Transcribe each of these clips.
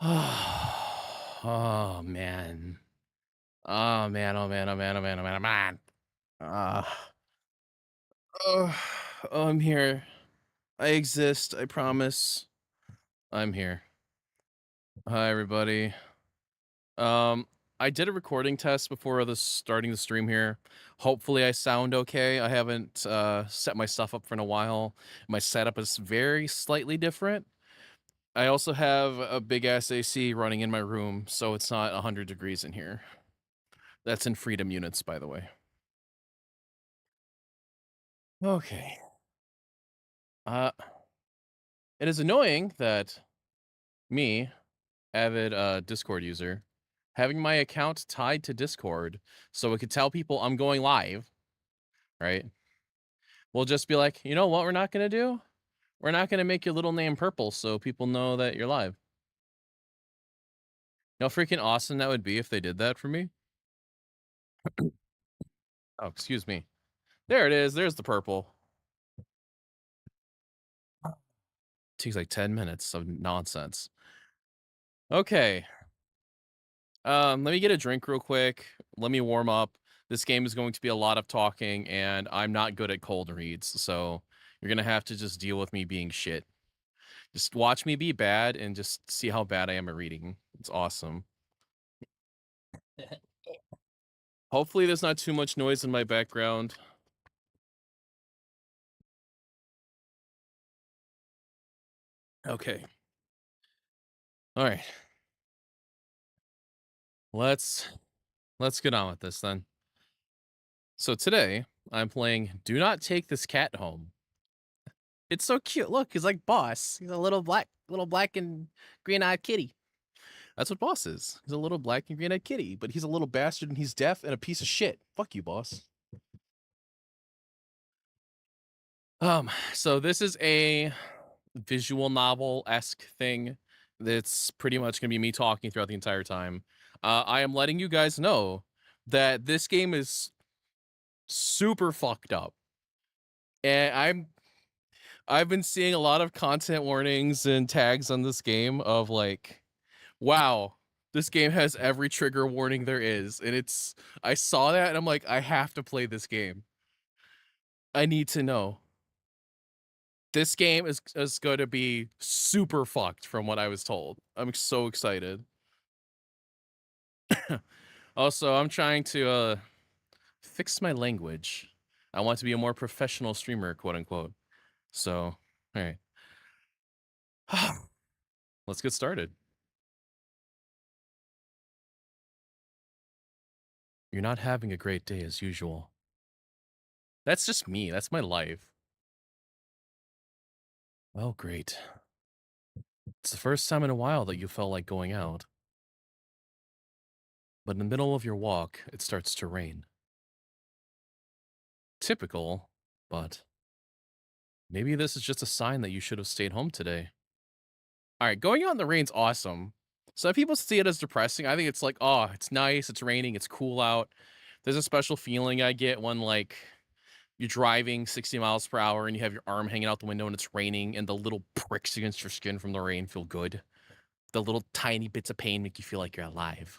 Oh man. Oh man, oh man, oh man, oh man, oh man, oh man. Uh, oh, I'm here. I exist, I promise. I'm here. Hi everybody. Um, I did a recording test before starting the stream here. Hopefully I sound okay. I haven't set my stuff up for a while. My setup is very slightly different. I also have a big ass AC running in my room, so it's not 100 degrees in here. That's in freedom units, by the way. Okay. Uh, it is annoying that me, avid Discord user, having my account tied to Discord so it could tell people I'm going live, right? We'll just be like, you know what we're not gonna do? We're not gonna make your little name purple so people know that you're live. You know how freaking awesome that would be if they did that for me? Oh, excuse me. There it is. There's the purple. Takes like 10 minutes of nonsense. Okay. Let me get a drink real quick. Let me warm up. This game is going to be a lot of talking, and I'm not good at cold reads, so you're gonna have to just deal with me being shit. Just watch me be bad and just see how bad I am at reading. It's awesome. Hopefully there's not too much noise in my background. Okay. All right. Let's get on with this then. So today I'm playing Do Not Take This Cat Home. It's so cute. Look, he's like Boss. He's a little black and green-eyed kitty. That's what Boss is. He's a little black and green-eyed kitty, but he's a little bastard and he's deaf and a piece of shit. Fuck you, Boss. So this is a visual novel-esque thing that's pretty much gonna be me talking throughout the entire time. I am letting you guys know that this game is super fucked up. And I've been seeing a lot of content warnings and tags on this game of like, wow, this game has every trigger warning there is. And I saw that and I'm like, I have to play this game. I need to know. This game is going to be super fucked from what I was told. I'm so excited. Also, I'm trying to fix my language. I want to be a more professional streamer, quote unquote. So, all right. Let's get started. You're not having a great day as usual. That's just me. That's my life. Well, great. It's the first time in a while that you felt like going out. But in the middle of your walk, it starts to rain. Typical, but maybe this is just a sign that you should have stayed home today. All right, going out in the rain's awesome. Some people see it as depressing. I think it's like, oh, it's nice, it's raining, it's cool out. There's a special feeling I get when like you're driving 60 miles per hour and you have your arm hanging out the window and it's raining and the little pricks against your skin from the rain feel good. The little tiny bits of pain make you feel like you're alive.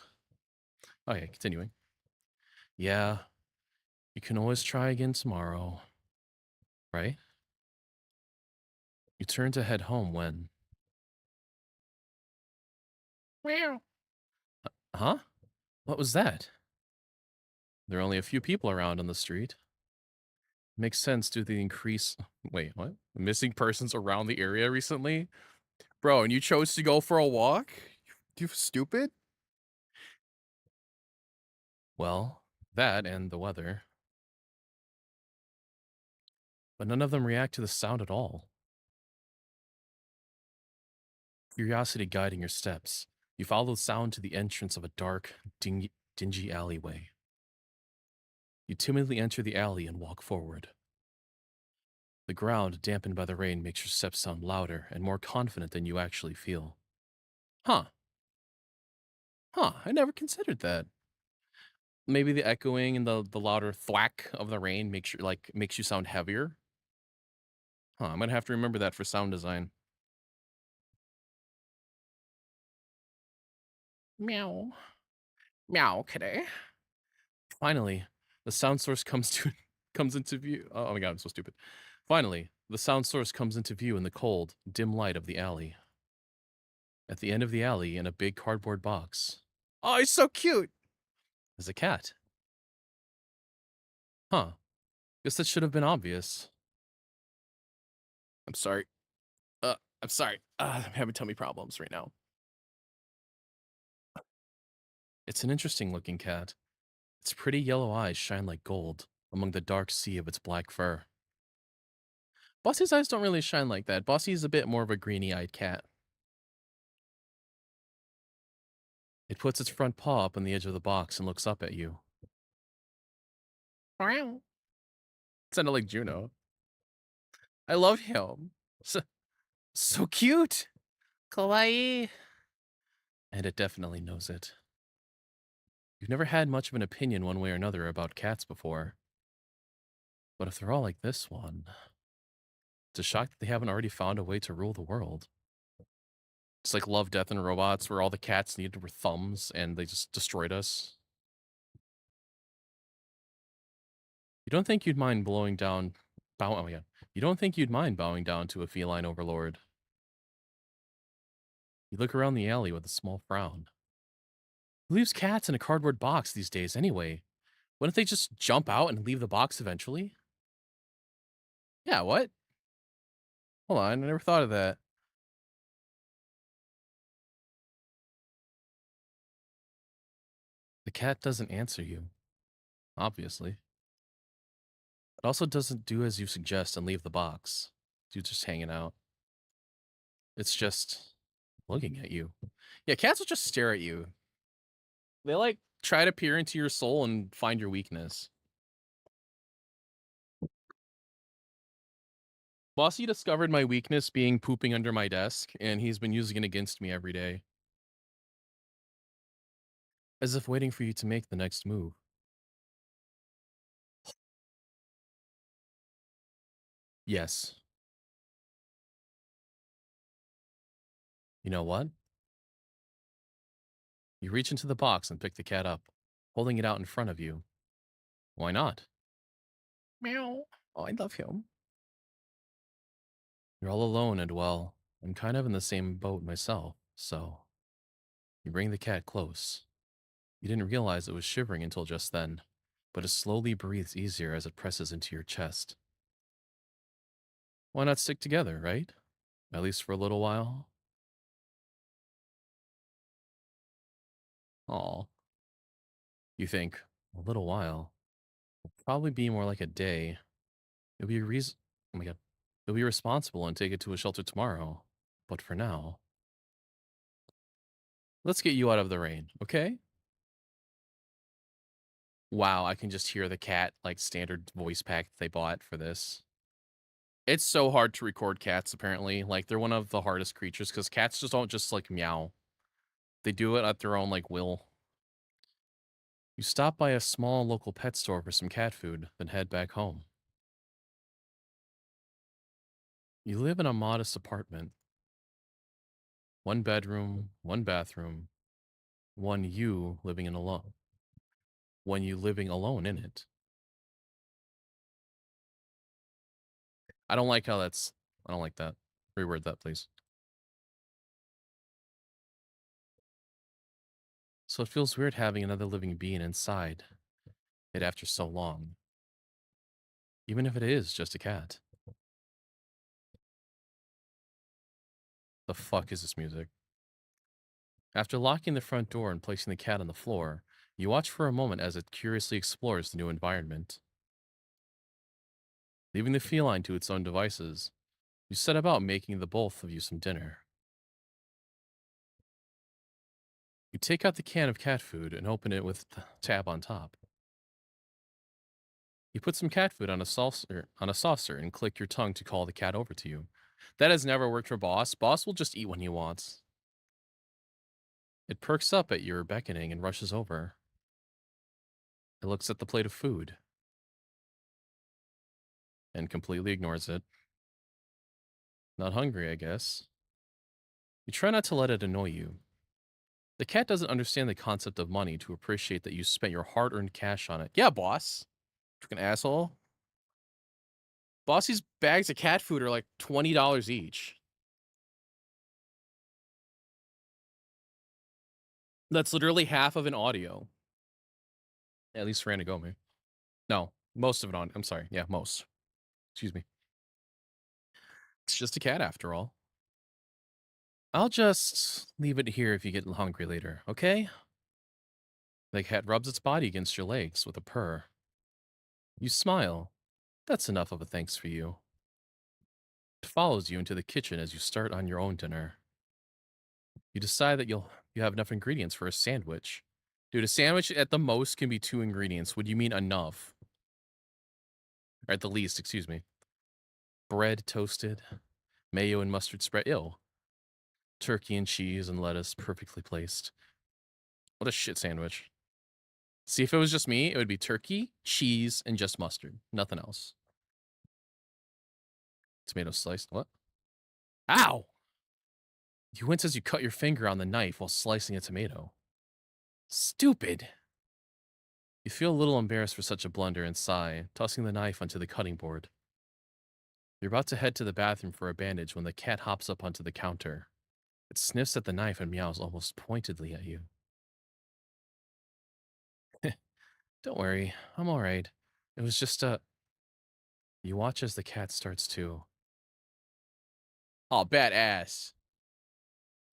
Okay, continuing. Yeah, you can always try again tomorrow, right? You turn to head home when... Meow. Huh? What was that? There are only a few people around on the street. Makes sense due to the increase... Wait, what? Missing persons around the area recently? Bro, and you chose to go for a walk? You stupid? Well, that and the weather. But none of them react to the sound at all. Curiosity guiding your steps, you follow the sound to the entrance of a dark, dingy alleyway. You timidly enter the alley and walk forward. The ground, dampened by the rain, makes your steps sound louder and more confident than you actually feel. Huh. I never considered that. Maybe the echoing and the louder thwack of the rain makes you sound heavier. I'm gonna have to remember that for sound design. Meow. Meow, kitty. Finally, the sound source comes into view. Oh my god, I'm so stupid. Finally, the sound source comes into view in the cold, dim light of the alley. At the end of the alley, in a big cardboard box. Oh, he's so cute! Is a cat. Huh. Guess that should have been obvious. I'm sorry. I'm sorry. I'm having tummy problems right now. It's an interesting looking cat. Its pretty yellow eyes shine like gold among the dark sea of its black fur. Bossy's eyes don't really shine like that. Bossy's a bit more of a greeny-eyed cat. It puts its front paw up on the edge of the box and looks up at you. Wow. Sounded like Juno. I love him. So cute. Kawaii. And it definitely knows it. You've never had much of an opinion one way or another about cats before. But if they're all like this one, it's a shock that they haven't already found a way to rule the world. It's like Love, Death, and Robots, where all the cats needed were thumbs and they just destroyed us. You don't think you'd mind blowing down... Oh yeah. You don't think you'd mind bowing down to a feline overlord. You look around the alley with a small frown. Who leaves cats in a cardboard box these days anyway? Wouldn't they just jump out and leave the box eventually? Yeah, what? Hold on, I never thought of that. The cat doesn't answer you, obviously. It also doesn't do as you suggest and leave the box. It's just hanging out. It's just looking at you. Yeah, cats will just stare at you. They like try to peer into your soul and find your weakness. Bossy discovered my weakness being pooping under my desk, and he's been using it against me every day. As if waiting for you to make the next move. Yes. You know what? You reach into the box and pick the cat up, holding it out in front of you. Why not? Meow. Oh, I love him. You're all alone, and well, I'm kind of in the same boat myself, so. You bring the cat close. You didn't realize it was shivering until just then, but it slowly breathes easier as it presses into your chest. Why not stick together, right? At least for a little while? Aw. You think, a little while? Probably be more like a day. You'll be oh my god. You'll be responsible and take it to a shelter tomorrow. But for now, let's get you out of the rain, okay? Wow, I can just hear the cat, like, standard voice pack that they bought for this. It's so hard to record cats, apparently. Like, they're one of the hardest creatures, because cats just don't just, like, meow. They do it at their own, like, will. You stop by a small local pet store for some cat food, then head back home. You live in a modest apartment. One bedroom, one bathroom, one you living in alone. One you living alone in it. I don't like how that's... I don't like that. Reword that, please. So it feels weird having another living being inside it after so long. Even if it is just a cat. The fuck is this music? After locking the front door and placing the cat on the floor, you watch for a moment as it curiously explores the new environment. Leaving the feline to its own devices, you set about making the both of you some dinner. You take out the can of cat food and open it with the tab on top. You put some cat food on a saucer and click your tongue to call the cat over to you. That has never worked for Boss. Boss will just eat when he wants. It perks up at your beckoning and rushes over. It looks at the plate of food and completely ignores it. Not hungry, I guess. You try not to let it annoy you. The cat doesn't understand the concept of money to appreciate that you spent your hard-earned cash on it. Yeah, boss. Freaking asshole. Boss, these bags of cat food are like $20 each. That's literally half of an audio. At least for Anagome. No, most of it on. I'm sorry. Yeah, most. Excuse me. It's just a cat after all. I'll just leave it here if you get hungry later, okay? The cat rubs its body against your legs with a purr. You smile. That's enough of a thanks for you. It follows you into the kitchen as you start on your own dinner. You decide that you have enough ingredients for a sandwich. Dude, a sandwich at the most can be 2 ingredients. Would you mean enough? Or at the least, excuse me. Bread toasted, mayo and mustard spread. Ew. Turkey and cheese and lettuce perfectly placed. What a shit sandwich. See, if it was just me, it would be turkey, cheese, and just mustard. Nothing else. Tomato sliced. What? Ow! You wince as you cut your finger on the knife while slicing a tomato. Stupid. You feel a little embarrassed for such a blunder and sigh, tossing the knife onto the cutting board. You're about to head to the bathroom for a bandage when the cat hops up onto the counter. It sniffs at the knife and meows almost pointedly at you. Don't worry, I'm alright. It was just a... You watch as the cat starts to... Oh, badass.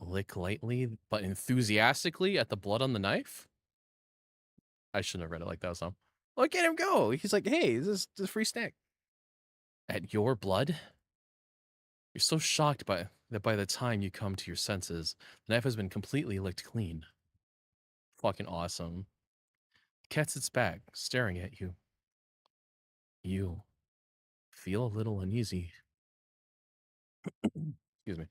Lick lightly but enthusiastically at the blood on the knife? I shouldn't have read it like that, so. Look at him go! He's like, hey, this is a free snack. At your blood? You're so shocked that by the time you come to your senses, the knife has been completely licked clean. Fucking awesome. The cat sits back, staring at you. You feel a little uneasy. Excuse me.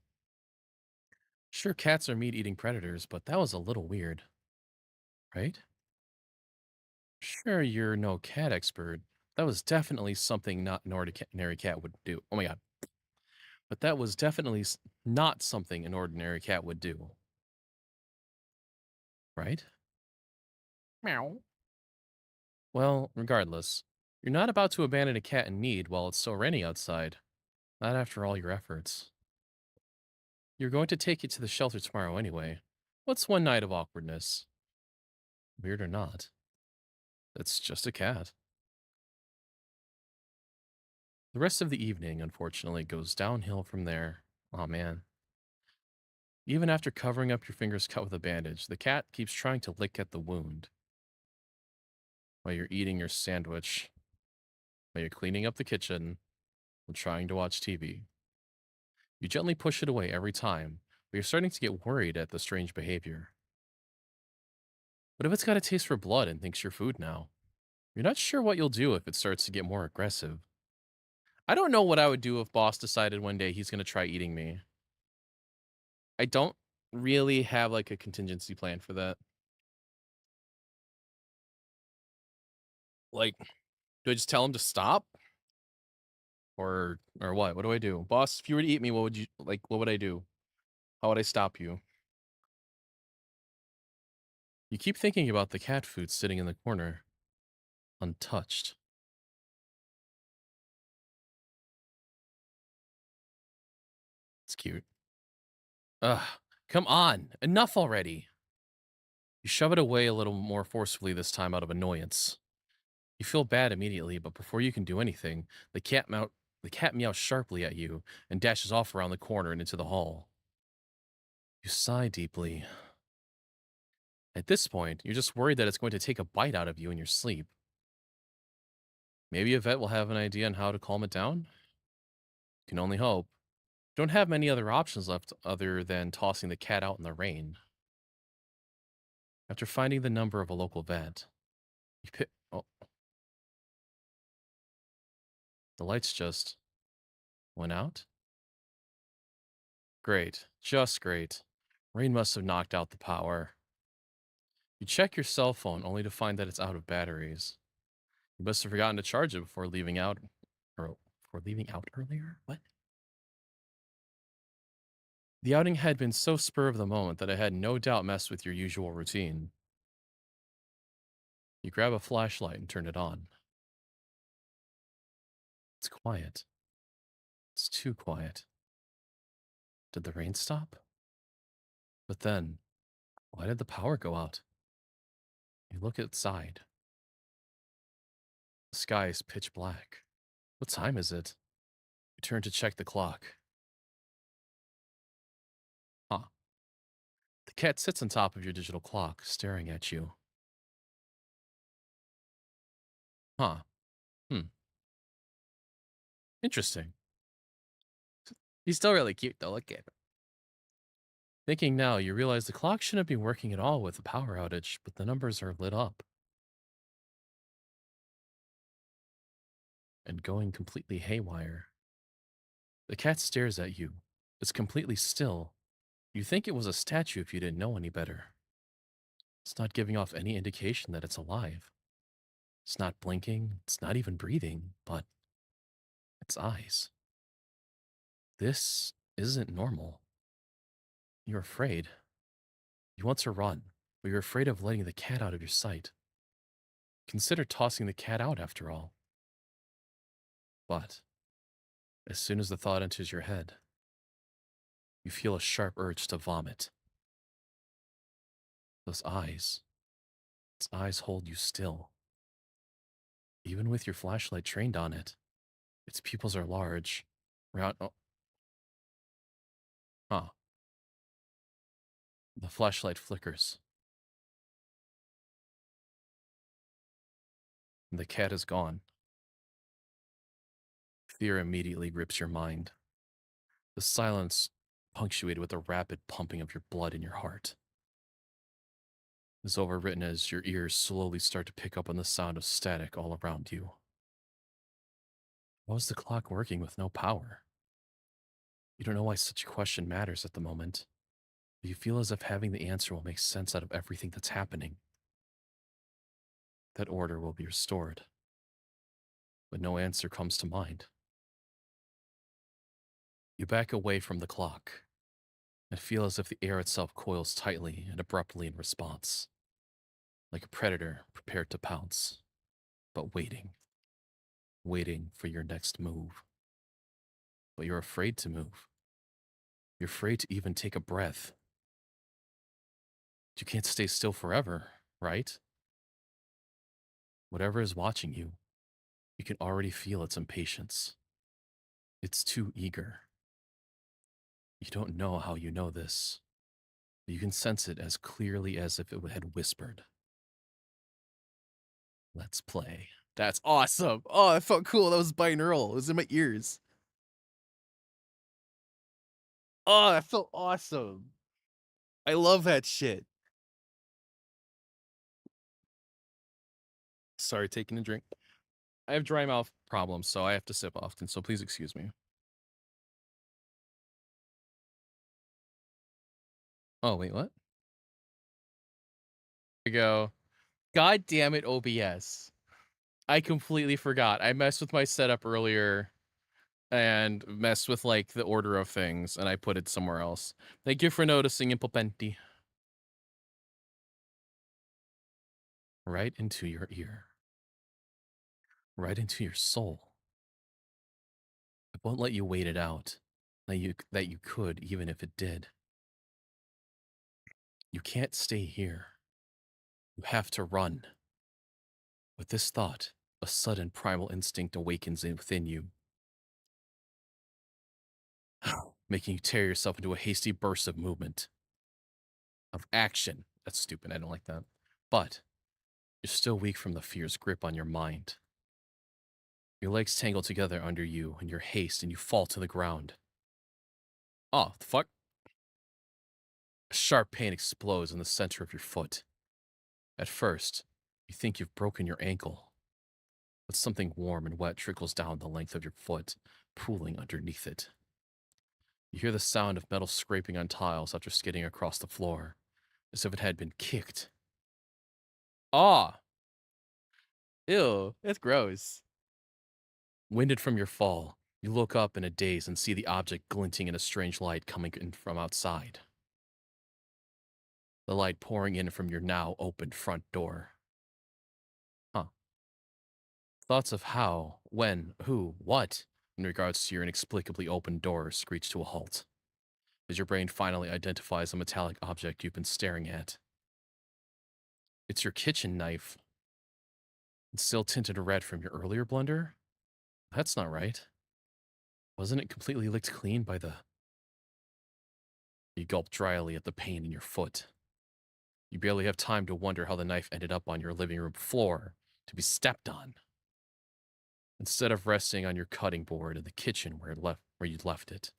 Sure, cats are meat-eating predators, but that was a little weird. Right? Sure, you're no cat expert. That was definitely something not an ordinary cat would do. Oh my god. But that was definitely not something an ordinary cat would do. Right? Meow. Well, regardless, you're not about to abandon a cat in need while it's so rainy outside. Not after all your efforts. You're going to take it to the shelter tomorrow anyway. What's one night of awkwardness? Weird or not, it's just a cat. The rest of the evening, unfortunately, goes downhill from there. Aw, man. Even after covering up your fingers cut with a bandage, the cat keeps trying to lick at the wound. While you're eating your sandwich, while you're cleaning up the kitchen, and trying to watch TV. You gently push it away every time, but you're starting to get worried at the strange behavior. What if it's got a taste for blood and thinks you're food now? You're not sure what you'll do if it starts to get more aggressive. I don't know what I would do if boss decided one day he's going to try eating me. I don't really have like a contingency plan for that. Like, do I just tell him to stop? Or what? What do I do? Boss, if you were to eat me, what would you like what would I do? How would I stop you? You keep thinking about the cat food sitting in the corner, untouched. It's cute. Ugh, come on, enough already. You shove it away a little more forcefully this time out of annoyance. You feel bad immediately, but before you can do anything, the cat meows sharply at you and dashes off around the corner and into the hall. You sigh deeply. At this point, you're just worried that it's going to take a bite out of you in your sleep. Maybe a vet will have an idea on how to calm it down? You can only hope. You don't have many other options left other than tossing the cat out in the rain. After finding the number of a local vet, you pick. Oh, the lights just went out? Great. Just great. Rain must have knocked out the power. You check your cell phone only to find that it's out of batteries. You must have forgotten to charge it before leaving out. Or before leaving out earlier? What? The outing had been so spur of the moment that it had no doubt messed with your usual routine. You grab a flashlight and turn it on. It's quiet. It's too quiet. Did the rain stop? But then, why did the power go out? You look outside. The sky is pitch black. What time is it? You turn to check the clock. Huh. The cat sits on top of your digital clock, staring at you. Huh. Hmm. Interesting. He's still really cute, though. Look at him. Thinking now, you realize the clock shouldn't be working at all with the power outage, but the numbers are lit up and going completely haywire. The cat stares at you. It's completely still. You think it was a statue if you didn't know any better. It's not giving off any indication that it's alive. It's not blinking, it's not even breathing, but its eyes. This isn't normal. You're afraid. You want to run, but you're afraid of letting the cat out of your sight. Consider tossing the cat out after all. But as soon as the thought enters your head, you feel a sharp urge to vomit. Those eyes, its eyes hold you still. Even with your flashlight trained on it, its pupils are large. Round. Oh, huh. The flashlight flickers. And the cat is gone. Fear immediately grips your mind. The silence punctuated with the rapid pumping of your blood in your heart is overwritten as your ears slowly start to pick up on the sound of static all around you. Why was the clock working with no power? You don't know why such a question matters at the moment, but you feel as if having the answer will make sense out of everything that's happening. That order will be restored, but no answer comes to mind. You back away from the clock and feel as if the air itself coils tightly and abruptly in response, like a predator prepared to pounce, but waiting for your next move. But you're afraid to move. You're afraid to even take a breath. You can't stay still forever, right? Whatever is watching you, you can already feel its impatience. It's too eager. You don't know how you know this, but you can sense it as clearly as if it had whispered. Let's play. That's awesome. Oh, that felt cool. That was binaural. It was in my ears. Oh, that felt awesome. I love that shit. Sorry, taking a drink. I have dry mouth problems, so I have to sip often, so please excuse me. Oh, wait, what? Here we go. God damn it, OBS. I completely forgot. I messed with my setup earlier and messed with like the order of things, and I put it somewhere else. Thank you for noticing, Impopenti. Right into your ear. Right into your soul. It won't let you wait it out. That you could, even if it did. You can't stay here. You have to run. With this thought, a sudden primal instinct awakens within you, making you tear yourself into a hasty burst of movement, of action. That's stupid. I don't like that. But you're still weak from the fear's grip on your mind. Your legs tangle together under you in your haste, and you fall to the ground. Oh, the fuck? A sharp pain explodes in the center of your foot. At first, you think you've broken your ankle, but something warm and wet trickles down the length of your foot, pooling underneath it. You hear the sound of metal scraping on tiles after skidding across the floor, as if it had been kicked. Ah! Ew, that's gross. Winded from your fall, You look up in a daze and see the object glinting in a strange light coming in from outside. The light pouring in from your now opened front door. Huh. Thoughts of how, when, who, what, in regards to your inexplicably open door screech to a halt, as your brain finally identifies a metallic object you've been staring at. It's your kitchen knife. It's still tinted red from your earlier blunder? That's not right. Wasn't it completely licked clean by the... You gulp dryly at the pain in your foot. You barely have time to wonder how the knife ended up on your living room floor to be stepped on, instead of resting on your cutting board in the kitchen where you'd left it.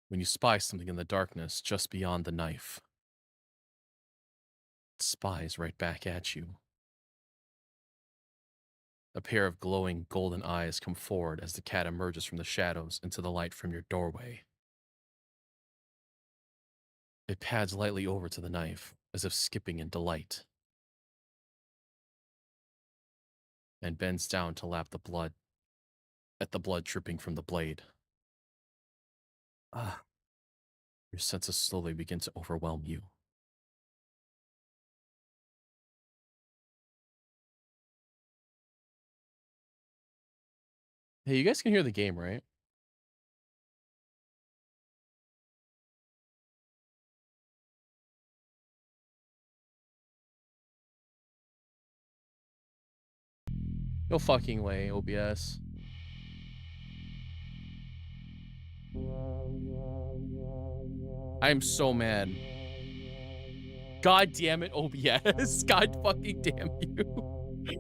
When you spy something in the darkness just beyond the knife, it spies right back at you. A pair of glowing golden eyes come forward as the cat emerges from the shadows into the light from your doorway. It pads lightly over to the knife, as if skipping in delight, and bends down to lap the blood dripping from the blade. Ah, your senses slowly begin to overwhelm you. Hey, you guys can hear the game, right? No fucking way, OBS. I am so mad. God damn it, OBS. God fucking damn you.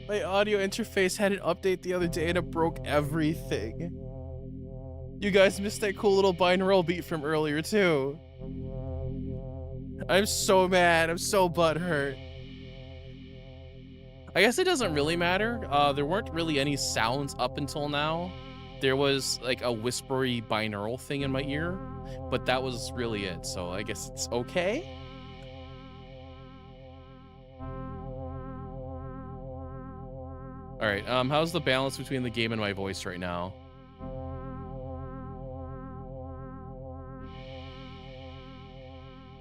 My audio interface had an update the other day and it broke everything. You guys missed that cool little binaural beat from earlier too. I'm so mad. I'm so butthurt. I guess it doesn't really matter. There weren't really any sounds up until now. There was like a whispery binaural thing in my ear, but that was really it. So I guess it's okay. All right. How's the balance between the game and my voice right now?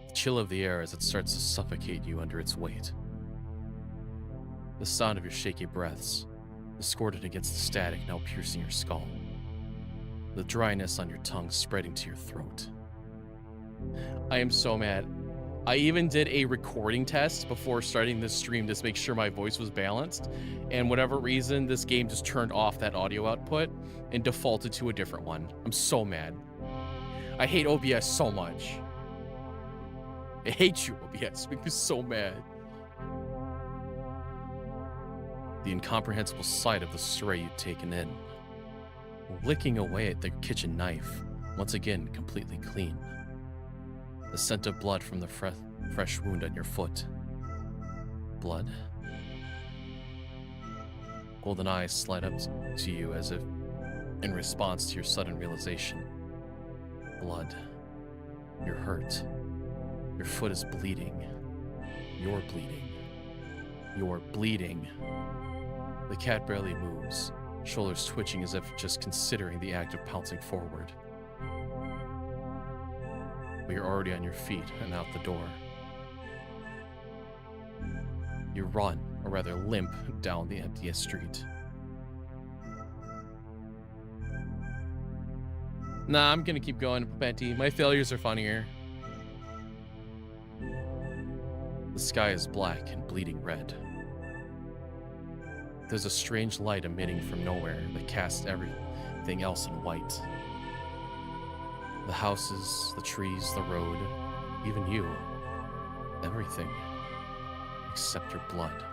The chill of the air as it starts to suffocate you under its weight. The sound of your shaky breaths, discordant against the static now piercing your skull. The dryness on your tongue spreading to your throat. I am so mad. I even did a recording test before starting this stream to make sure my voice was balanced, and whatever reason, this game just turned off that audio output and defaulted to a different one. I'm so mad. I hate OBS so much. I hate you, OBS. Make me so mad. The incomprehensible sight of the stray you'd taken in, licking away at the kitchen knife, once again completely clean. The scent of blood from the fresh wound on your foot. Blood? Golden eyes slide up to you as if in response to your sudden realization. Blood. You're hurt. Your foot is bleeding. You're bleeding. You're bleeding. The cat barely moves, shoulders twitching as if just considering the act of pouncing forward. But you're already on your feet and out the door. You run, or rather limp, down the emptiest street. Nah, I'm gonna keep going, Betty. My failures are funnier. The sky is black and bleeding red. There's a strange light emitting from nowhere that casts everything else in white. The houses, the trees, the road, even you. Everything. Except your blood.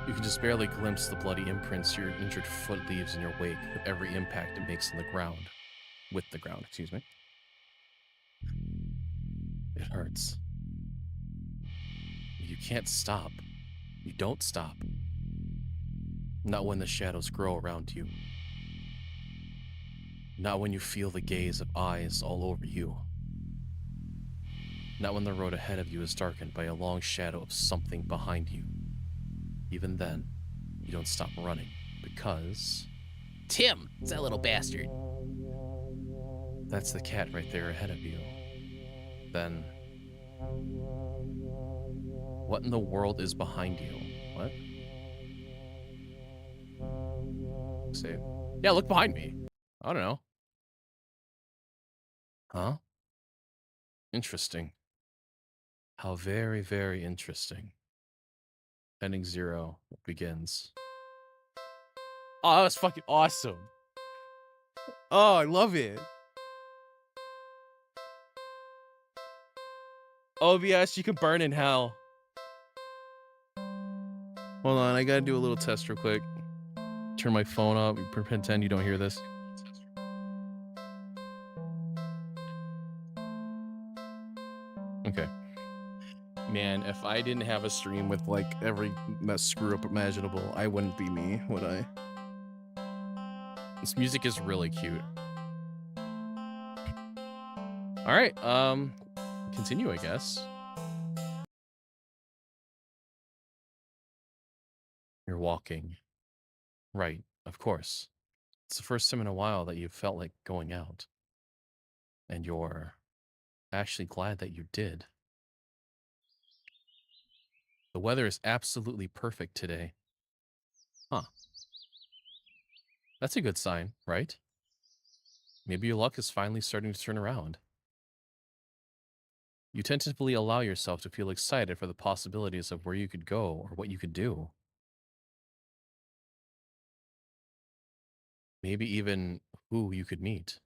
You can just barely glimpse the bloody imprints your injured foot leaves in your wake with every impact it makes on the ground. With the ground, excuse me. It hurts. You can't stop. You don't stop. Not when the shadows grow around you. Not when you feel the gaze of eyes all over you. Not when the road ahead of you is darkened by a long shadow of something behind you. Even then, you don't stop running because Tim, it's that little bastard. that's the cat right there ahead of you. Then, what in the world is behind you? What? See? Yeah, look behind me. I don't know. Huh? Interesting. How very, very interesting. Ending 0 begins. Oh, that was fucking awesome. Oh, I love it. OBS, you can burn in hell. Hold on, I gotta do a little test real quick. Turn my phone up, pretend you don't hear this. Okay. Man, if I didn't have a stream with like every screw up imaginable, I wouldn't be me, would I? This music is really cute. All right, continue, I guess. You're walking. Right, of course. It's the first time in a while that you've felt like going out. And you're actually glad that you did. The weather is absolutely perfect today. Huh. That's a good sign, right? Maybe your luck is finally starting to turn around. You tentatively allow yourself to feel excited for the possibilities of where you could go or what you could do. Maybe even who you could meet.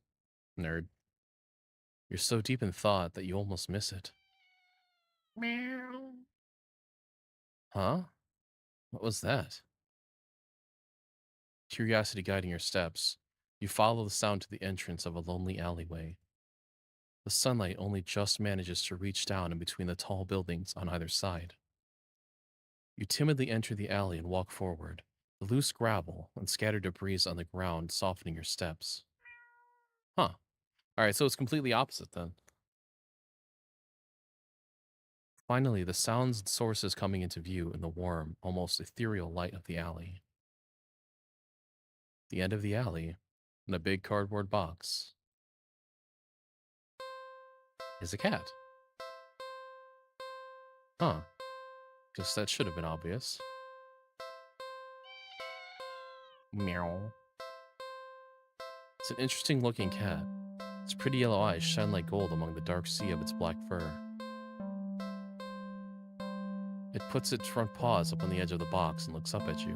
Nerd. You're so deep in thought that you almost miss it. Meow. Huh? What was that? Curiosity guiding your steps, you follow the sound to the entrance of a lonely alleyway. The sunlight only just manages to reach down in between the tall buildings on either side. You timidly enter the alley and walk forward, the loose gravel and scattered debris on the ground softening your steps. Huh. Alright, so it's completely opposite then. Finally, the sounds and sources coming into view in the warm, almost ethereal light of the alley. The end of the alley, in a big cardboard box, is a cat. Huh. Guess that should have been obvious. Meow. It's an interesting looking cat. Its pretty yellow eyes shine like gold among the dark sea of its black fur. It puts its front paws up on the edge of the box and looks up at you.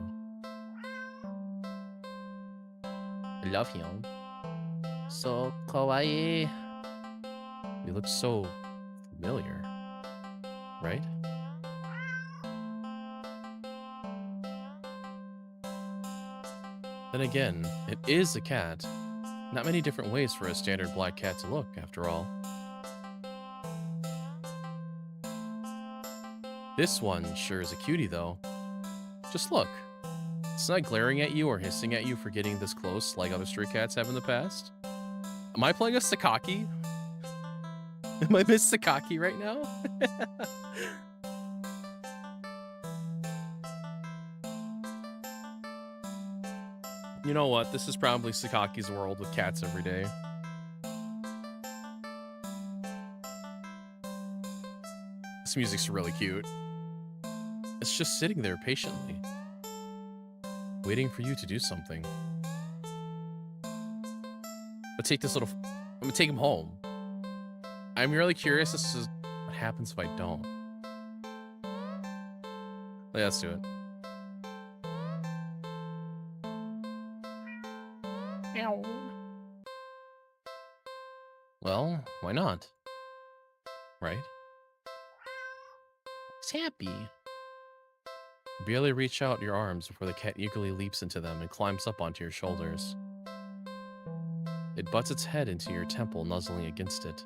I love him. So kawaii. You look so familiar, right? Then again, it is a cat. Not many different ways for a standard black cat to look, after all. This one sure is a cutie, though. Just look. It's not glaring at you or hissing at you for getting this close like other stray cats have in the past. Am I playing a Sakaki? Am I Miss Sakaki right now? You know what? This is probably Sakaki's world with cats every day. This music's really cute. It's just sitting there patiently, waiting for you to do something. But take this little... I'm gonna take him home. I'm really curious as to what happens if I don't. Let's do it. Meow. Well, why not? Right? It's happy. You barely reach out your arms before the cat eagerly leaps into them and climbs up onto your shoulders. It butts its head into your temple, nuzzling against it.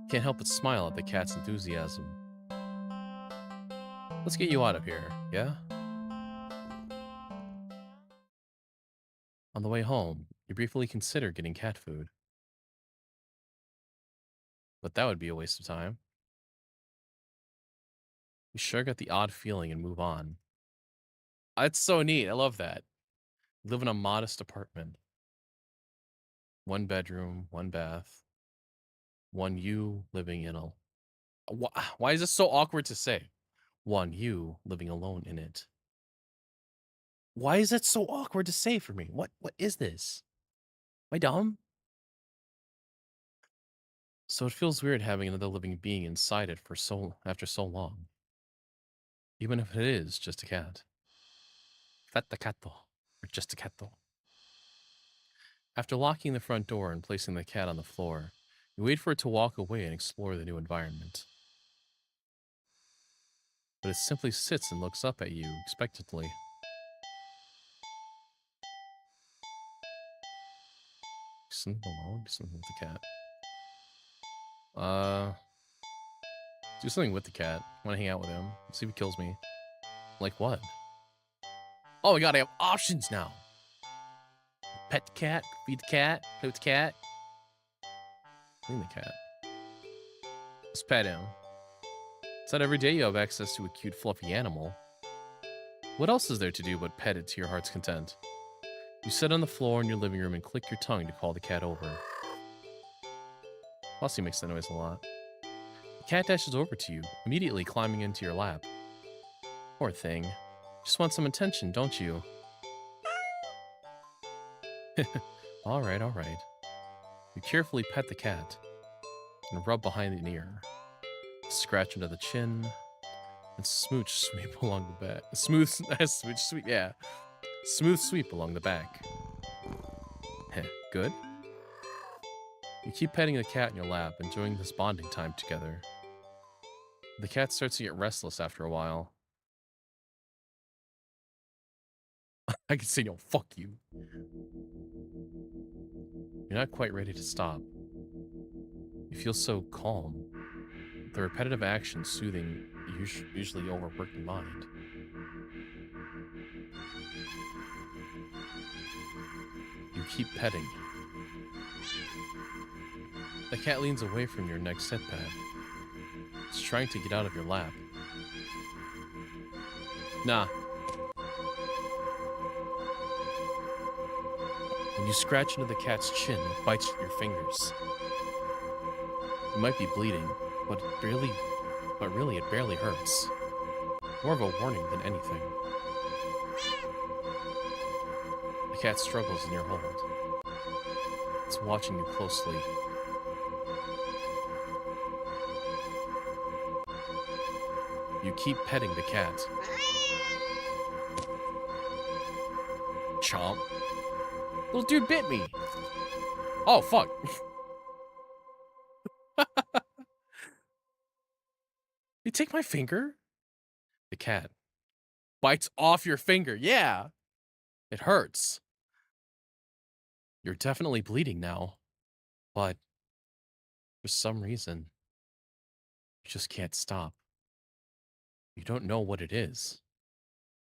Can't help but smile at the cat's enthusiasm. Let's get you out of here, yeah? On the way home, you briefly consider getting cat food. But that would be a waste of time. You sure got the odd feeling and move on. It's so neat. I love that. Live in a modest apartment. 1 bedroom, 1 bath. 1 you living in a... Why is this so awkward to say? 1 you living alone in it. Why is that so awkward to say for me? What is this? Am I dumb? So it feels weird having another living being inside it for after so long. Even if it is just a cat. Fatta catto. Or just a catto. After locking the front door and placing the cat on the floor, you wait for it to walk away and explore the new environment. But it simply sits and looks up at you expectantly. Something alone? Something with the cat. Do something with the cat. Want to hang out with him. See if he kills me. Like what? Oh my god, I have options now. Pet the cat, feed the cat, play with the cat. Clean the cat. Let's pet him. It's not every day you have access to a cute, fluffy animal. What else is there to do but pet it to your heart's content? You sit on the floor in your living room and click your tongue to call the cat over. Plus, he makes that noise a lot. The cat dashes over to you, immediately climbing into your lap. Poor thing. Just want some attention, don't you? Alright, alright. You carefully pet the cat and rub behind the ear. Scratch under the chin and smooch sweep along the back. Smooth sweep, yeah. Smooth sweep along the back. Good. You keep petting the cat in your lap, enjoying this bonding time together. The cat starts to get restless after a while. I can say no, fuck you. You're not quite ready to stop. You feel so calm. The repetitive action soothing usually overworking mind. You keep petting. The cat leans away from your next sit pad. It's trying to get out of your lap. Nah. When you scratch into the cat's chin, it bites your fingers. You might be bleeding, but really it barely hurts. More of a warning than anything. The cat struggles in your hold. It's watching you closely. You keep petting the cat. Chomp. Little dude bit me. Oh, fuck. You take my finger? The cat bites off your finger. Yeah. It hurts. You're definitely bleeding now. But for some reason, you just can't stop. You don't know what it is.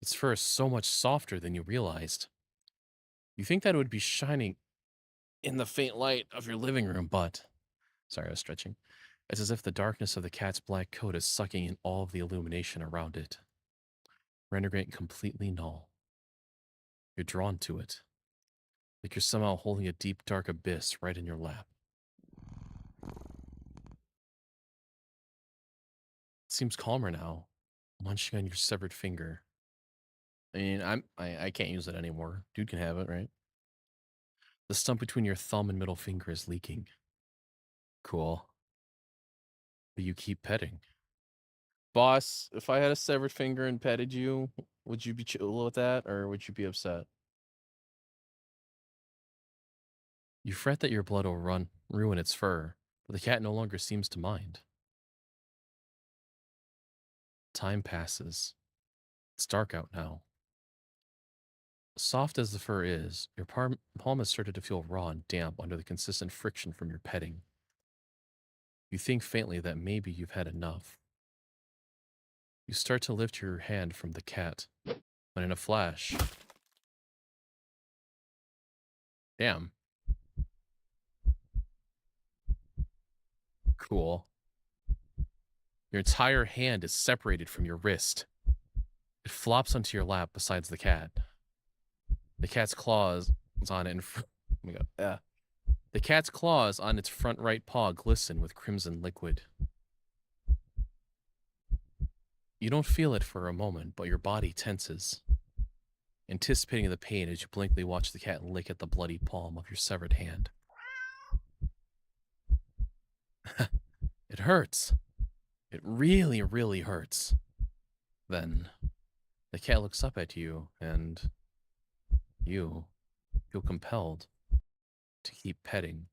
Its fur is so much softer than you realized. You think that it would be shining in the faint light of your living room, but... Sorry, I was stretching. It's as if the darkness of the cat's black coat is sucking in all of the illumination around it, rendering it completely null. You're drawn to it, like you're somehow holding a deep, dark abyss right in your lap. It seems calmer now, munching on your severed finger. I mean, I can't use it anymore. Dude can have it, right? The stump between your thumb and middle finger is leaking. Cool. But you keep petting. Boss, if I had a severed finger and petted you, would you be chill with that, or would you be upset? You fret that your blood will ruin its fur, but the cat no longer seems to mind. Time passes. It's dark out now. Soft as the fur is, your palm has started to feel raw and damp under the consistent friction from your petting. You think faintly that maybe you've had enough. You start to lift your hand from the cat, when in a flash... Damn. Cool. Your entire hand is separated from your wrist. It flops onto your lap besides the cat. The cat's claws on it. Oh my god. The cat's claws on its front right paw glisten with crimson liquid. You don't feel it for a moment, but your body tenses, anticipating the pain as you blankly watch the cat lick at the bloody palm of your severed hand. It hurts. It really, really hurts. Then, the cat looks up at you, and you feel compelled to keep petting.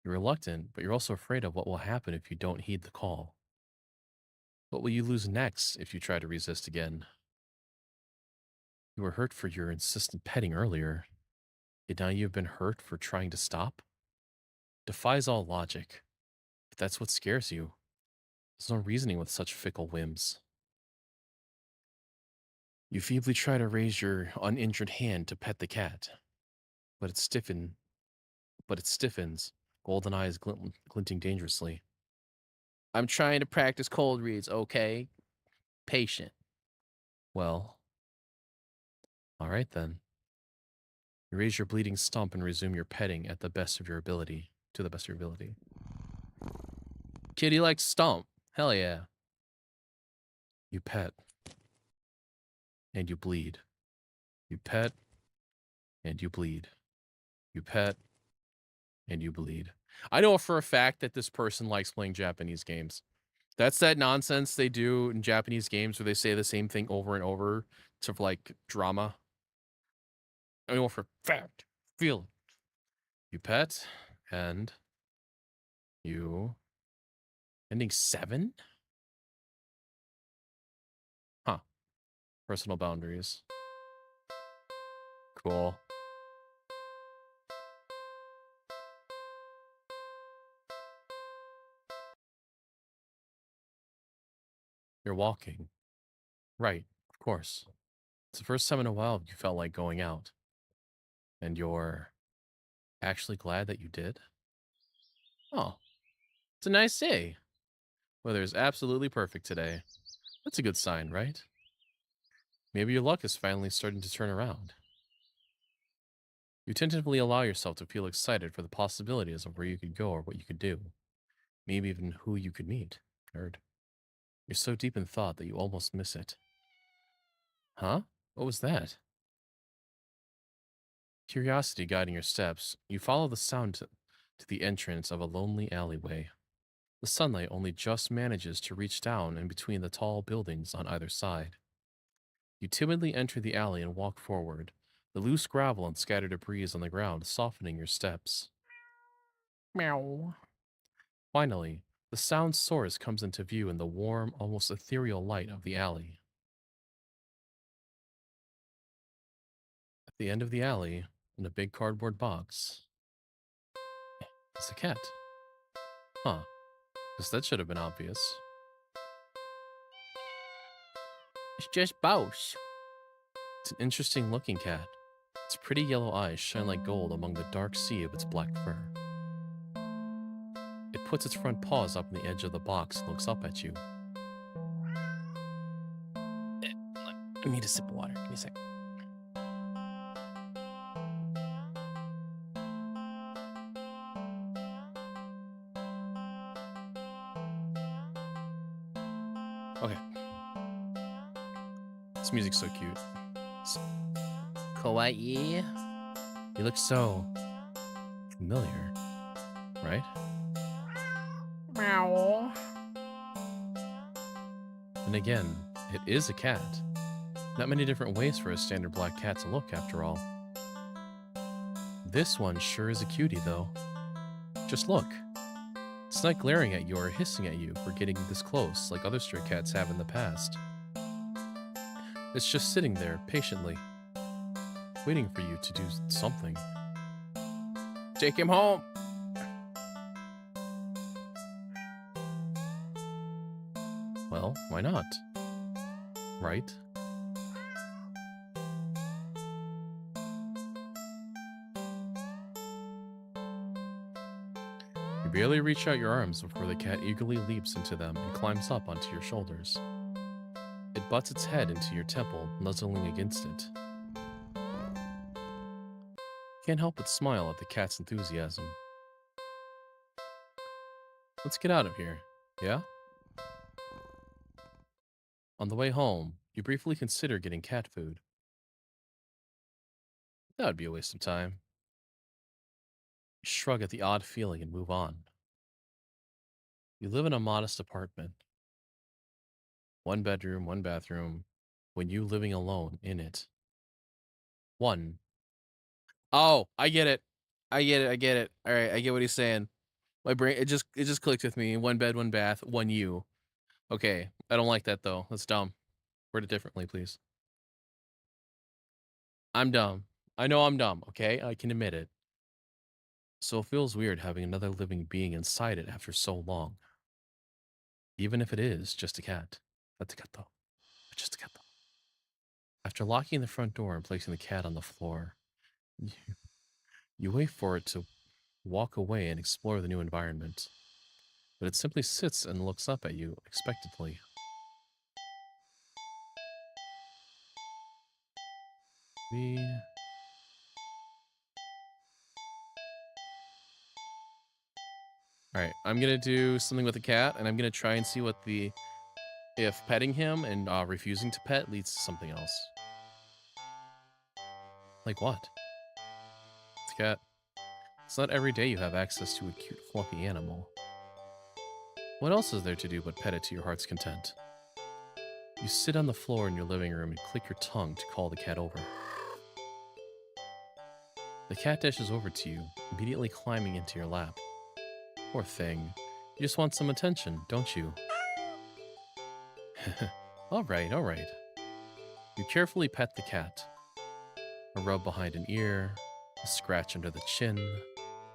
You're reluctant, but you're also afraid of what will happen if you don't heed the call. What will you lose next if you try to resist again? You were hurt for your insistent petting earlier, yet now you have been hurt for trying to stop? Defies all logic. If that's what scares you, there's no reasoning with such fickle whims. You feebly try to raise your uninjured hand to pet the cat, but it stiffens, golden eyes glinting dangerously. I'm trying to practice cold reads, okay? Patient. Well, all right then. You raise your bleeding stump and resume your petting to the best of your ability. Kitty likes stomp. Hell yeah. You pet. And you bleed. You pet. And you bleed. You pet. And you bleed. I know for a fact that this person likes playing Japanese games. That's that nonsense they do in Japanese games where they say the same thing over and over to like drama. I know for a fact. Feel it. You pet. And you... Ending 7? Huh. Personal boundaries. Cool. You're walking. Right, of course. It's the first time in a while you felt like going out. And you're actually glad that you did? Oh, it's a nice day. Weather is absolutely perfect today. That's a good sign, right? Maybe your luck is finally starting to turn around. You tentatively allow yourself to feel excited for the possibilities of where you could go or what you could do. Maybe even who you could meet. Nerd. You're so deep in thought that you almost miss it. Huh? What was that? Curiosity guiding your steps, you follow the sound to the entrance of a lonely alleyway. The sunlight only just manages to reach down in between the tall buildings on either side. You timidly enter the alley and walk forward, the loose gravel and scattered debris on the ground softening your steps. Meow. Finally, the sound source comes into view in the warm, almost ethereal light of the alley. At the end of the alley, in a big cardboard box, is a cat. Huh. Guess that should have been obvious. It's just Boss. It's an interesting looking cat. Its pretty yellow eyes shine like gold among the dark sea of its black fur. It puts its front paws up on the edge of the box and looks up at you. I need a sip of water. Give me a sec. Okay. This music's so cute. Kawaii. You look so familiar, right? Meow. And again, it is a cat. Not many different ways for a standard black cat to look, after all. This one sure is a cutie, though. Just look. It's not glaring at you or hissing at you for getting this close like other stray cats have in the past. It's just sitting there, patiently, waiting for you to do something. Take him home. Well, why not? Right? You barely reach out your arms before the cat eagerly leaps into them and climbs up onto your shoulders. It butts its head into your temple, nuzzling against it. Can't help but smile at the cat's enthusiasm. Let's get out of here, yeah? On the way home, you briefly consider getting cat food. That would be a waste of time. You shrug at the odd feeling and move on. You live in a modest apartment. 1 bedroom, 1 bathroom, when you living alone in it. One. Oh, I get it. I get it. I get it. All right, I get what he's saying. My brain, it just clicked with me. 1 bed, 1 bath, 1 you. Okay, I don't like that though. That's dumb. Word it differently, please. I'm dumb. I know I'm dumb, okay? I can admit it. So it feels weird having another living being inside it after so long. Even if it is just a cat. That's a cat though. It's just a cat though. After locking the front door and placing the cat on the floor, you wait for it to walk away and explore the new environment. But it simply sits and looks up at you expectantly. Alright, I'm gonna do something with the cat, and I'm gonna try and see what if petting him and refusing to pet leads to something else. Like what? It's a cat. It's not every day you have access to a cute, fluffy animal. What else is there to do but pet it to your heart's content? You sit on the floor in your living room and click your tongue to call the cat over. The cat dashes over to you, immediately climbing into your lap. Poor thing. You just want some attention, don't you? Alright, alright. You carefully pet the cat. A rub behind an ear, a scratch under the chin,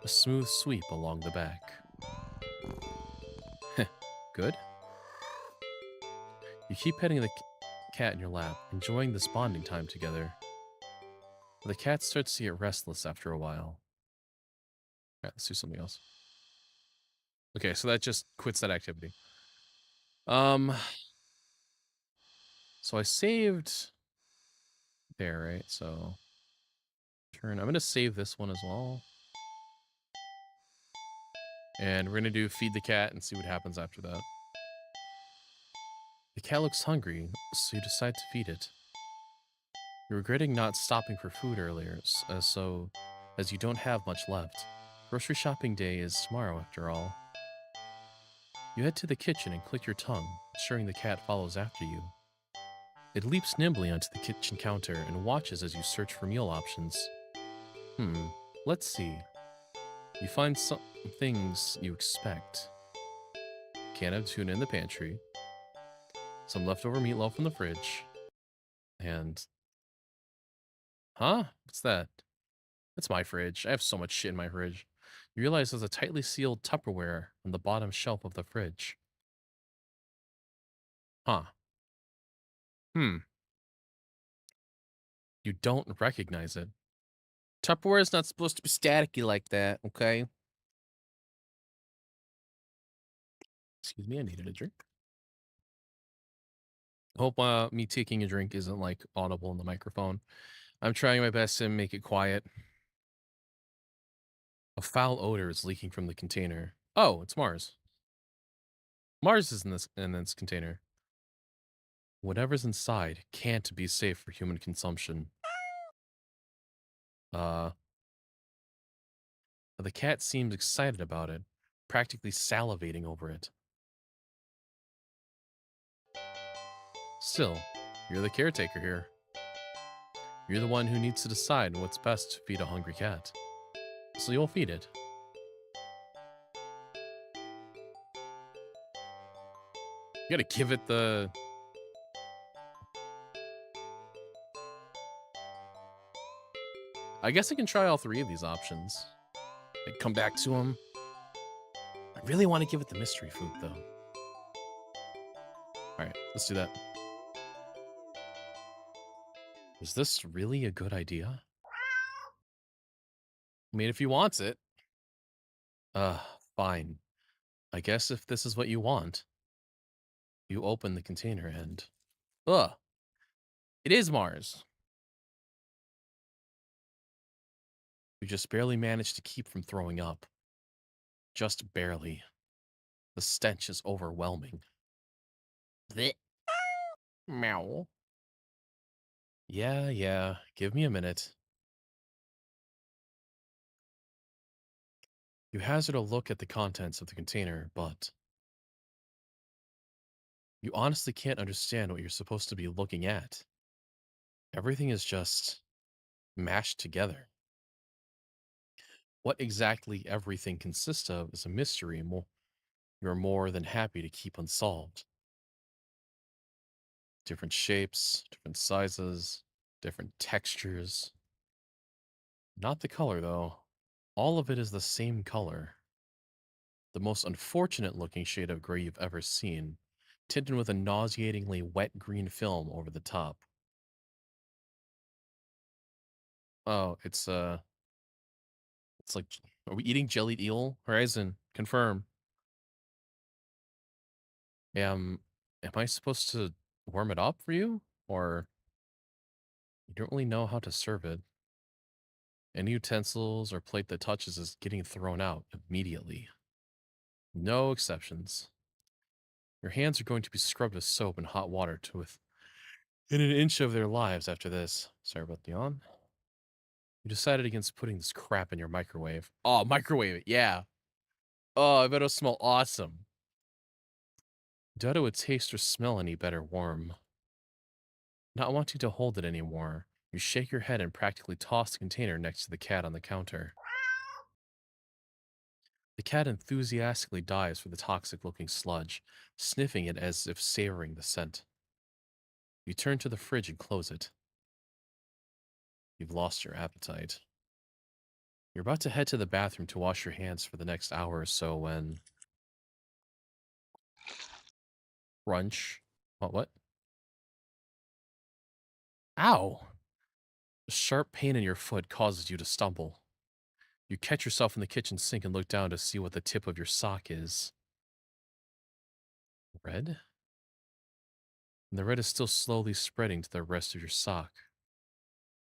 a smooth sweep along the back. Good? You keep petting the cat in your lap, enjoying this bonding time together. The cat starts to get restless after a while. Alright, let's do something else. Okay, so that just quits that activity. So I saved there, right? So turn. I'm gonna save this one as well. And we're gonna do feed the cat and see what happens after that. The cat looks hungry, so you decide to feed it. You're regretting not stopping for food earlier, as you don't have much left. Grocery shopping day is tomorrow, after all. You head to the kitchen and click your tongue, ensuring the cat follows after you. It leaps nimbly onto the kitchen counter and watches as you search for meal options. Let's see. You find some things you expect. Can of tuna in the pantry. Some leftover meatloaf in the fridge. And... Huh? What's that? That's my fridge. I have so much shit in my fridge. You realize there's a tightly sealed Tupperware on the bottom shelf of the fridge. Huh. You don't recognize it. Tupperware is not supposed to be staticky like that, okay? Excuse me, I needed a drink. Hope me taking a drink isn't like audible in the microphone. I'm trying my best to make it quiet. A foul odor is leaking from the container. Oh, it's Mars. Mars is in this container. Whatever's inside can't be safe for human consumption. The cat seems excited about it, practically salivating over it. Still, you're the caretaker here. You're the one who needs to decide what's best to feed a hungry cat. So you'll feed it. You gotta give it the... I guess I can try all 3 of these options. Like, come back to them. I really want to give it the mystery food, though. Alright, let's do that. Is this really a good idea? I mean, if he wants it. Fine. I guess if this is what you want. You open the container and... Ugh. It is Mars. You just barely managed to keep from throwing up. Just barely. The stench is overwhelming. Blech. Meow. Yeah. Give me a minute. You hazard a look at the contents of the container, but you honestly can't understand what you're supposed to be looking at. Everything is just mashed together. What exactly everything consists of is a mystery you're more than happy to keep unsolved. Different shapes, different sizes, different textures. Not the color, though. All of it is the same color. The most unfortunate looking shade of gray you've ever seen, tinted with a nauseatingly wet green film over the top. Oh, it's like, are we eating jellied eel? Horizon, confirm. Am I supposed to warm it up for you? Or you don't really know how to serve it? Any utensils or plate that touches is getting thrown out immediately. No exceptions. Your hands are going to be scrubbed with soap and hot water to within an inch of their lives after this. Sorry about the yawn. You decided against putting this crap in your microwave. Oh, microwave it, yeah. Oh, I bet it'll smell awesome. Doubt it would taste or smell any better warm. Not wanting to hold it anymore, you shake your head and practically toss the container next to the cat on the counter. The cat enthusiastically dives for the toxic-looking sludge, sniffing it as if savoring the scent. You turn to the fridge and close it. You've lost your appetite. You're about to head to the bathroom to wash your hands for the next hour or so when... Crunch. What? Ow! A sharp pain in your foot causes you to stumble. You catch yourself in the kitchen sink and look down to see what the tip of your sock is. Red? And the red is still slowly spreading to the rest of your sock.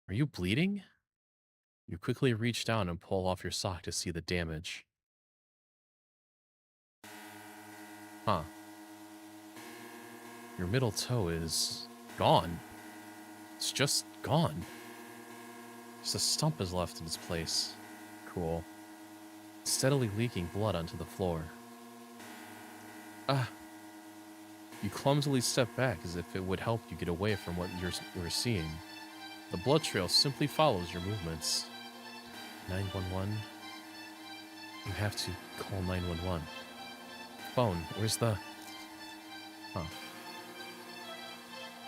Are you bleeding? You quickly reach down and pull off your sock to see the damage. Huh. Your middle toe is gone. It's just gone. Just a stump is left in its place. Cool. Steadily leaking blood onto the floor. Ah. You clumsily step back as if it would help you get away from what you're seeing. The blood trail simply follows your movements. 911. You have to call 911. Phone, where's the... Huh.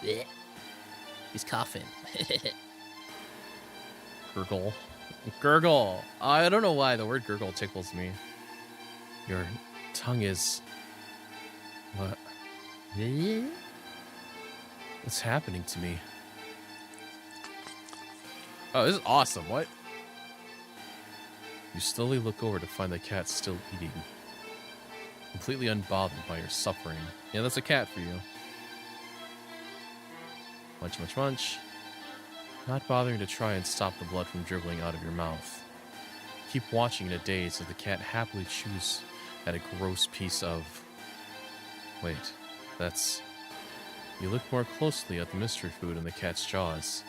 Blech. He's coughing. Gurgle. Gurgle! I don't know why the word gurgle tickles me. Your tongue is... What? What's happening to me? Oh, this is awesome. What? You slowly look over to find the cat still eating. Completely unbothered by your suffering. Yeah, that's a cat for you. Munch, munch, munch. Not bothering to try and stop the blood from dribbling out of your mouth. Keep watching in a daze as the cat happily chews at a gross piece of... Wait, that's... You look more closely at the mystery food in the cat's jaws.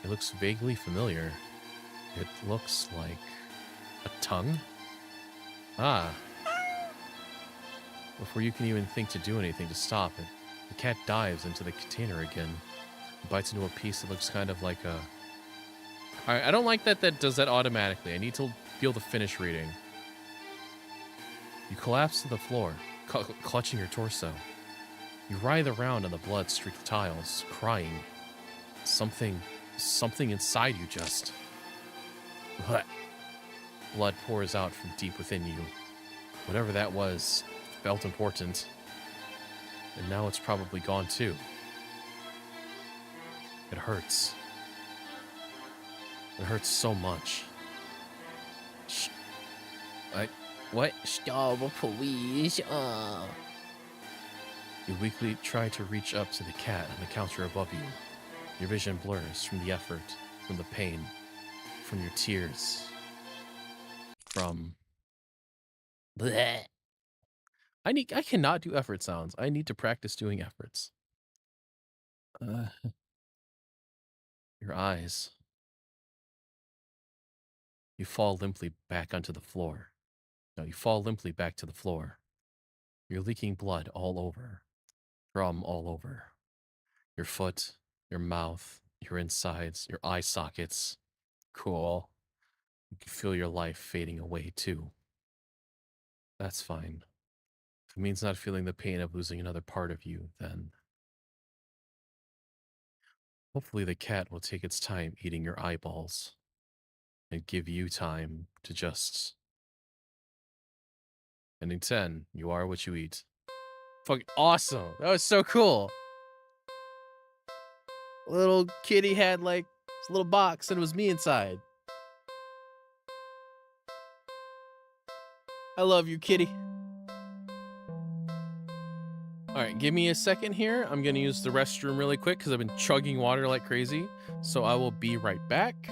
It looks vaguely familiar. It looks like... a tongue? Ah. Before you can even think to do anything to stop it, the cat dives into the container again. Bites into a piece that looks kind of like a... Alright, I don't like that does that automatically. I need to be able to finish reading. You collapse to the floor, clutching your torso. You writhe around on the blood-streaked tiles, crying. Something inside you just... What? Blood pours out from deep within you. Whatever that was, felt important. And now it's probably gone too. It hurts. It hurts so much. What? Stop, please. You weakly try to reach up to the cat on the counter above you. Your vision blurs from the effort, from the pain, from your tears, from... Bleh. I cannot do effort sounds. I need to practice doing efforts. Your eyes. You fall limply back onto the floor. No, you fall limply back to the floor. You're leaking blood all over. From all over. Your foot, your mouth, your insides, your eye sockets. Cool. You can feel your life fading away too. That's fine. If it means not feeling the pain of losing another part of you, then hopefully the cat will take its time eating your eyeballs and give you time to just... Ending 10, you are what you eat. Fucking awesome. That was so cool. Little kitty had like this little box and it was me inside. I love you, kitty. All right, give me a second here. I'm gonna use the restroom really quick because I've been chugging water like crazy. So I will be right back.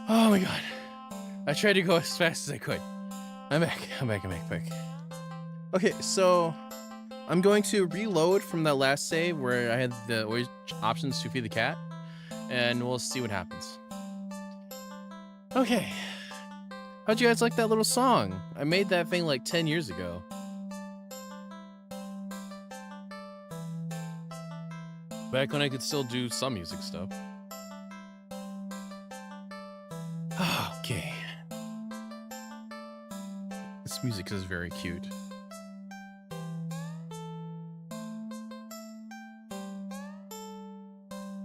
Oh my god. I tried to go as fast as I could. I'm back. Okay, so I'm going to reload from that last save where I had the options to feed the cat, and we'll see what happens. Okay. How'd you guys like that little song? I made that thing like 10 years ago. Back when I could still do some music stuff. Okay. This music is very cute.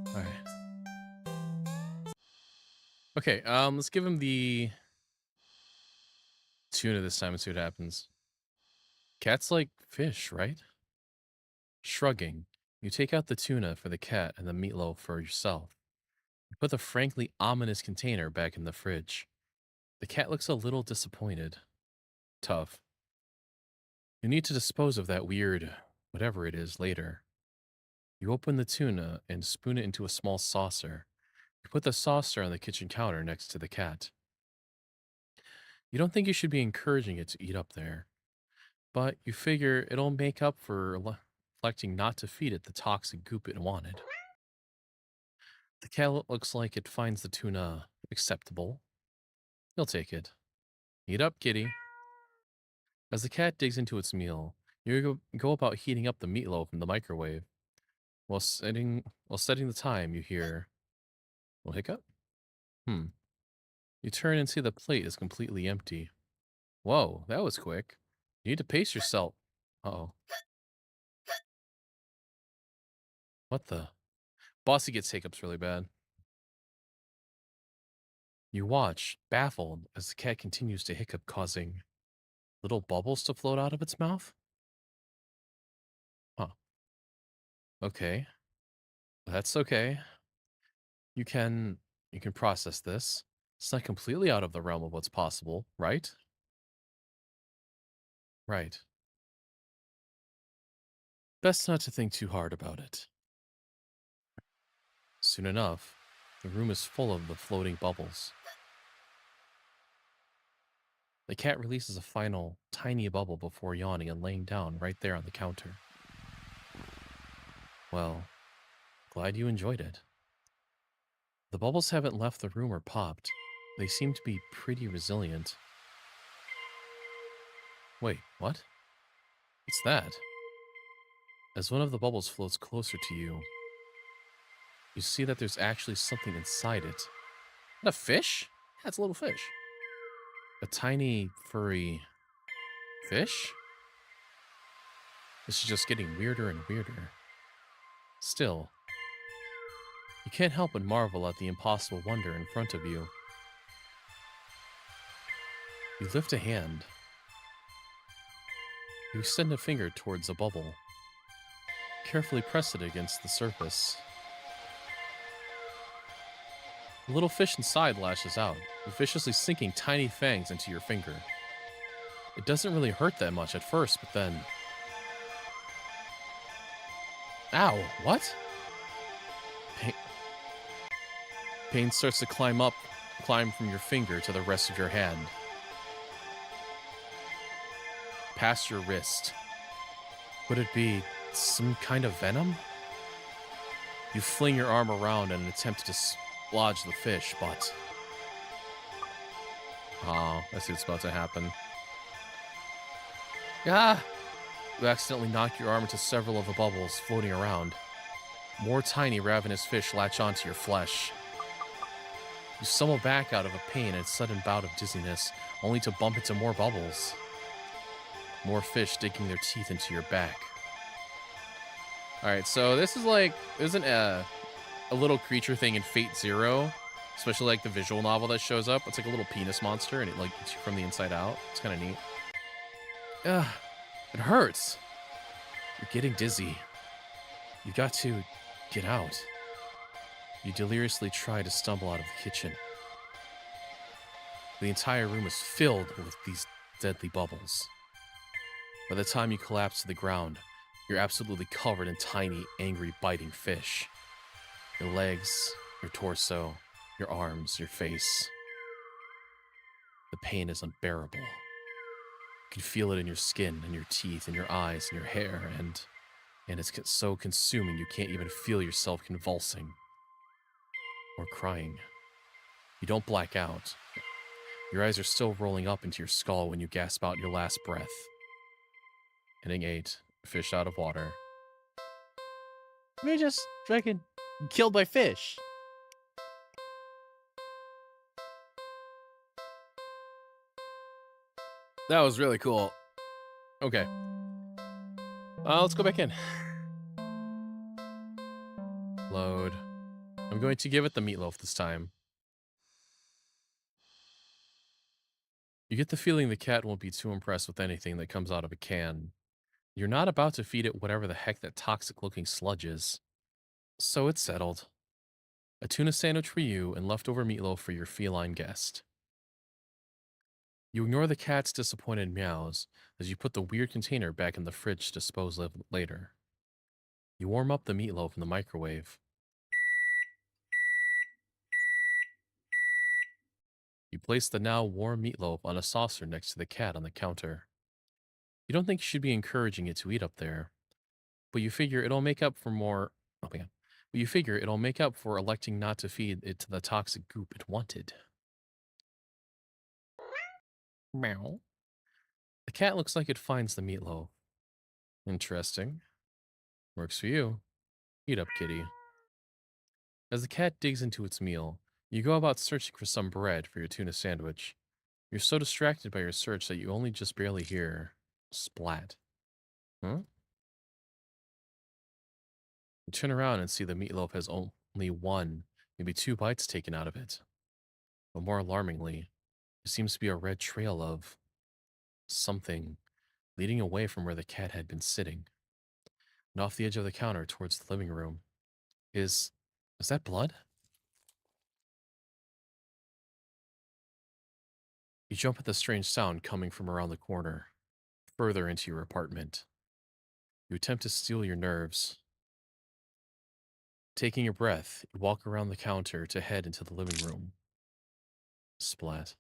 Alright. Okay, let's give him the tuna this time and see what happens. Cats like fish, right? Shrugging, you take out the tuna for the cat and the meatloaf for yourself. You put the frankly ominous container back in the fridge. The cat looks a little disappointed. Tough. You need to dispose of that weird, whatever it is, later. You open the tuna and spoon it into a small saucer. You put the saucer on the kitchen counter next to the cat. You don't think you should be encouraging it to eat up there, but you figure it'll make up for reflecting not to feed it the toxic goop it wanted. The cat looks like it finds the tuna acceptable. You'll take it. Eat up, kitty. As the cat digs into its meal, you go about heating up the meatloaf in the microwave. While setting the time, you hear a little hiccup. Hmm. You turn and see the plate is completely empty. Whoa, that was quick. You need to pace yourself. Uh-oh. What the? Bossy gets hiccups really bad. You watch, baffled, as the cat continues to hiccup, causing little bubbles to float out of its mouth? Huh. Okay. That's okay. You can you can process this. It's not completely out of the realm of what's possible, right? Right. Best not to think too hard about it. Soon enough, the room is full of the floating bubbles. The cat releases a final, tiny bubble before yawning and laying down right there on the counter. Well, glad you enjoyed it. The bubbles haven't left the room or popped. They seem to be pretty resilient. Wait, what? What's that? As one of the bubbles floats closer to you, you see that there's actually something inside it. A fish? Yeah, it's a little fish. A tiny, furry fish? This is just getting weirder and weirder. Still, you can't help but marvel at the impossible wonder in front of you. You lift a hand. You extend a finger towards a bubble. Carefully press it against the surface. The little fish inside lashes out, viciously sinking tiny fangs into your finger. It doesn't really hurt that much at first, but then... Ow, what? Pain starts to climb from your finger to the rest of your hand. Past your wrist. Would it be some kind of venom? You fling your arm around in an attempt to dislodge the fish, but... Oh, I see what's about to happen. Ah! You accidentally knock your arm into several of the bubbles floating around. More tiny, ravenous fish latch onto your flesh. You stumble back out of a pain and sudden bout of dizziness, only to bump into more bubbles. More fish digging their teeth into your back. Alright, so this is like, isn't a little creature thing in Fate Zero, especially like the visual novel that shows up. It's like a little penis monster and it like eats you from the inside out. It's kind of neat. Ugh, it hurts. You're getting dizzy. You got to get out. You deliriously try to stumble out of the kitchen. The entire room is filled with these deadly bubbles. By the time you collapse to the ground, you're absolutely covered in tiny, angry, biting fish. Your legs, your torso, your arms, your face. The pain is unbearable. You can feel it in your skin, and your teeth, and your eyes, and your hair, and it's so consuming you can't even feel yourself convulsing or crying. You don't black out. Your eyes are still rolling up into your skull when you gasp out your last breath. Hitting 8, fish out of water. We're just freaking killed by fish. That was really cool. Okay. Let's go back in. Load. I'm going to give it the meatloaf this time. You get the feeling the cat won't be too impressed with anything that comes out of a can. You're not about to feed it whatever the heck that toxic-looking sludge is. So it's settled. A tuna sandwich for you and leftover meatloaf for your feline guest. You ignore the cat's disappointed meows as you put the weird container back in the fridge to dispose of later. You warm up the meatloaf in the microwave. You place the now warm meatloaf on a saucer next to the cat on the counter. You don't think you should be encouraging it to eat up there, but you figure it'll make up for more... Oh my god. But you figure it'll make up for electing not to feed it to the toxic goop it wanted. Meow. The cat looks like it finds the meatloaf. Interesting. Works for you. Eat up, kitty. As the cat digs into its meal, you go about searching for some bread for your tuna sandwich. You're so distracted by your search that you only just barely hear splat. Huh? You turn around and see the meatloaf has only one, maybe 2 bites taken out of it. But more alarmingly, there seems to be a red trail of something leading away from where the cat had been sitting. And off the edge of the counter towards the living room is that blood? You jump at the strange sound coming from around the corner, further into your apartment. You attempt to steel your nerves. Taking a breath, you walk around the counter to head into the living room. Splat.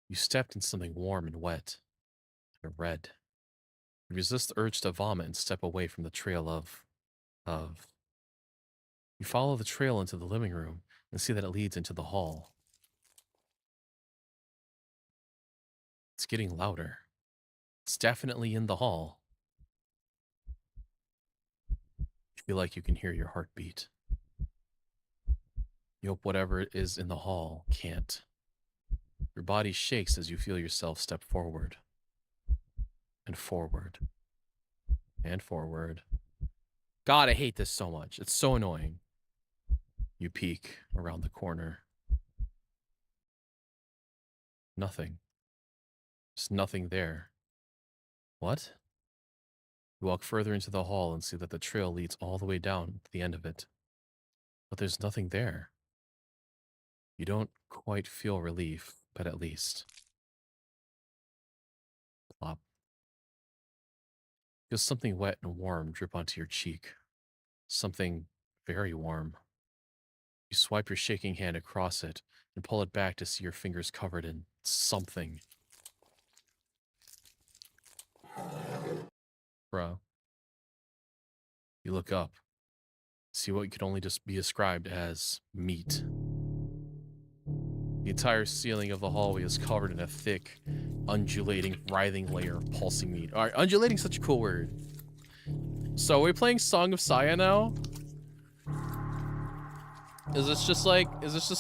You stepped in something warm and wet, and red. You resist the urge to vomit and step away from the trail of. You follow the trail into the living room and see that it leads into the hall. It's getting louder. It's definitely in the hall. You feel like you can hear your heartbeat. You hope whatever is in the hall can't. Your body shakes as you feel yourself step forward. And forward. And forward. God, I hate this so much. It's so annoying. You peek around the corner. Nothing. There's nothing there. What? You walk further into the hall and see that the trail leads all the way down to the end of it. But there's nothing there. You don't quite feel relief, but at least. Plop. Feel something wet and warm drip onto your cheek. Something very warm. You swipe your shaking hand across it and pull it back to see your fingers covered in something. Bruh. You look up, see what could only just be described as meat. The entire ceiling of the hallway is covered in a thick, undulating, writhing layer of pulsing meat. Alright, undulating is such a cool word. So are we playing Song of Saya now? Is this just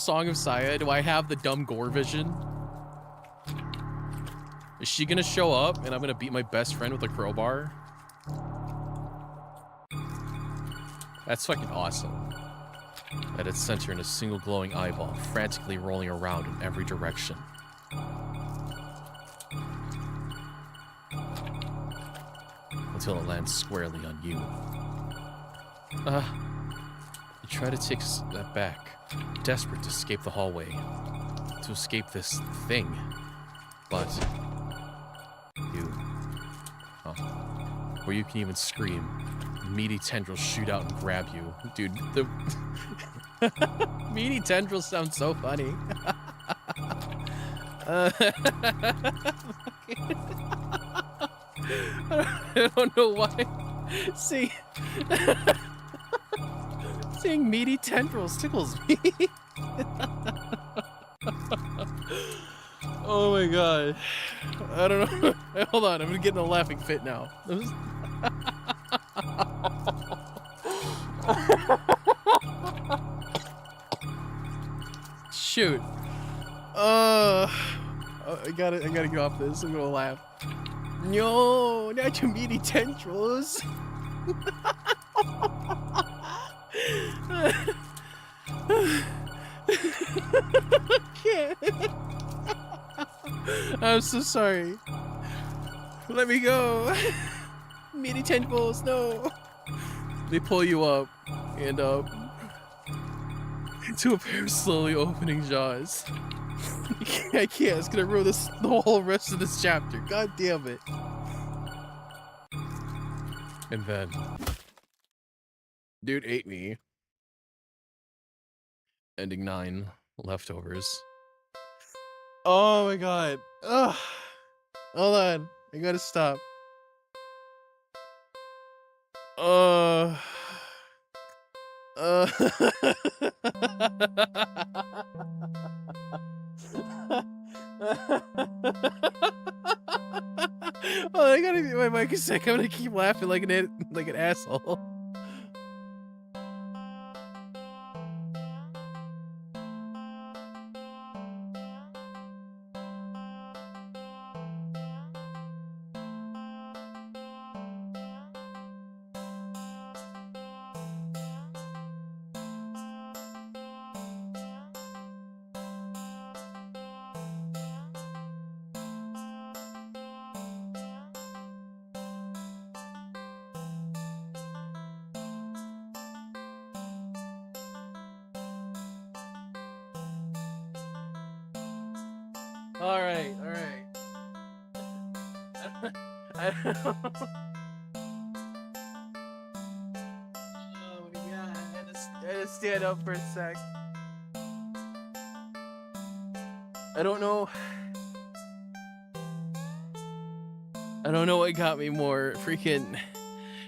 Song of Saya? Do I have the dumb gore vision? Is she gonna show up and I'm gonna beat my best friend with a crowbar? That's fucking awesome. At its center in a single glowing eyeball, frantically rolling around in every direction. Until it lands squarely on you. You try to take a step back, desperate to escape the hallway, to escape this thing. But where you can even scream, meaty tendrils shoot out and grab you. Dude, the meaty tendrils sound so funny. I don't know why. See, seeing meaty tendrils tickles me. Oh my god. I don't know. Hold on, I'm gonna get in a laughing fit now. Shoot. I gotta get off this. I'm gonna laugh. No, not your meaty tendrils. Can't. I'm so sorry. Let me go. Meaty tendrils, no. They pull you up and up into a pair of slowly opening jaws. I can't. It's gonna ruin the whole rest of this chapter. God damn it. And then, dude ate me. Ending 9. Leftovers. Oh my god. Ugh. Hold on. I gotta stop. Oh, I gotta my mic is sick. I'm gonna keep laughing like an asshole. All right. I don't know. Oh my god, I had to stand up for a sec. I don't know what got me more, freaking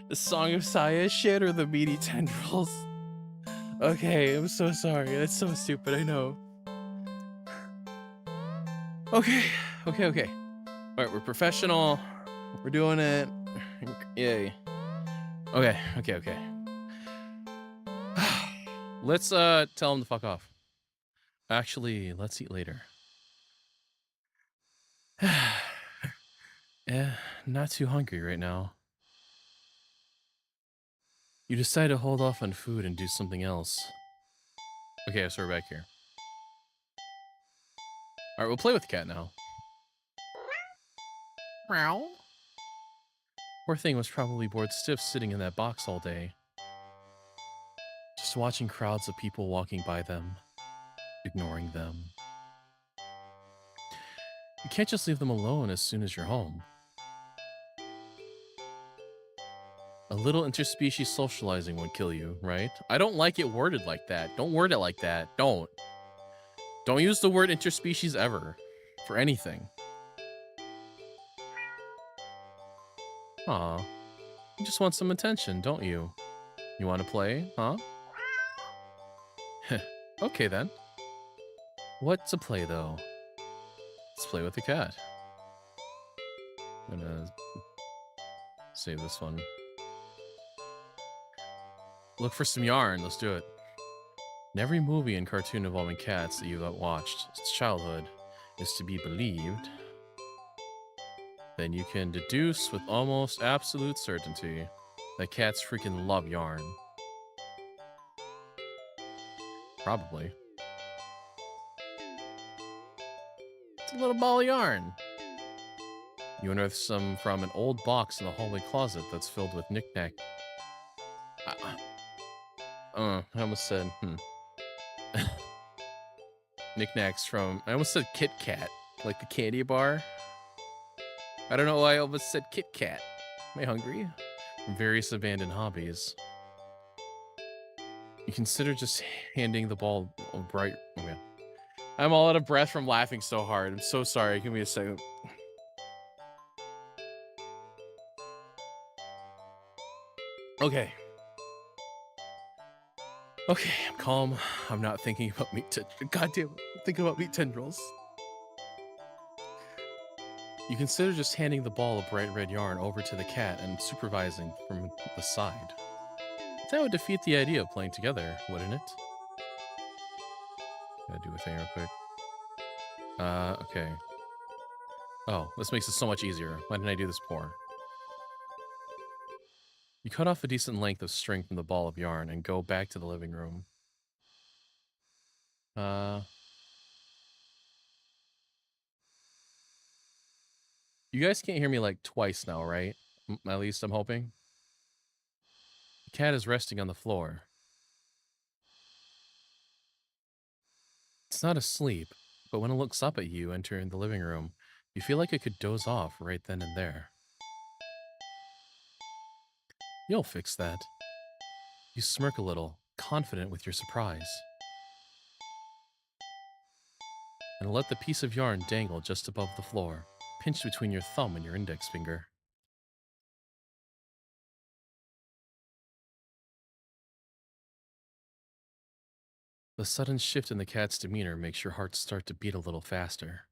the Song of Saya shit or the meaty tendrils. Okay, I'm so sorry. That's so stupid, I know. Okay. All right, we're professional. We're doing it. Yay. Okay. Let's tell him to fuck off. Actually, let's eat later. Not too hungry right now. You decide to hold off on food and do something else. Okay, so we're back here. Alright, we'll play with the cat now. Meow. Poor thing was probably bored stiff sitting in that box all day. Just watching crowds of people walking by them, ignoring them. You can't just leave them alone as soon as you're home. A little interspecies socializing would kill you, right? I don't like it worded like that. Don't word it like that. Don't use the word interspecies ever. For anything. Aw. You just want some attention, don't you? You want to play, huh? Okay then. What to play though? Let's play with the cat. I'm gonna save this one. Look for some yarn, let's do it. In every movie and cartoon involving cats that you've watched since childhood is to be believed, then you can deduce with almost absolute certainty that cats freaking love yarn. Probably. It's a little ball of yarn. You unearth some from an old box in the hallway closet that's filled with knick-knack. I almost said, knickknacks from, I almost said Kit Kat, like the candy bar. I don't know why I almost said Kit Kat. Am I hungry? Various abandoned hobbies. You consider just handing the ball bright. Okay. I'm all out of breath from laughing so hard. I'm so sorry. Give me a second. Okay. Okay, I'm calm. I'm not thinking about meat tendrils. Goddamn, I'm thinking about meat tendrils. You consider just handing the ball of bright red yarn over to the cat and supervising from the side. That would defeat the idea of playing together, wouldn't it? Gotta do a thing real quick. Okay. Oh, this makes it so much easier. Why didn't I do this before? You cut off a decent length of string from the ball of yarn and go back to the living room. You guys can't hear me like twice now, right? At least I'm hoping. The cat is resting on the floor. It's not asleep, but when it looks up at you entering the living room, you feel like it could doze off right then and there. You'll fix that. You smirk a little, confident with your surprise. And let the piece of yarn dangle just above the floor, pinched between your thumb and your index finger. The sudden shift in the cat's demeanor makes your heart start to beat a little faster.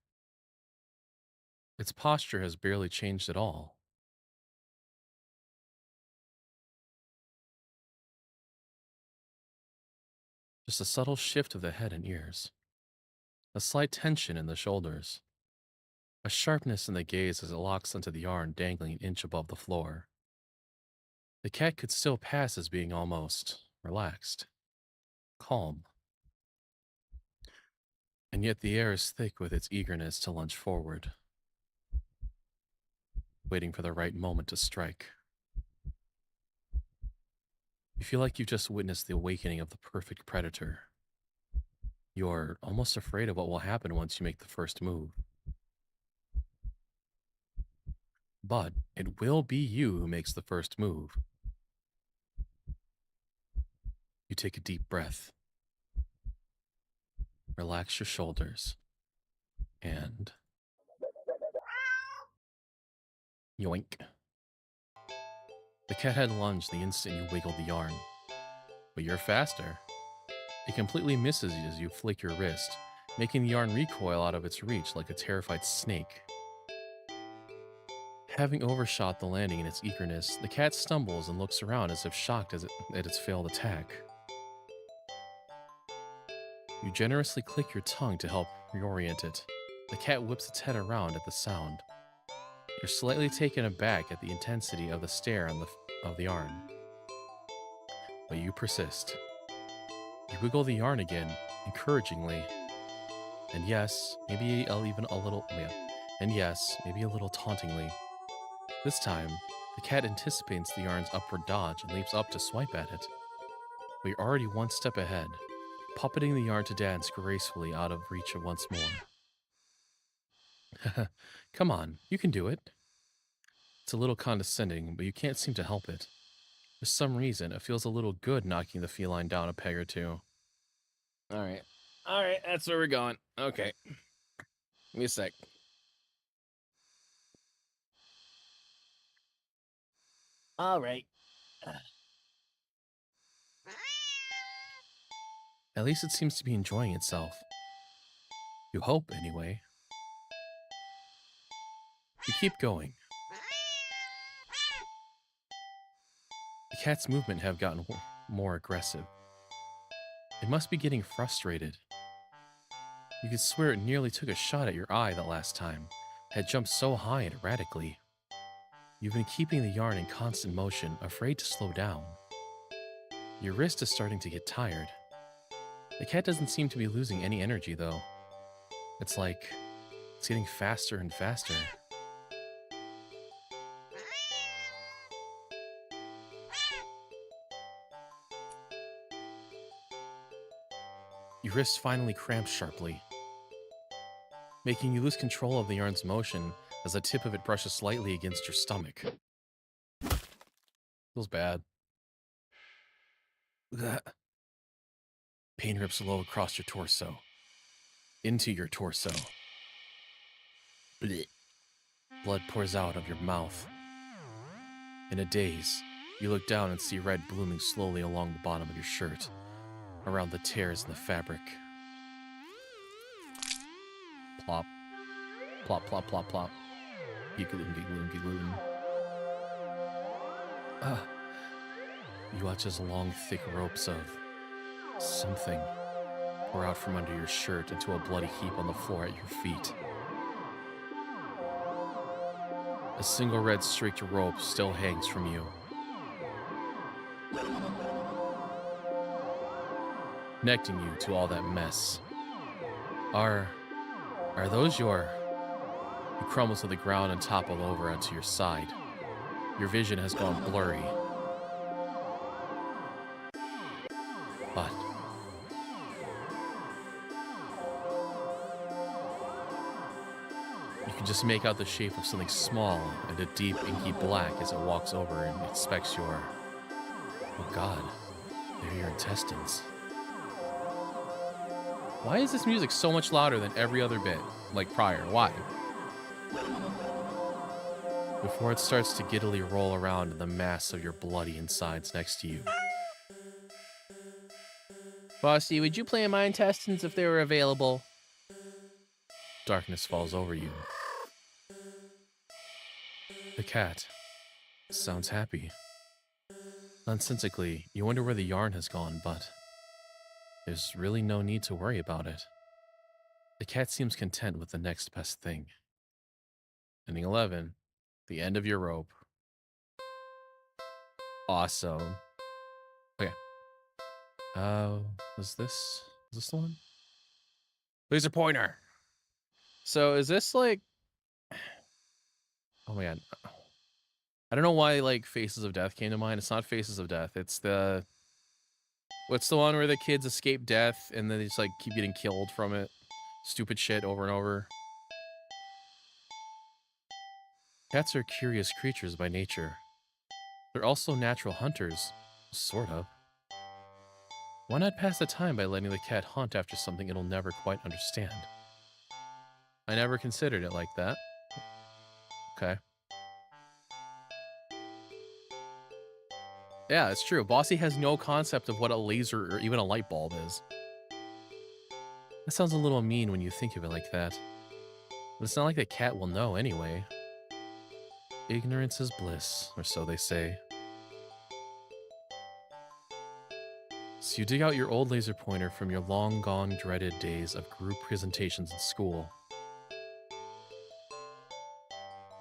Its posture has barely changed at all. Just a subtle shift of the head and ears. A slight tension in the shoulders. A sharpness in the gaze as it locks onto the yarn dangling an inch above the floor. The cat could still pass as being almost relaxed, calm. And yet the air is thick with its eagerness to lunge forward, waiting for the right moment to strike. You feel like you've just witnessed the awakening of the perfect predator. You're almost afraid of what will happen once you make the first move. But it will be you who makes the first move. You take a deep breath, relax your shoulders, and yoink. The cat had lunged the instant you wiggled the yarn, but you're faster. It completely misses you as you flick your wrist, making the yarn recoil out of its reach like a terrified snake. Having overshot the landing in its eagerness, the cat stumbles and looks around as if shocked at its failed attack. You generously click your tongue to help reorient it. The cat whips its head around at the sound. You're slightly taken aback at the intensity of the stare of the yarn. But you persist. You wiggle the yarn again, encouragingly. And yes, maybe a little tauntingly. This time, the cat anticipates the yarn's upward dodge and leaps up to swipe at it. But you're already one step ahead, puppeting the yarn to dance gracefully out of reach once more. Come on, you can do it. It's a little condescending, but you can't seem to help it. For some reason, it feels a little good knocking the feline down a peg or two. Alright, that's where we're going. Okay. Give me a sec. Alright. At least it seems to be enjoying itself. You hope, anyway. You keep going. The cat's movement have gotten more aggressive. It must be getting frustrated. You could swear it nearly took a shot at your eye that last time. It had jumped so high and erratically. You've been keeping the yarn in constant motion, afraid to slow down. Your wrist is starting to get tired. The cat doesn't seem to be losing any energy, though. It's like it's getting faster and faster. Your wrist finally cramps sharply, making you lose control of the yarn's motion as the tip of it brushes slightly against your stomach. Feels bad. Pain rips low across your torso. Into your torso. Blech. Blood pours out of your mouth. In a daze, you look down and see red blooming slowly along the bottom of your shirt, around the tears in the fabric. Plop. Plop, plop, plop, plop. Giggling, giggling, giggling. You watch as long, thick ropes of something pour out from under your shirt into a bloody heap on the floor at your feet. A single red streaked rope still hangs from you. Connecting you to all that mess. Are those your... You crumble to the ground and topple over onto your side. Your vision has gone blurry. But you can just make out the shape of something small and a deep inky black as it walks over and inspects your... Oh god, they're your intestines. Why is this music so much louder than every other bit, like prior? Why? Before it starts to giddily roll around in the mass of your bloody insides next to you. Bossy, would you play in my intestines if they were available? Darkness falls over you. The cat sounds happy. Nonsensically, you wonder where the yarn has gone, but there's really no need to worry about it. The cat seems content with the next best thing. Ending 11. The end of your rope. Awesome. Okay. Is this the one? Laser pointer. So is this like... Oh my god. I don't know why like Faces of Death came to mind. It's not Faces of Death. It's the... What's the one where the kids escape death and then they just like keep getting killed from it? Stupid shit over and over. Cats are curious creatures by nature. They're also natural hunters, sort of. Why not pass the time by letting the cat hunt after something it'll never quite understand? I never considered it like that. Okay. Yeah, it's true. Bossy has no concept of what a laser or even a light bulb is. That sounds a little mean when you think of it like that. But it's not like the cat will know anyway. Ignorance is bliss, or so they say. So you dig out your old laser pointer from your long-gone dreaded days of group presentations in school.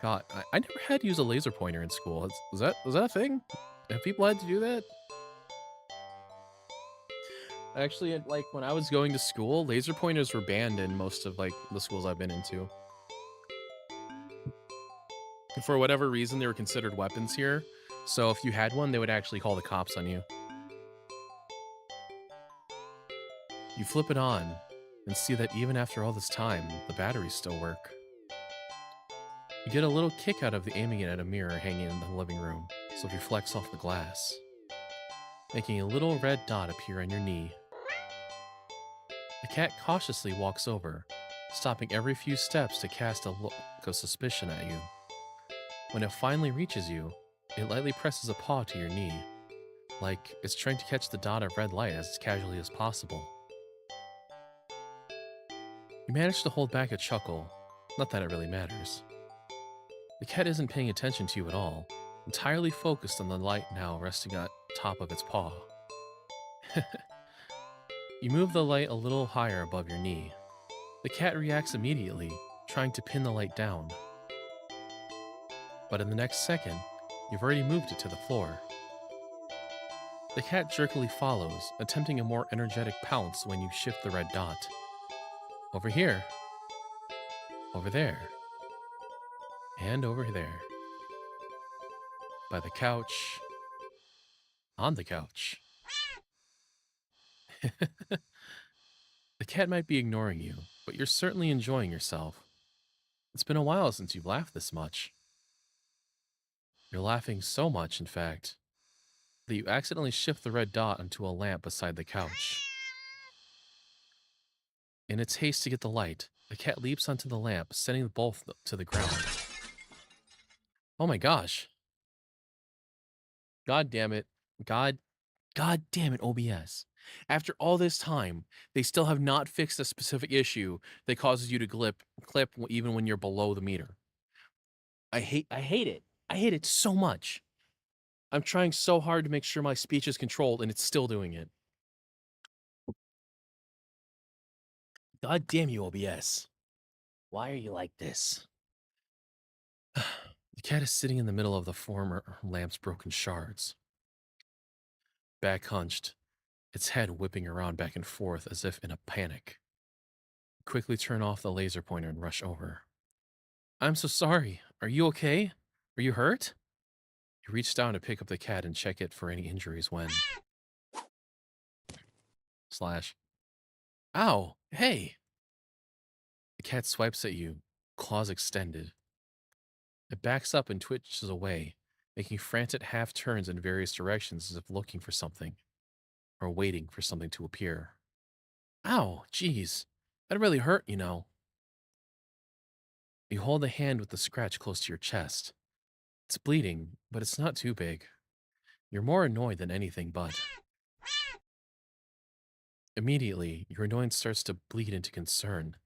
God, I never had to use a laser pointer in school. Was that a thing? Have people had to do that? Actually, like when I was going to school, laser pointers were banned in most of like the schools I've been into. For whatever reason, they were considered weapons here. So if you had one, they would actually call the cops on you. You flip it on and see that even after all this time, the batteries still work. You get a little kick out of aiming it at a mirror hanging in the living room, so it reflects off the glass, making a little red dot appear on your knee. The cat cautiously walks over, stopping every few steps to cast a look of suspicion at you. When it finally reaches you, it lightly presses a paw to your knee, like it's trying to catch the dot of red light as casually as possible. You manage to hold back a chuckle, not that it really matters. The cat isn't paying attention to you at all, entirely focused on the light now resting on top of its paw. You move the light a little higher above your knee. The cat reacts immediately, trying to pin the light down. But in the next second, you've already moved it to the floor. The cat jerkily follows, attempting a more energetic pounce when you shift the red dot. Over here. Over there. And over there. By the couch. On the couch. The cat might be ignoring you, but you're certainly enjoying yourself. It's been a while since you've laughed this much. You're laughing so much, in fact, that you accidentally shift the red dot onto a lamp beside the couch. In its haste to get the light, the cat leaps onto the lamp, sending both to the ground. Oh my gosh. God damn it. God damn it, OBS. After all this time, they still have not fixed a specific issue that causes you to clip even when you're below the meter. I hate it. I hate it so much. I'm trying so hard to make sure my speech is controlled, and it's still doing it. God damn you, OBS. Why are you like this? The cat is sitting in the middle of the former lamp's broken shards. Back hunched, its head whipping around back and forth as if in a panic. Quickly turn off the laser pointer and rush over. I'm so sorry. Are you okay? Are you hurt? You reach down to pick up the cat and check it for any injuries when... Slash. Ow! Hey! The cat swipes at you, claws extended. It backs up and twitches away, making frantic half turns in various directions as if looking for something, or waiting for something to appear. Ow! Jeez. That really hurt, you know. You hold the hand with the scratch close to your chest. It's bleeding, but it's not too big. You're more annoyed than anything but. Immediately, your annoyance starts to bleed into concern.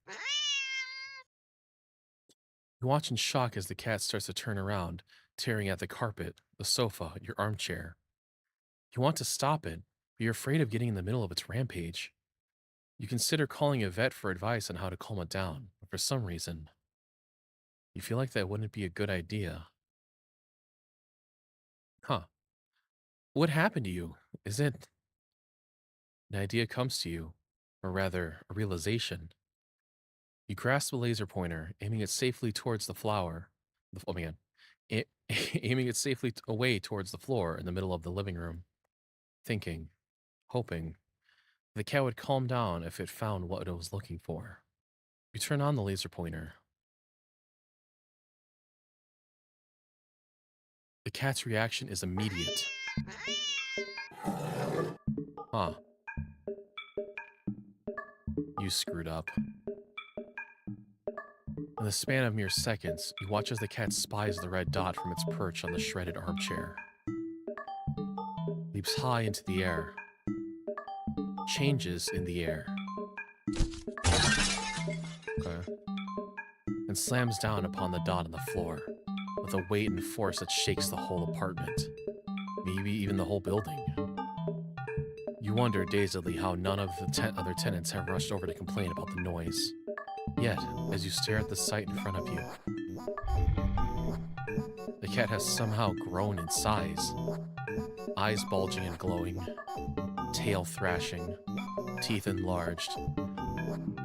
You watch in shock as the cat starts to turn around, tearing at the carpet, the sofa, your armchair. You want to stop it, but you're afraid of getting in the middle of its rampage. You consider calling a vet for advice on how to calm it down, but for some reason, you feel like that wouldn't be a good idea. Huh. What happened to you? Is it an idea comes to you, or rather, a realization? You grasp the laser pointer, aiming it safely towards the flower. Oh my god. Aiming it safely away towards the floor in the middle of the living room. Thinking, hoping, the cat would calm down if it found what it was looking for. You turn on the laser pointer. The cat's reaction is immediate. Huh. You screwed up. In the span of mere seconds, you watch as the cat spies the red dot from its perch on the shredded armchair. Leaps high into the air. Changes in the air. Okay. And slams down upon the dot on the floor, with a weight and force that shakes the whole apartment. Maybe even the whole building. You wonder dazedly how none of the other tenants have rushed over to complain about the noise. Yet, as you stare at the sight in front of you, the cat has somehow grown in size. Eyes bulging and glowing, tail thrashing, teeth enlarged,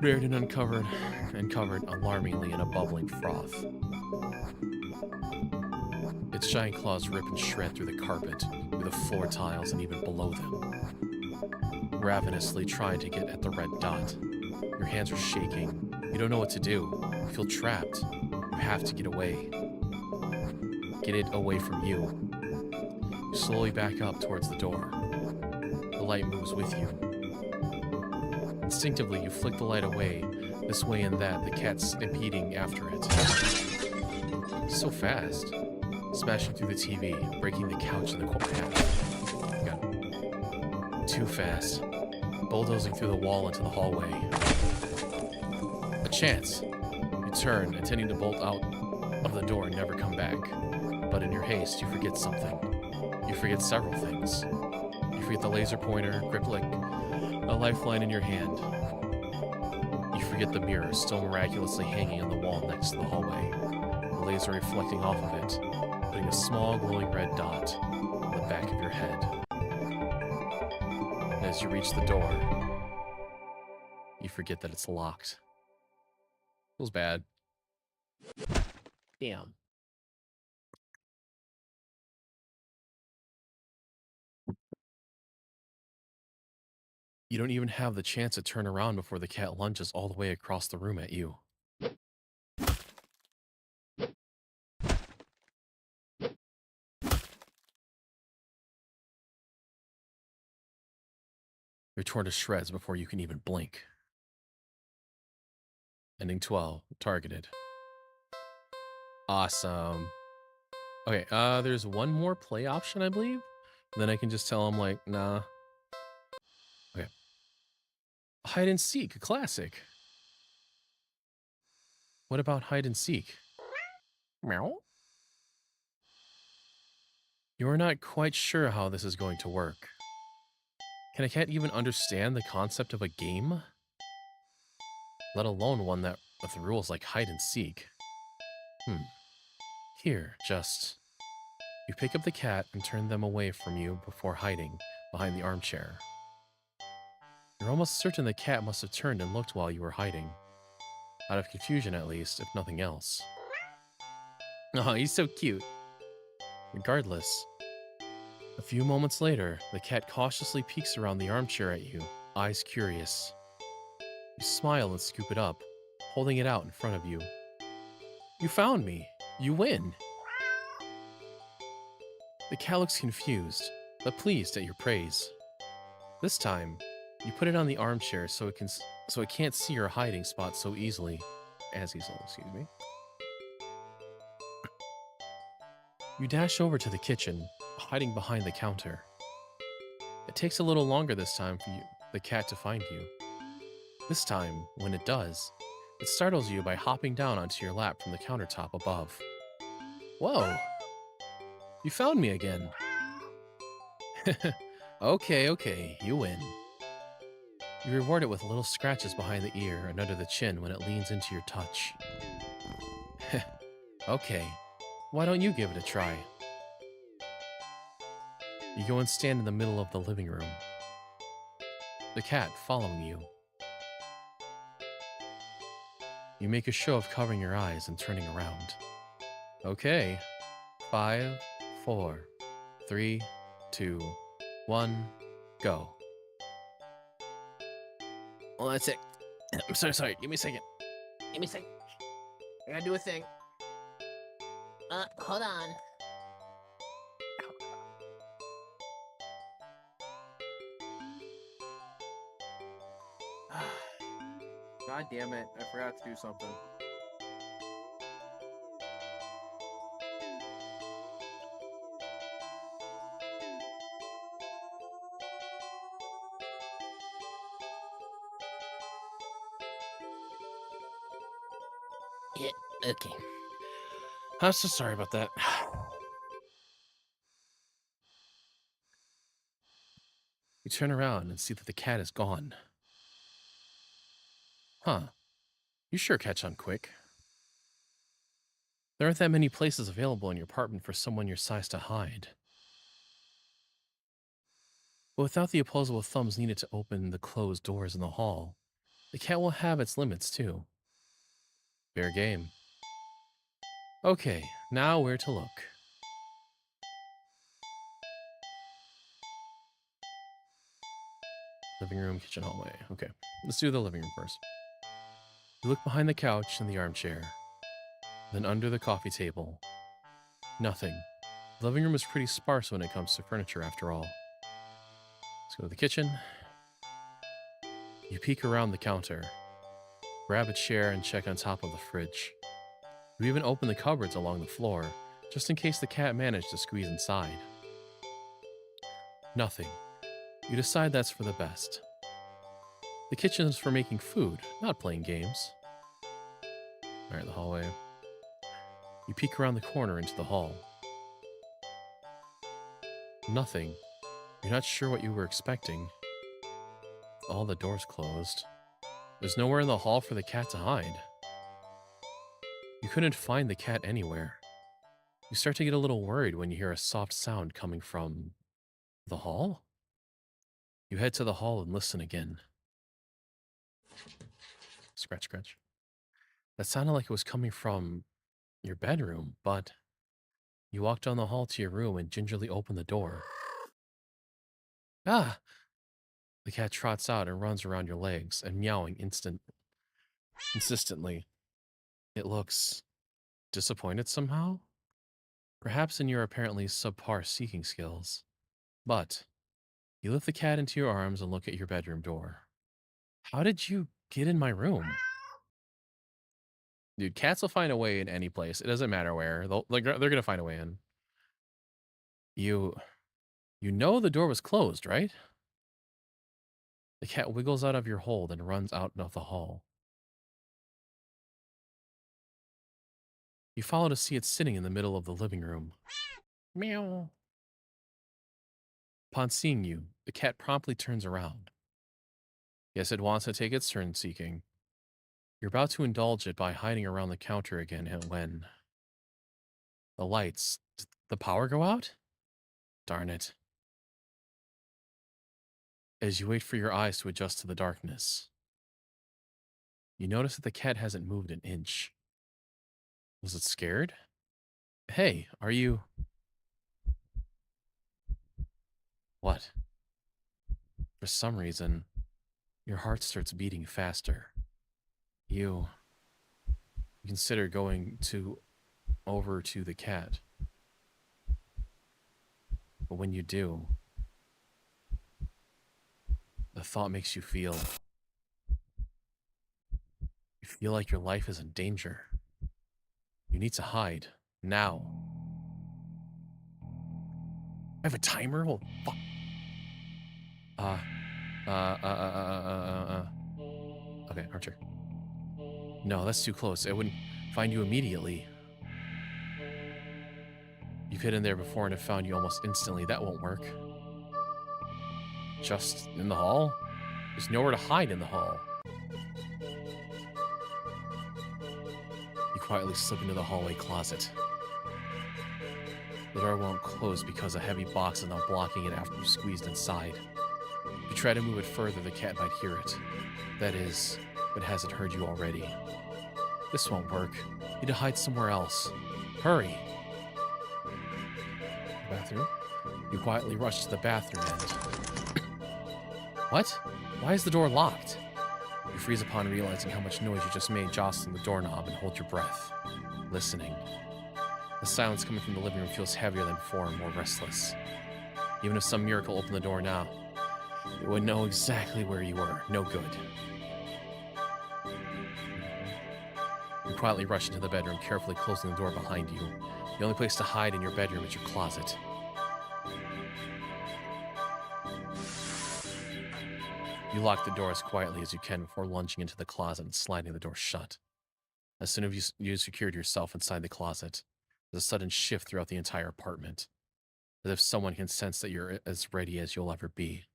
bared and uncovered, and covered alarmingly in a bubbling froth. Its giant claws rip and shred through the carpet, through the floor tiles, and even below them. Ravenously trying to get at the red dot. Your hands are shaking. You don't know what to do. You feel trapped. You have to get away. Get it away from you. You slowly back up towards the door. The light moves with you. Instinctively, you flick the light away, this way and that, the cat stampeding after it. So fast. Smashing through the TV, breaking the couch in the corner. Too fast. Bulldozing through the wall into the hallway. A chance. You turn, intending to bolt out of the door and never come back. But in your haste, you forget something. You forget several things. You forget the laser pointer, gripped like a lifeline in your hand. You forget the mirror, still miraculously hanging on the wall next to the hallway. The laser reflecting off of it, putting a small glowing red dot on the back of your head. And as you reach the door, you forget that it's locked. Feels bad. Damn. You don't even have the chance to turn around before the cat lunges all the way across the room at you. You're torn to shreds before you can even blink. Ending 12, targeted. Awesome. Okay, there's one more play option, I believe. Then I can just tell him, like, nah. Okay. Hide and seek, a classic. What about hide and seek? Meow. You're not quite sure how this is going to work. Can a cat even understand the concept of a game? Let alone one that with rules like hide and seek. Here, just... You pick up the cat and turn them away from you before hiding behind the armchair. You're almost certain the cat must have turned and looked while you were hiding. Out of confusion, at least, if nothing else. Oh, he's so cute. Regardless, a few moments later, the cat cautiously peeks around the armchair at you, eyes curious. You smile and scoop it up, holding it out in front of you. You found me. You win. The cat looks confused, but pleased at your praise. This time, you put it on the armchair so it can't see your hiding spot so easily. Excuse me. You dash over to the kitchen, hiding behind the counter. It takes a little longer this time for the cat to find you. This time, when it does, It startles you by hopping down onto your lap from the countertop above. Whoa! You found me again. Okay, you win. You reward it with little scratches behind the ear and under the chin when it leans into your touch. Okay, why don't you give it a try? You go and stand in the middle of the living room. The cat following you. You make a show of covering your eyes and turning around. Okay. 5, 4, 3, 2, 1, go. Well, that's it. I'm so sorry. Give me a second. Give me a second. I gotta do a thing. Hold on. God damn it, I forgot to do something. Yeah, okay. I'm so sorry about that. You turn around and see that the cat is gone. Huh. You sure catch on quick. There aren't that many places available in your apartment for someone your size to hide. But without the opposable thumbs needed to open the closed doors in the hall, the cat will have its limits too. Fair game. Okay, now where to look? Living room, kitchen, hallway. Okay, let's do the living room first. You look behind the couch and the armchair, then under the coffee table. Nothing. The living room is pretty sparse when it comes to furniture after all. Let's go to the kitchen. You peek around the counter, grab a chair and check on top of the fridge. You even open the cupboards along the floor, just in case the cat managed to squeeze inside. Nothing. You decide that's for the best. The kitchen is for making food, not playing games. Alright, the hallway. You peek around the corner into the hall. Nothing. You're not sure what you were expecting. All the doors closed. There's nowhere in the hall for the cat to hide. You couldn't find the cat anywhere. You start to get a little worried when you hear a soft sound coming from the hall? You head to the hall and listen again. Scratch, scratch. That sounded like it was coming from your bedroom, but you walk down the hall to your room and gingerly open the door. Ah! The cat trots out and runs around your legs and meowing insistently. It looks disappointed somehow? Perhaps in your apparently subpar seeking skills. But you lift the cat into your arms and look at your bedroom door. How did you get in my room? Dude, cats will find a way in any place. It doesn't matter where. They're gonna find a way in. You know the door was closed, right? The cat wiggles out of your hold and runs out of the hall. You follow to see it sitting in the middle of the living room. Meow. Upon seeing you, the cat promptly turns around. Yes, it wants to take its turn seeking. You're about to indulge it by hiding around the counter again when the lights, the power go out? Darn it. As you wait for your eyes to adjust to the darkness, you notice that the cat hasn't moved an inch. Was it scared? Hey, are you... What? For some reason, your heart starts beating faster. You consider going over to the cat. But when you do, the thought makes you feel like your life is in danger. You need to hide now. I have a timer? Oh, fuck. Okay, armchair. No, that's too close. It wouldn't find you immediately. You've hid in there before and it found you almost instantly. That won't work. Just in the hall? There's nowhere to hide in the hall. You quietly slip into the hallway closet. The door won't close because a heavy box is now blocking it after you squeezed inside. If you try to move it further, the cat might hear it. That is, if it hasn't heard you already. This won't work. You need to hide somewhere else. Hurry! Bathroom? You quietly rush to the bathroom and... What? Why is the door locked? You freeze upon realizing how much noise you just made jostling the doorknob and hold your breath, listening. The silence coming from the living room feels heavier than before and more restless. Even if some miracle opened the door now, it would know exactly where you were. No good. You quietly rush into the bedroom, carefully closing the door behind you. The only place to hide in your bedroom is your closet. You lock the door as quietly as you can before lunging into the closet and sliding the door shut. As soon as you secured yourself inside the closet, there's a sudden shift throughout the entire apartment. As if someone can sense that you're as ready as you'll ever be.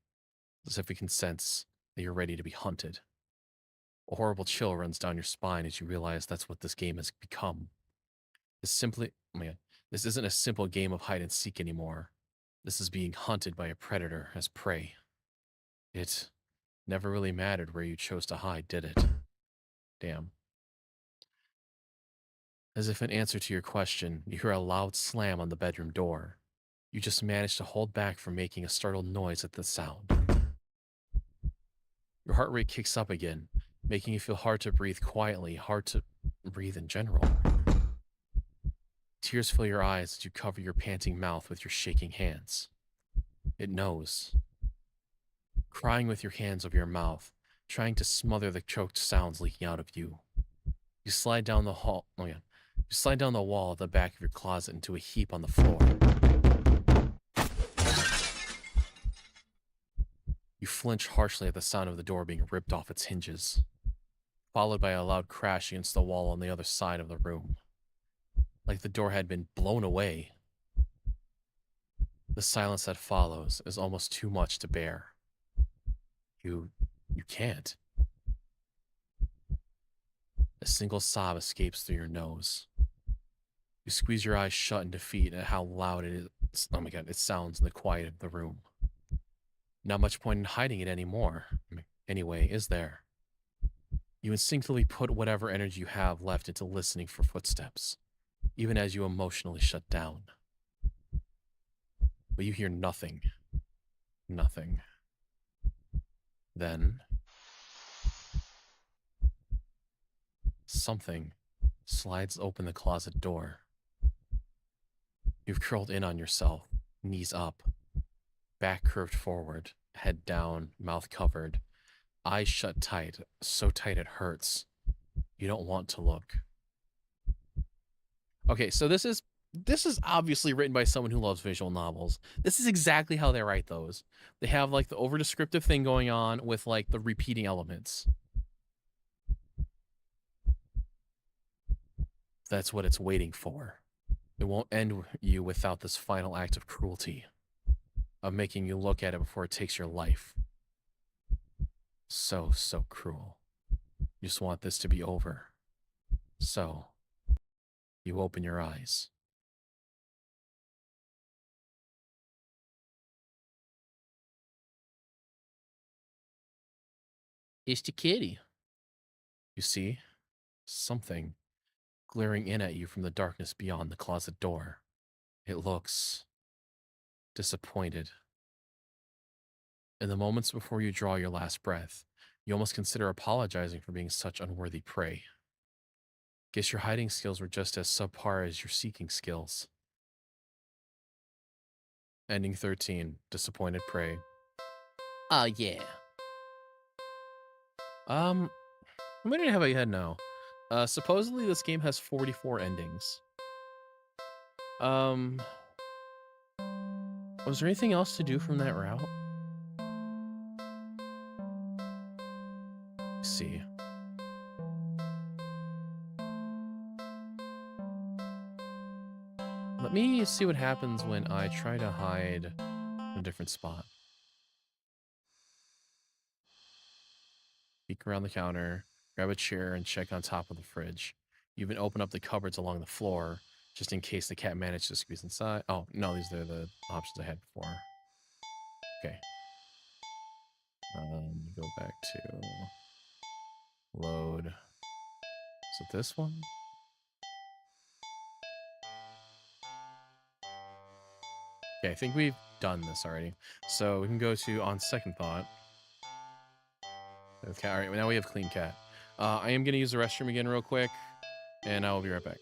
As if it can sense that you're ready to be hunted. A horrible chill runs down your spine as you realize that's what this game has become. This isn't a simple game of hide and seek anymore. This is being hunted by a predator as prey. It never really mattered where you chose to hide, did it? Damn. As if in answer to your question, you hear a loud slam on the bedroom door. You just managed to hold back from making a startled noise at the sound. Your heart rate kicks up again, making you feel hard to breathe quietly, hard to breathe in general. Tears fill your eyes as you cover your panting mouth with your shaking hands. It knows. Crying with your hands over your mouth, trying to smother the choked sounds leaking out of you. You slide down the hall. You slide down the wall at the back of your closet into a heap on the floor. You flinch harshly at the sound of the door being ripped off its hinges, followed by a loud crash against the wall on the other side of the room, like the door had been blown away. The silence that follows is almost too much to bear. You can't. A single sob escapes through your nose. You squeeze your eyes shut in defeat at how loud it is. Oh my god, it sounds in the quiet of the room. Not much point in hiding it anymore. Anyway, is there? You instinctively put whatever energy you have left into listening for footsteps, even as you emotionally shut down. But you hear nothing. Nothing. Then something slides open the closet door. You've curled in on yourself, knees up, back curved forward, head down, mouth covered, eyes shut tight, so tight it hurts. You don't want to look. Okay, so this is obviously written by someone who loves visual novels. This is exactly how they write those. They have like the over descriptive thing going on with like the repeating elements. That's what it's waiting for. It won't end you without this final act of cruelty, of making you look at it before it takes your life. So cruel. You just want this to be over. So, you open your eyes. It's the kitty. You see something glaring in at you from the darkness beyond the closet door. It looks disappointed. In the moments before you draw your last breath, you almost consider apologizing for being such unworthy prey. Guess your hiding skills were just as subpar as your seeking skills. Ending 13, disappointed prey. Oh, yeah. How many have I had now? Supposedly this game has 44 endings. Was there anything else to do from that route? Let's see. me see what happens when I try to hide in a different spot. Peek around the counter, grab a chair, and check on top of the fridge. You even open up the cupboards along the floor, just in case the cat managed to squeeze inside. Oh, no, these are the options I had before. Okay. Go back to load. Is it this one? Okay, I think we've done this already. So we can go to on second thought. Okay, all right, now we have clean cat. I am going to use the restroom again real quick, and I will be right back.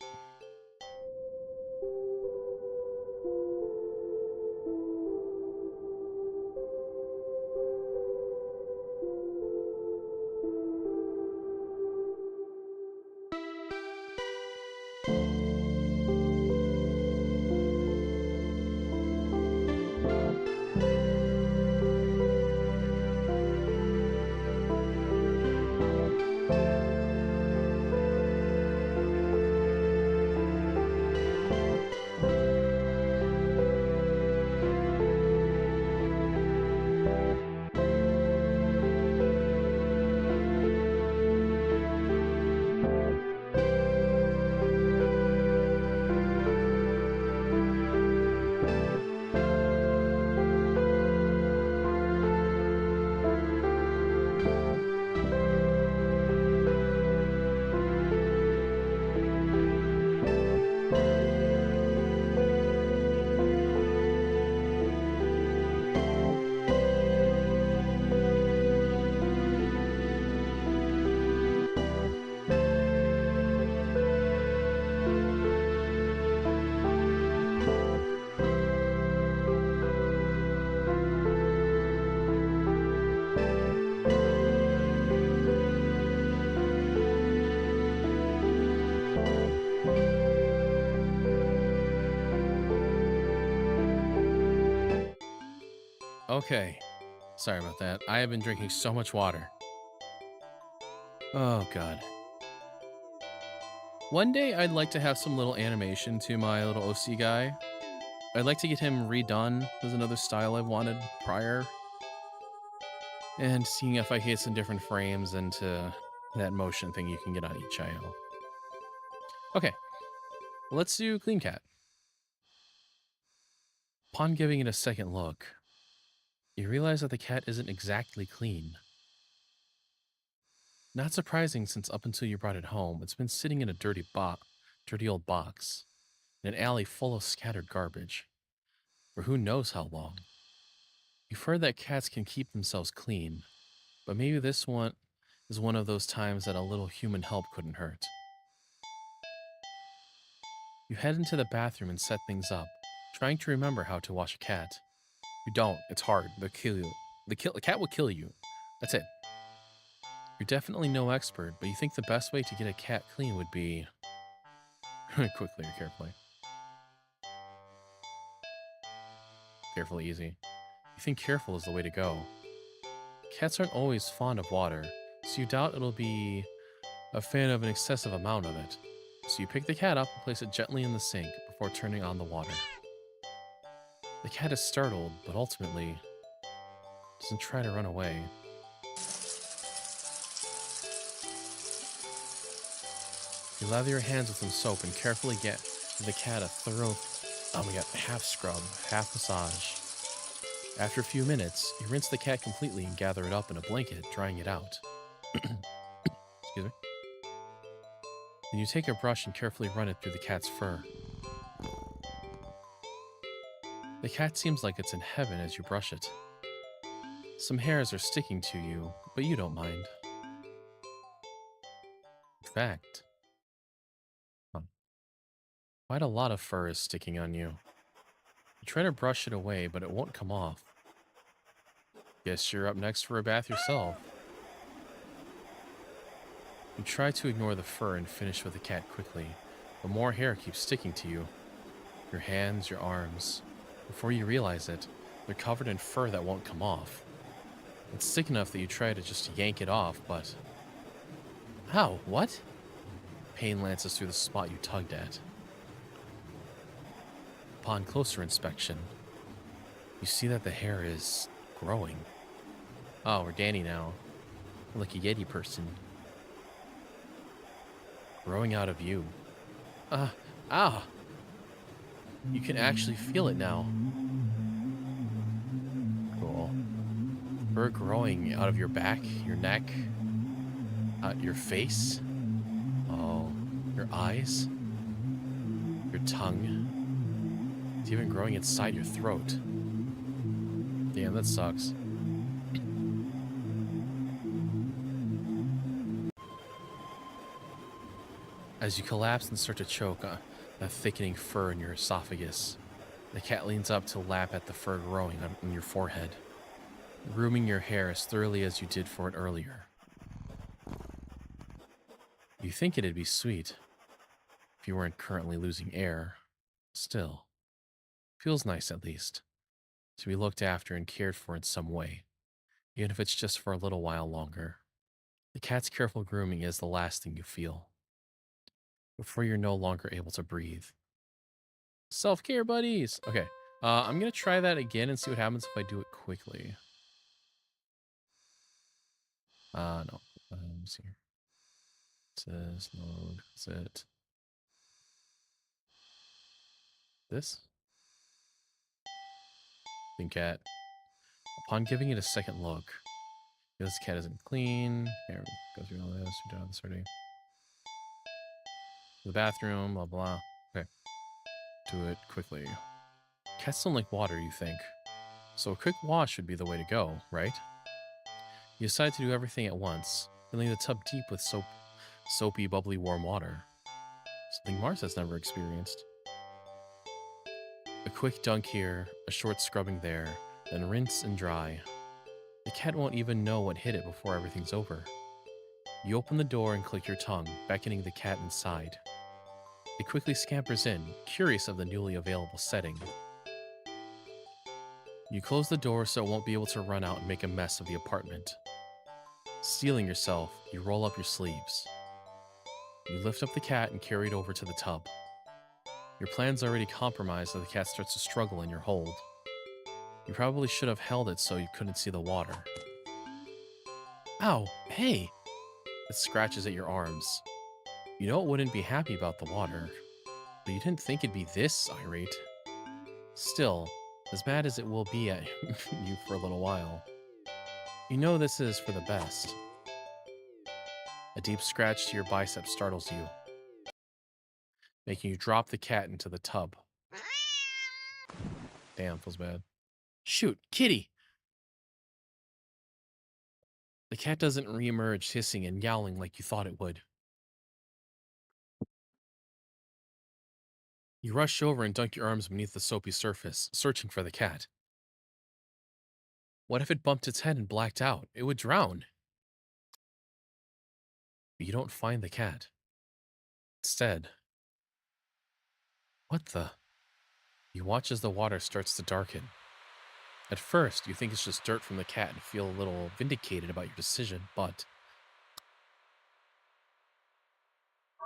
Okay, sorry about that. I have been drinking so much water. Oh, God. One day I'd like to have some little animation to my little OC guy. I'd like to get him redone. There's another style I've wanted prior. And seeing if I hit some different frames into that motion thing you can get on each IO. Okay, let's do Clean Cat. Upon giving it a second look, you realize that the cat isn't exactly clean. Not surprising, since up until you brought it home, it's been sitting in a dirty old box, in an alley full of scattered garbage, for who knows how long. You've heard that cats can keep themselves clean, but maybe this one is one of those times that a little human help couldn't hurt. You head into the bathroom and set things up, trying to remember how to wash a cat. You don't. It's hard. They'll kill you. The cat will kill you. That's it. You're definitely no expert, but you think the best way to get a cat clean would be... quickly or carefully. Carefully, easy. You think careful is the way to go. Cats aren't always fond of water, so you doubt it'll be a fan of an excessive amount of it. So you pick the cat up and place it gently in the sink before turning on the water. The cat is startled, but ultimately doesn't try to run away. You lather your hands with some soap and carefully get the cat a thorough, half scrub, half massage. After a few minutes, you rinse the cat completely and gather it up in a blanket, drying it out. Excuse me. Then you take a brush and carefully run it through the cat's fur. The cat seems like it's in heaven as you brush it. Some hairs are sticking to you, but you don't mind. In fact, quite a lot of fur is sticking on you. You try to brush it away, but it won't come off. Guess you're up next for a bath yourself. You try to ignore the fur and finish with the cat quickly, but more hair keeps sticking to you. Your hands, your arms. Before you realize it, they're covered in fur that won't come off. It's thick enough that you try to just yank it off, but... Ow, what? Pain lances through the spot you tugged at. Upon closer inspection, you see that the hair is growing. Oh, we're Danny now. Like a Yeti person. Growing out of you. Ah! You can actually feel it now. Cool. Fur growing out of your back, your neck, your face. Oh, your eyes, your tongue. It's even growing inside your throat. Damn, that sucks. As you collapse and start to choke on the thickening fur in your esophagus, the cat leans up to lap at the fur growing on your forehead, grooming your hair as thoroughly as you did for it earlier. You think it'd be sweet if you weren't currently losing air. Still, feels nice at least to be looked after and cared for in some way, even if it's just for a little while longer. The cat's careful grooming is the last thing you feel before you're no longer able to breathe. Self-care buddies. Okay, I'm gonna try that again and see what happens if I do it quickly. No. Let's see here. It says load. Is it this? Think cat. Upon giving it a second look, this cat isn't clean. Here, go through all this. We're done this already. The bathroom, blah blah. Okay, do it quickly. Cats don't like water, you think? So a quick wash would be the way to go, right? You decide to do everything at once, filling the tub deep with soapy, bubbly, warm water. Something Mars has never experienced. A quick dunk here, a short scrubbing there, then rinse and dry. The cat won't even know what hit it before everything's over. You open the door and click your tongue, beckoning the cat inside. It quickly scampers in, curious of the newly available setting. You close the door so it won't be able to run out and make a mess of the apartment. Steeling yourself, you roll up your sleeves. You lift up the cat and carry it over to the tub. Your plan's already compromised as the cat starts to struggle in your hold. You probably should have held it so you couldn't see the water. Ow, hey! It scratches at your arms. You know it wouldn't be happy about the water, but you didn't think it'd be this irate. Still, as bad as it will be at you for a little while, you know this is for the best. A deep scratch to your bicep startles you, making you drop the cat into the tub. Damn, feels bad. Shoot, kitty! The cat doesn't reemerge hissing and yowling like you thought it would. You rush over and dunk your arms beneath the soapy surface, searching for the cat. What if it bumped its head and blacked out? It would drown. But you don't find the cat. Instead, what the? You watch as the water starts to darken. At first, you think it's just dirt from the cat and feel a little vindicated about your decision, but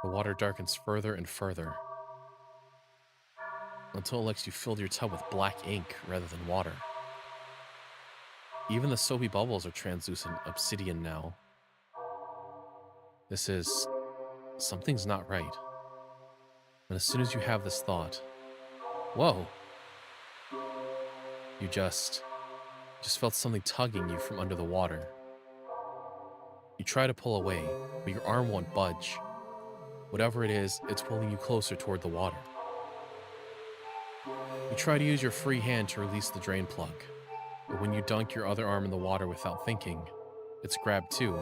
the water darkens further and further until it lets you fill your tub with black ink rather than water. Even the soapy bubbles are translucent obsidian now. Something's not right. And as soon as you have this thought, whoa, you just felt something tugging you from under the water. You try to pull away, but your arm won't budge. Whatever it is, it's pulling you closer toward the water. You try to use your free hand to release the drain plug, but when you dunk your other arm in the water without thinking, it's grabbed too.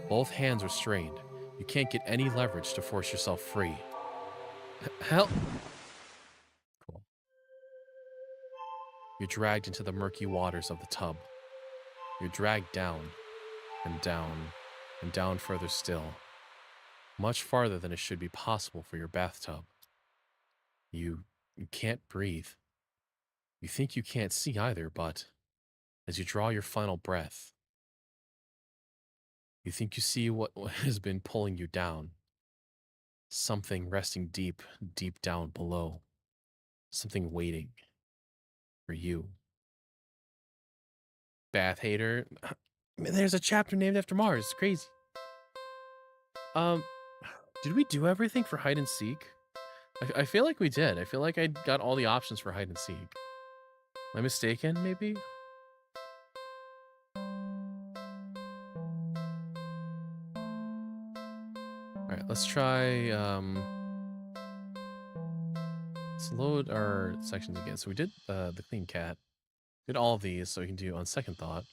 Both hands are strained. You can't get any leverage to force yourself free. Help! Cool. You're dragged into the murky waters of the tub. You're dragged down, and down, and down further still. Much farther than it should be possible for your bathtub. You can't breathe. You think you can't see either, but as you draw your final breath, you think you see what has been pulling you down. Something resting deep, deep down below. Something waiting for you. Bath hater. Man, there's a chapter named after Mars. It's crazy. Did we do everything for hide and seek? I feel like we did. I feel like I got all the options for hide and seek. Am I mistaken, maybe? Alright, let's try, let's load our sections again. So we did the clean cat. Did all of these, so we can do on second thought.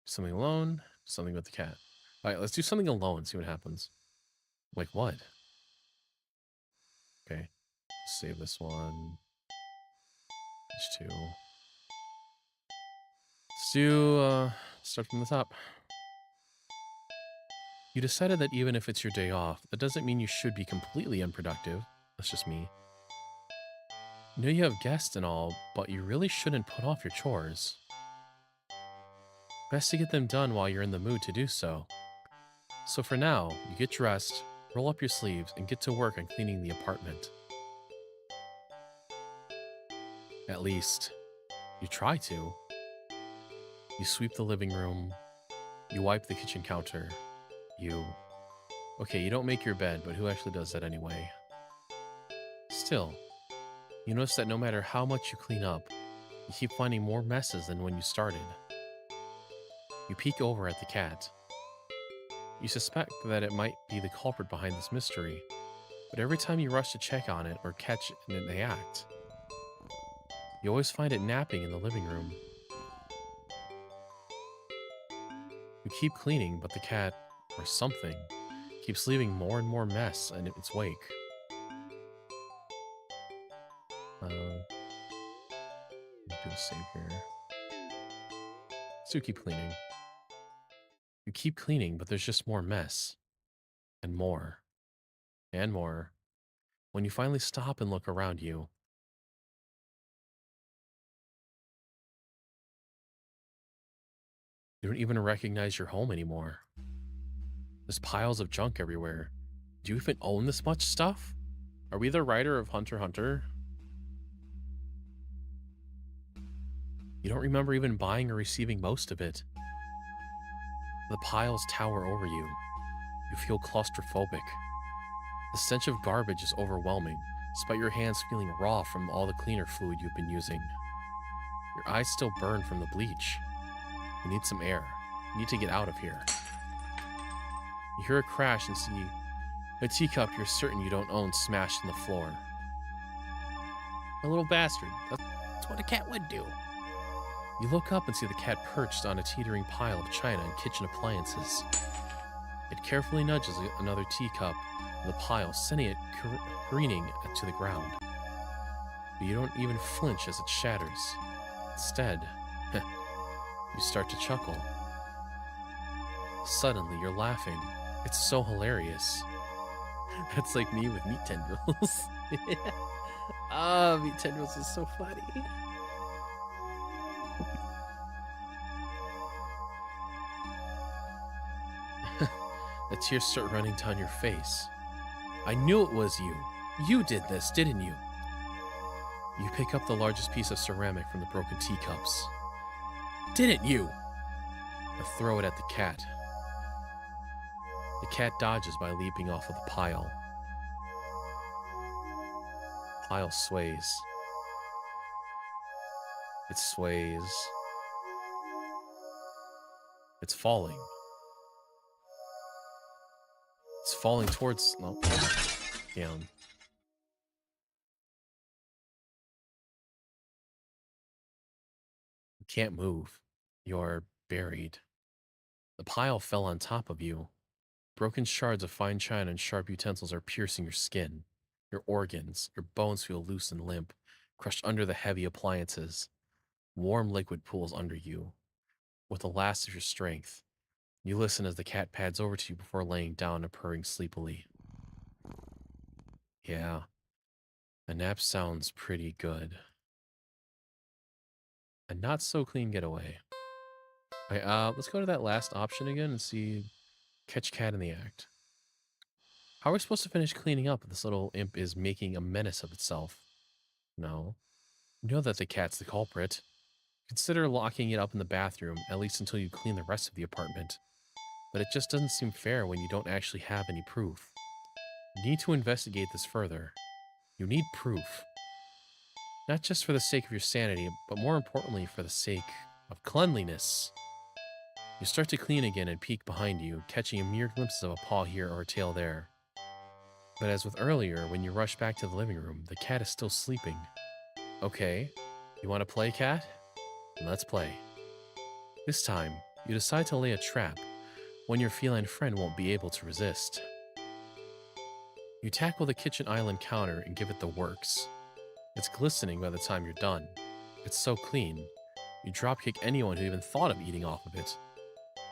Something alone, something with the cat. Alright, let's do something alone, see what happens. Like what? Okay. Save this one. These two. Let's do, start from the top. You decided that even if it's your day off, that doesn't mean you should be completely unproductive. That's just me. I know you have guests and all, but you really shouldn't put off your chores. Best to get them done while you're in the mood to do so. So for now, you get dressed, roll up your sleeves, and get to work on cleaning the apartment. At least, you try to. You sweep the living room. You wipe the kitchen counter. Okay, you don't make your bed, but who actually does that anyway? Still, you notice that no matter how much you clean up, you keep finding more messes than when you started. You peek over at the cat. You suspect that it might be the culprit behind this mystery, but every time you rush to check on it or catch it in the act, you always find it napping in the living room. You keep cleaning, but the cat, or something, keeps leaving more and more mess in its wake. Do a save here. Let's do keep cleaning. You keep cleaning, but there's just more mess. And more. And more. When you finally stop and look around you, you don't even recognize your home anymore. There's piles of junk everywhere. Do you even own this much stuff? Are we the writer of Hunter x Hunter? You don't remember even buying or receiving most of it. The piles tower over you. You feel claustrophobic. The stench of garbage is overwhelming, despite your hands feeling raw from all the cleaner fluid you've been using. Your eyes still burn from the bleach. You need some air. You need to get out of here. You hear a crash and see a teacup you're certain you don't own smashed in the floor. A little bastard. That's what a cat would do. You look up and see the cat perched on a teetering pile of china and kitchen appliances. It carefully nudges another teacup in the pile, sending it careening to the ground. But you don't even flinch as it shatters. Instead, you start to chuckle. Suddenly, you're laughing. It's so hilarious. That's like me with meat tendrils. Meat tendrils is so funny. The tears start running down your face. I knew it was you. You did this, didn't you? You pick up the largest piece of ceramic from the broken teacups. Didn't you? I throw it at the cat. The cat dodges by leaping off of the pile. The pile sways. It sways. It's falling. It's falling towards... No. Down. You can't move. You're buried. The pile fell on top of you. Broken shards of fine china and sharp utensils are piercing your skin. Your organs, your bones feel loose and limp, crushed under the heavy appliances. Warm liquid pools under you. With the last of your strength, you listen as the cat pads over to you before laying down and purring sleepily. Yeah, a nap sounds pretty good. A not so clean getaway. Okay, let's go to that last option again and see catch cat in the act. How are we supposed to finish cleaning up if this little imp is making a menace of itself? No. You know that the cat's the culprit. Consider locking it up in the bathroom, at least until you clean the rest of the apartment. But it just doesn't seem fair when you don't actually have any proof. You need to investigate this further. You need proof. Not just for the sake of your sanity, but more importantly for the sake of cleanliness. You start to clean again and peek behind you, catching a mere glimpse of a paw here or a tail there. But as with earlier, when you rush back to the living room, the cat is still sleeping. Okay, you want to play, cat? Let's play. This time, you decide to lay a trap, one your feline friend won't be able to resist. You tackle the kitchen island counter and give it the works. It's glistening by the time you're done. It's so clean, you dropkick anyone who even thought of eating off of it.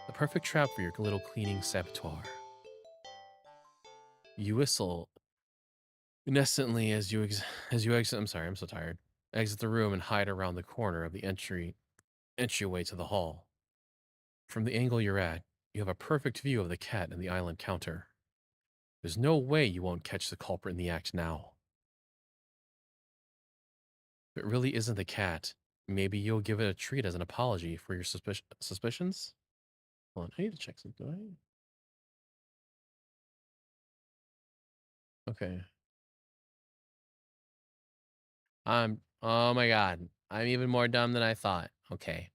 The perfect trap for your little cleaning saboteur. You whistle innocently as you exit. I'm sorry, I'm so tired. Exit the room and hide around the corner of the entryway to the hall. From the angle you're at, you have a perfect view of the cat and the island counter. There's no way you won't catch the culprit in the act now. If it really isn't the cat, maybe you'll give it a treat as an apology for your suspicions? Hold on, I need to check something. Do I? Okay. Oh my god. I'm even more dumb than I thought. Okay.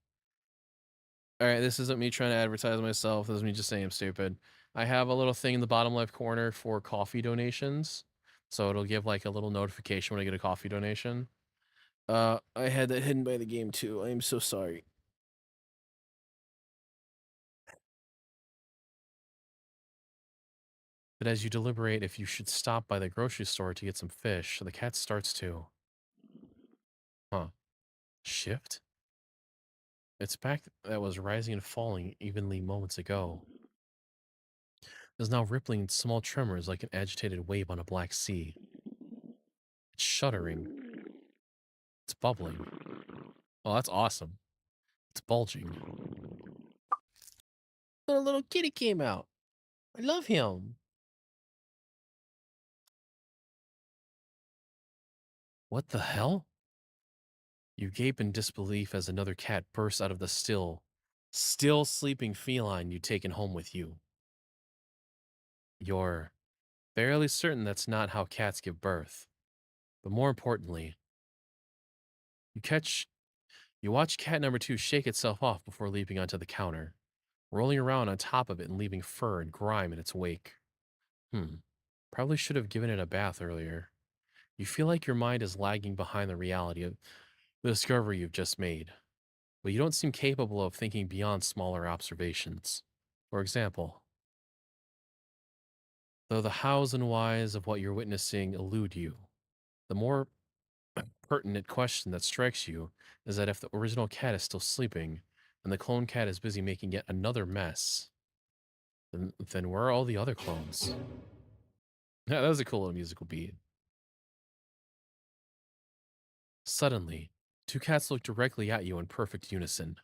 Alright, this isn't me trying to advertise myself. This is me just saying I'm stupid. I have a little thing in the bottom left corner for coffee donations. So it'll give like a little notification when I get a coffee donation. I had that hidden by the game too. I am so sorry. But as you deliberate if you should stop by the grocery store to get some fish, the cat starts to... Huh. Shift? Its back that was rising and falling evenly moments ago is now rippling in small tremors like an agitated wave on a black sea. It's shuddering. It's bubbling. Oh, that's awesome. It's bulging. A little kitty came out. I love him. What the hell? You gape in disbelief as another cat bursts out of the still sleeping feline you'd taken home with you. You're barely certain that's not how cats give birth. But more importantly, you watch cat number 2 shake itself off before leaping onto the counter, rolling around on top of it and leaving fur and grime in its wake. Probably should have given it a bath earlier. You feel like your mind is lagging behind the reality of the discovery you've just made, but you don't seem capable of thinking beyond smaller observations. For example, though the hows and whys of what you're witnessing elude you, the more pertinent question that strikes you is that if the original cat is still sleeping and the clone cat is busy making yet another mess, then where are all the other clones? Yeah, that was a cool little musical beat. Suddenly, 2 cats look directly at you in perfect unison.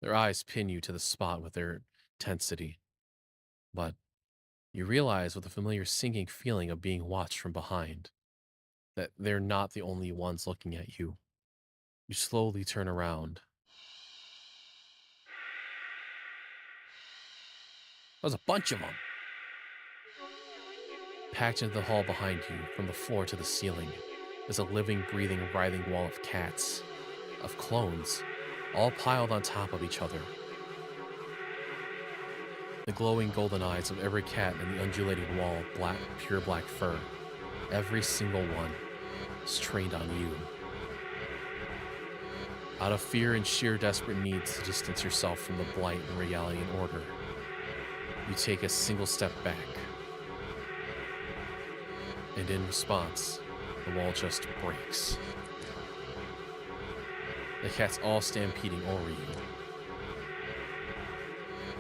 Their eyes pin you to the spot with their intensity. But you realize with a familiar sinking feeling of being watched from behind that they're not the only ones looking at you. You slowly turn around. There's a bunch of them. Packed into the hall behind you, from the floor to the ceiling, is a living, breathing, writhing wall of cats, of clones, all piled on top of each other. The glowing golden eyes of every cat in the undulating wall of pure black fur, every single one, is trained on you. Out of fear and sheer desperate need to distance yourself from the blight and reality and order, you take a single step back. And in response, the wall just breaks. The cats all stampeding over you.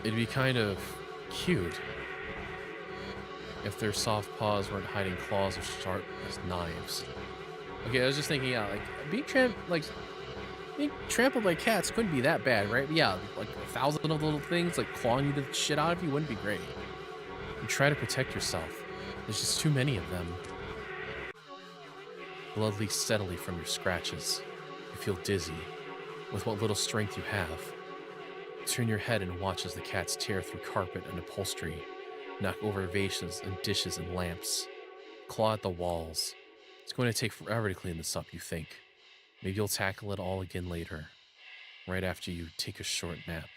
It'd be kind of cute if their soft paws weren't hiding claws as sharp as knives. Okay, I was just thinking, yeah, like being trampled by cats couldn't be that bad, right? But yeah, like 1,000 of the little things like clawing you to the shit out of you wouldn't be great. And try to protect yourself. There's just too many of them. Blood leaks steadily from your scratches. You feel dizzy, with what little strength you have. Turn your head and watch as the cats tear through carpet and upholstery, knock over vases and dishes and lamps, claw at the walls. It's going to take forever to clean this up, you think. Maybe you'll tackle it all again later, right after you take a short nap.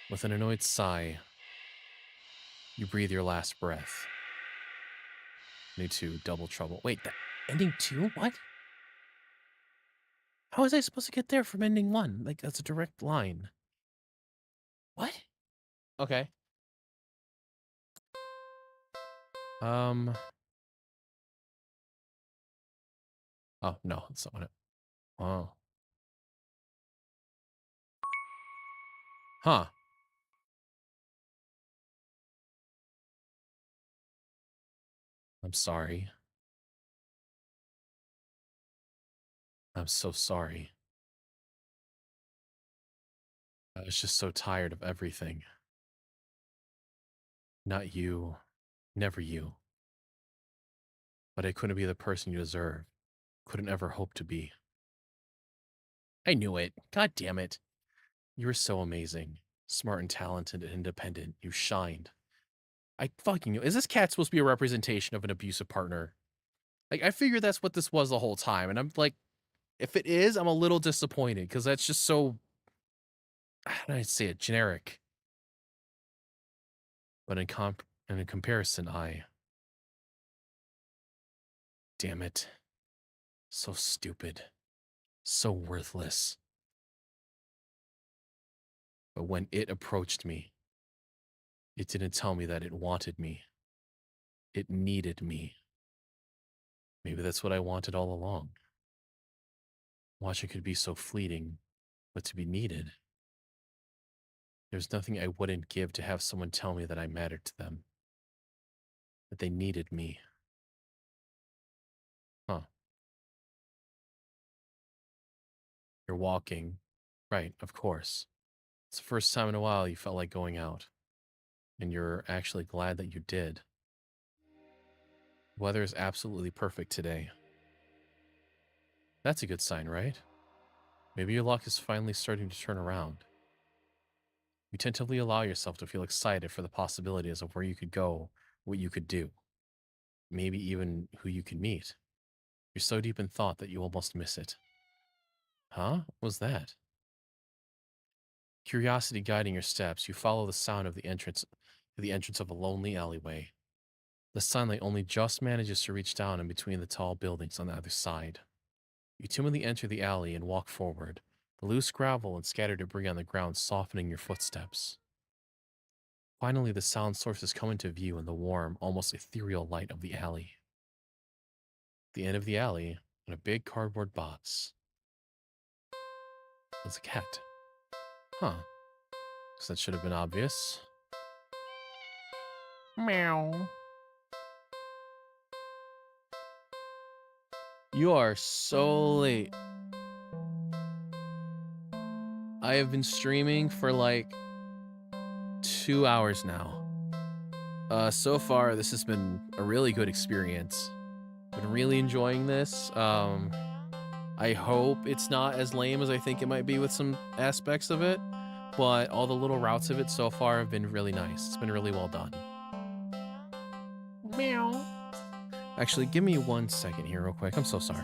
With an annoyed sigh, you breathe your last breath. Need to double trouble. Wait, that ending 2? What? How was I supposed to get there from ending 1? Like, that's a direct line. What? Okay. Oh, no, that's not what it... Oh. Huh. I'm sorry. I'm so sorry. I was just so tired of everything. Not you. Never you. But I couldn't be the person you deserve. Couldn't ever hope to be. I knew it. God damn it. You were so amazing. Smart and talented and independent. You shined. I fucking knew. Is this cat supposed to be a representation of an abusive partner? Like, I figured that's what this was the whole time. And I'm like, if it is, I'm a little disappointed because that's just so, how do I say it, generic. But in comparison, damn it. So stupid. So worthless. But when it approached me, it didn't tell me that it wanted me. It needed me. Maybe that's what I wanted all along. Watching could be so fleeting, but to be needed. There's nothing I wouldn't give to have someone tell me that I mattered to them. That they needed me. Huh. You're walking. Right, of course. It's the first time in a while you felt like going out. And you're actually glad that you did. Weather is absolutely perfect today. That's a good sign, right? Maybe your luck is finally starting to turn around. You tentatively allow yourself to feel excited for the possibilities of where you could go, what you could do, maybe even who you could meet. You're so deep in thought that you almost miss it. Huh? What was that? Curiosity guiding your steps, you follow the sound of the entrance of a lonely alleyway. The sunlight only just manages to reach down in between the tall buildings on the other side. You timidly enter the alley and walk forward, the loose gravel and scattered debris on the ground softening your footsteps. Finally, the sound sources come into view in the warm, almost ethereal light of the alley. At the end of the alley, in a big cardboard box, was a cat. Huh. So that should have been obvious. Meow. You are so late. I have been streaming for like 2 hours now. So far, this has been a really good experience. Been really enjoying this. I hope it's not as lame as I think it might be with some aspects of it, but all the little routes of it so far have been really nice. It's been really well done. Meow. Actually, give me 1 second here real quick. I'm so sorry.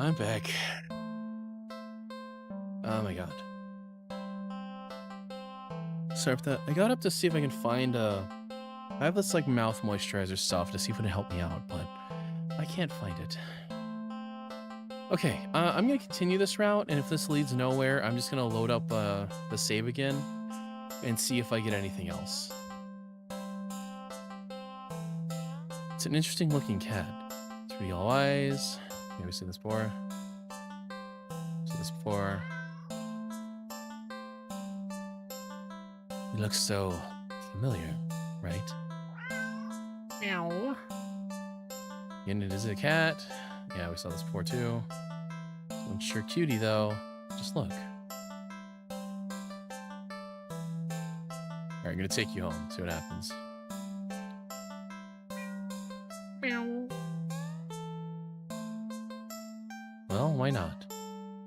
I'm back. Oh my god. Sorry for that. I got up to see if I can find I have this like mouth moisturizer stuff to see if it can help me out, but I can't find it. Okay, I'm gonna continue this route, and if this leads nowhere, I'm just gonna load up the save again and see if I get anything else. It's an interesting looking cat. 3D yellow eyes. Yeah, we've seen this before. Seen this before. He looks so familiar, right? Meow. And it is a cat. Yeah, we saw this before too. One sure cutie though. Just look. Alright, I'm gonna take you home, see what happens. Meow. Well, why not?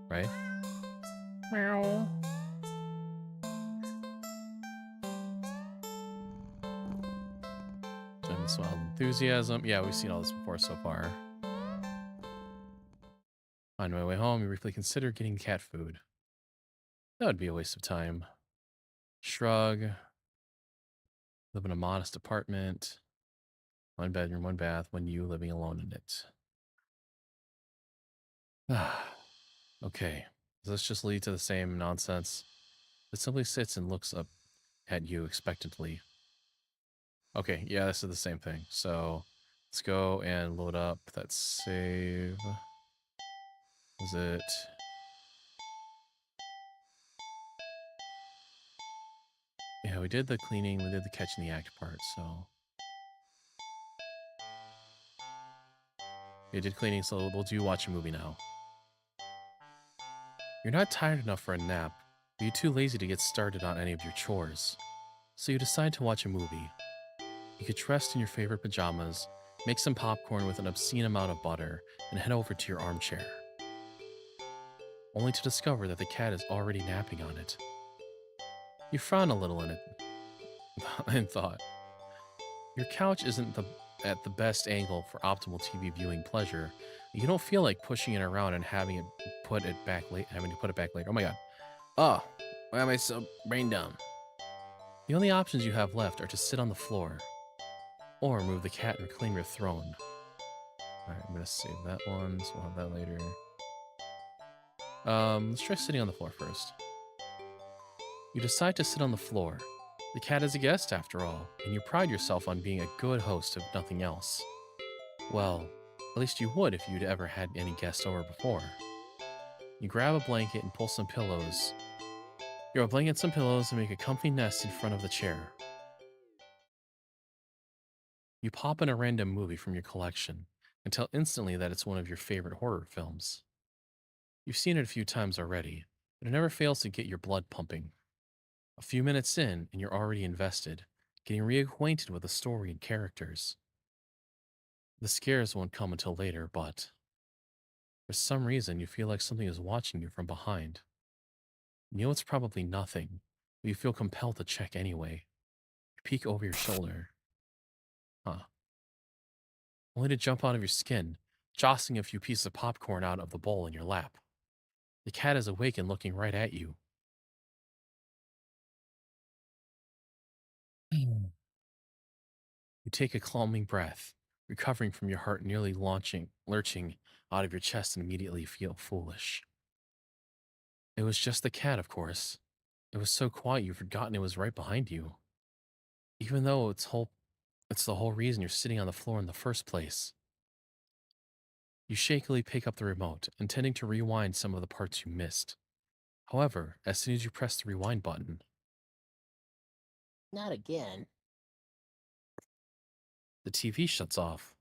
Right? Meow. This wild enthusiasm. Yeah, we've seen all this before so far. On my way home, you briefly consider getting cat food. That would be a waste of time. Shrug. Live in a modest apartment. 1 bedroom, 1 bath, when you living alone in it. Okay. Does this just lead to the same nonsense? It simply sits and looks up at you expectantly. Okay, yeah, this is the same thing. So let's go and load up that save. Is it? Yeah, we did the cleaning, we did the catching the act part, so. We did cleaning, so we'll do watch a movie now. You're not tired enough for a nap, but you're too lazy to get started on any of your chores. So you decide to watch a movie. You get dressed in your favorite pajamas, make some popcorn with an obscene amount of butter, and head over to your armchair. Only to discover that the cat is already napping on it. You frown a little in it, in thought. Your couch isn't at the best angle for optimal TV viewing pleasure. You don't feel like pushing it around and having to put it back later. Oh my god. Oh, why am I so brain dumb? The only options you have left are to sit on the floor, or move the cat and reclaim your throne. Alright, I'm gonna save that one, so we'll have that later. Let's try sitting on the floor first. You decide to sit on the floor. The cat is a guest after all, and you pride yourself on being a good host if nothing else. Well, at least you would if you'd ever had any guests over before. You grab a blanket and pull some pillows. You grab a blanket and some pillows and make a comfy nest in front of the chair. You pop in a random movie from your collection and tell instantly that it's one of your favorite horror films. You've seen it a few times already, but it never fails to get your blood pumping. A few minutes in, and you're already invested, getting reacquainted with the story and characters. The scares won't come until later, but for some reason you feel like something is watching you from behind. You know it's probably nothing, but you feel compelled to check anyway. You peek over your shoulder. Huh. Only to jump out of your skin, jostling a few pieces of popcorn out of the bowl in your lap. The cat is awake and looking right at you. You take a calming breath, recovering from your heart nearly lurching out of your chest, and immediately feel foolish. It was just the cat, of course. It was so quiet you've forgotten it was right behind you. Even though it's the whole reason you're sitting on the floor in the first place. You shakily pick up the remote, intending to rewind some of the parts you missed. However, as soon as you press the rewind button, Not again. the TV shuts off.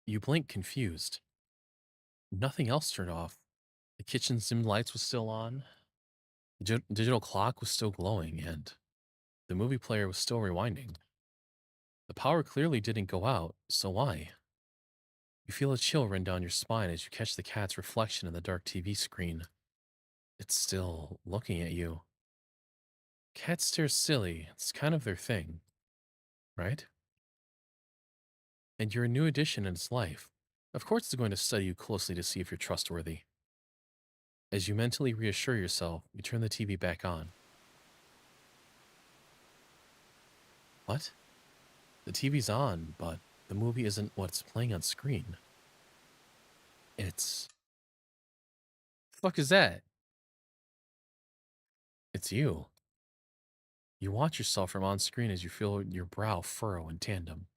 You blink confused. Nothing else turned off. The kitchen's dim lights was still on. The digital clock was still glowing, and the movie player was still rewinding. The power clearly didn't go out, so why? You feel a chill run down your spine as you catch the cat's reflection in the dark TV screen. It's still looking at you. Cats stare silly. It's kind of their thing, right? And you're a new addition in its life. Of course, it's going to study you closely to see if you're trustworthy. As you mentally reassure yourself, you turn the TV back on. What? The TV's on, but the movie isn't what's playing on screen. It's... The fuck is that? It's you. You watch yourself from on screen as you feel your brow furrow in tandem.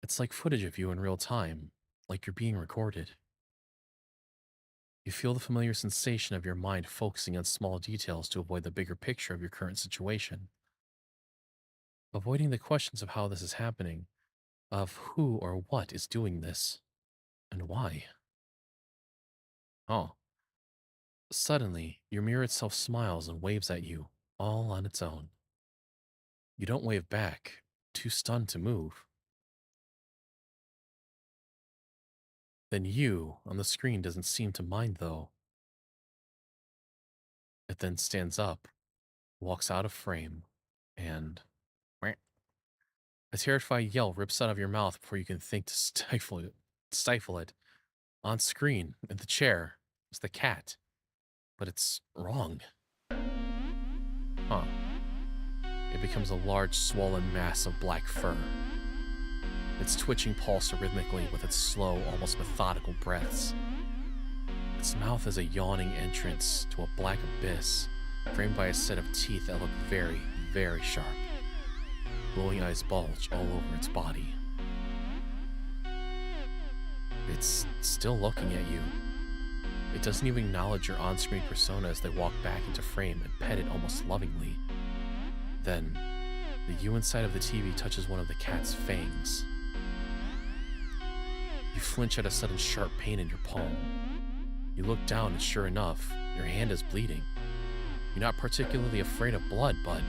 It's like footage of you in real time, like you're being recorded. You feel the familiar sensation of your mind focusing on small details to avoid the bigger picture of your current situation. Avoiding the questions of how this is happening, of who or what is doing this, and why. Oh. Suddenly, your mirror itself smiles and waves at you, all on its own. You don't wave back, too stunned to move. Then you, on the screen, doesn't seem to mind, though. It then stands up, walks out of frame, and... A terrified yell rips out of your mouth before you can think to stifle it. On screen, in the chair, is the cat. But it's wrong. Huh. It becomes a large, swollen mass of black fur. Its twitching pulse rhythmically with its slow, almost methodical breaths. Its mouth is a yawning entrance to a black abyss, framed by a set of teeth that look very, very sharp. Glowing eyes bulge all over its body. It's still looking at you. It doesn't even acknowledge your on-screen persona as they walk back into frame and pet it almost lovingly. Then, the you inside of the TV touches one of the cat's fangs. You flinch at a sudden sharp pain in your palm. You look down and sure enough, your hand is bleeding. You're not particularly afraid of blood, but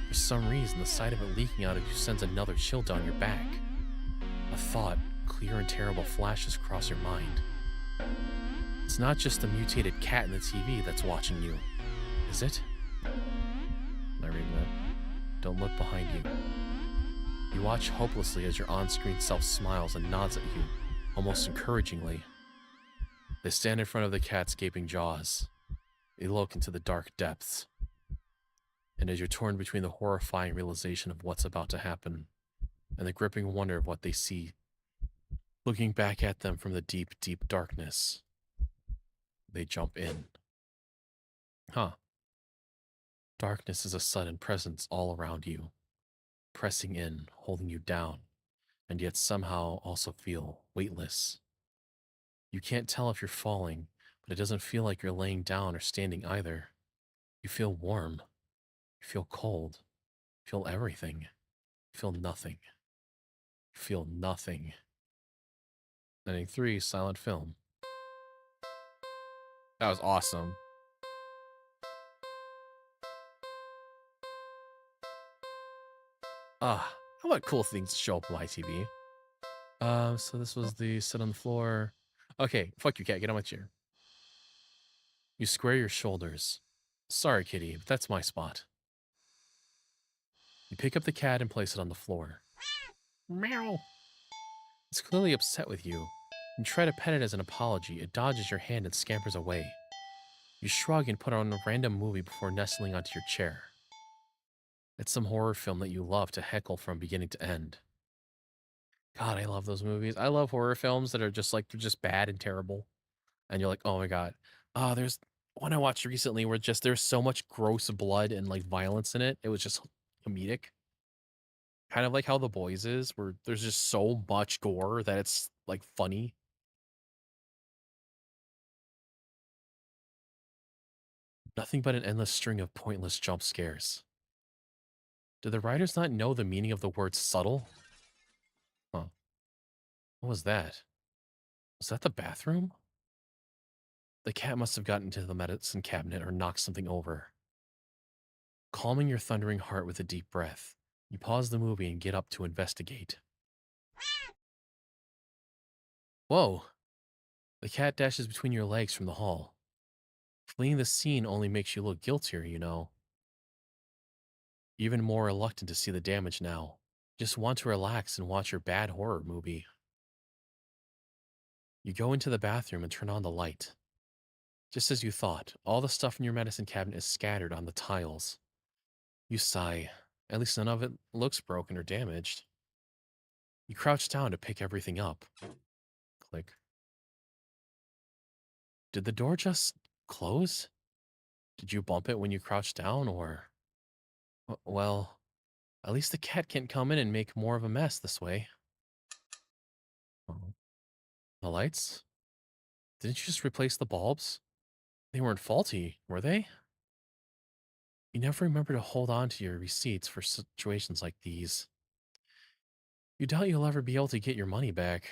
for some reason the sight of it leaking out of you sends another chill down your back. A thought, clear and terrible, flashes across your mind. It's not just the mutated cat in the TV that's watching you, is it? Am I reading that? Don't look behind you. You watch hopelessly as your on-screen self smiles and nods at you, almost encouragingly. They stand in front of the cat's gaping jaws. They look into the dark depths. And as you're torn between the horrifying realization of what's about to happen and the gripping wonder of what they see, looking back at them from the deep, deep darkness, they jump in. Huh. Darkness is a sudden presence all around you, pressing in, holding you down, and yet somehow also feel weightless. You can't tell if you're falling, but it doesn't feel like you're laying down or standing either. You feel warm. You feel cold. You feel everything. You feel nothing. You feel nothing. Ending 3, silent film. That was awesome. How about cool things to show up on ITV? So this was the sit on the floor. Okay, fuck you, cat. Get on my chair. You square your shoulders. Sorry, kitty, but that's my spot. You pick up the cat and place it on the floor. Meow. It's clearly upset with you. You try to pet it as an apology. It dodges your hand and scampers away. You shrug and put on a random movie before nestling onto your chair. It's some horror film that you love to heckle from beginning to end. God, I love those movies. I love horror films that are just like, they're just bad and terrible. And you're like, oh my God. There's one I watched recently where just there's so much gross blood and like violence in it. It was just comedic. Kind of like how The Boys is, where there's just so much gore that it's like funny. Nothing but an endless string of pointless jump scares. Did the writers not know the meaning of the word subtle? Huh. What was that? Was that the bathroom? The cat must have gotten into the medicine cabinet or knocked something over. Calming your thundering heart with a deep breath, you pause the movie and get up to investigate. Whoa! The cat dashes between your legs from the hall. Fleeing the scene only makes you look guiltier, you know. Even more reluctant to see the damage now. Just want to relax and watch your bad horror movie. You go into the bathroom and turn on the light. Just as you thought, all the stuff in your medicine cabinet is scattered on the tiles. You sigh. At least none of it looks broken or damaged. You crouch down to pick everything up. Click. Did the door just close? Did you bump it when you crouched down, or... Well, at least the cat can't come in and make more of a mess this way. Oh. The lights? Didn't you just replace the bulbs? They weren't faulty, were they? You never remember to hold on to your receipts for situations like these. You doubt you'll ever be able to get your money back.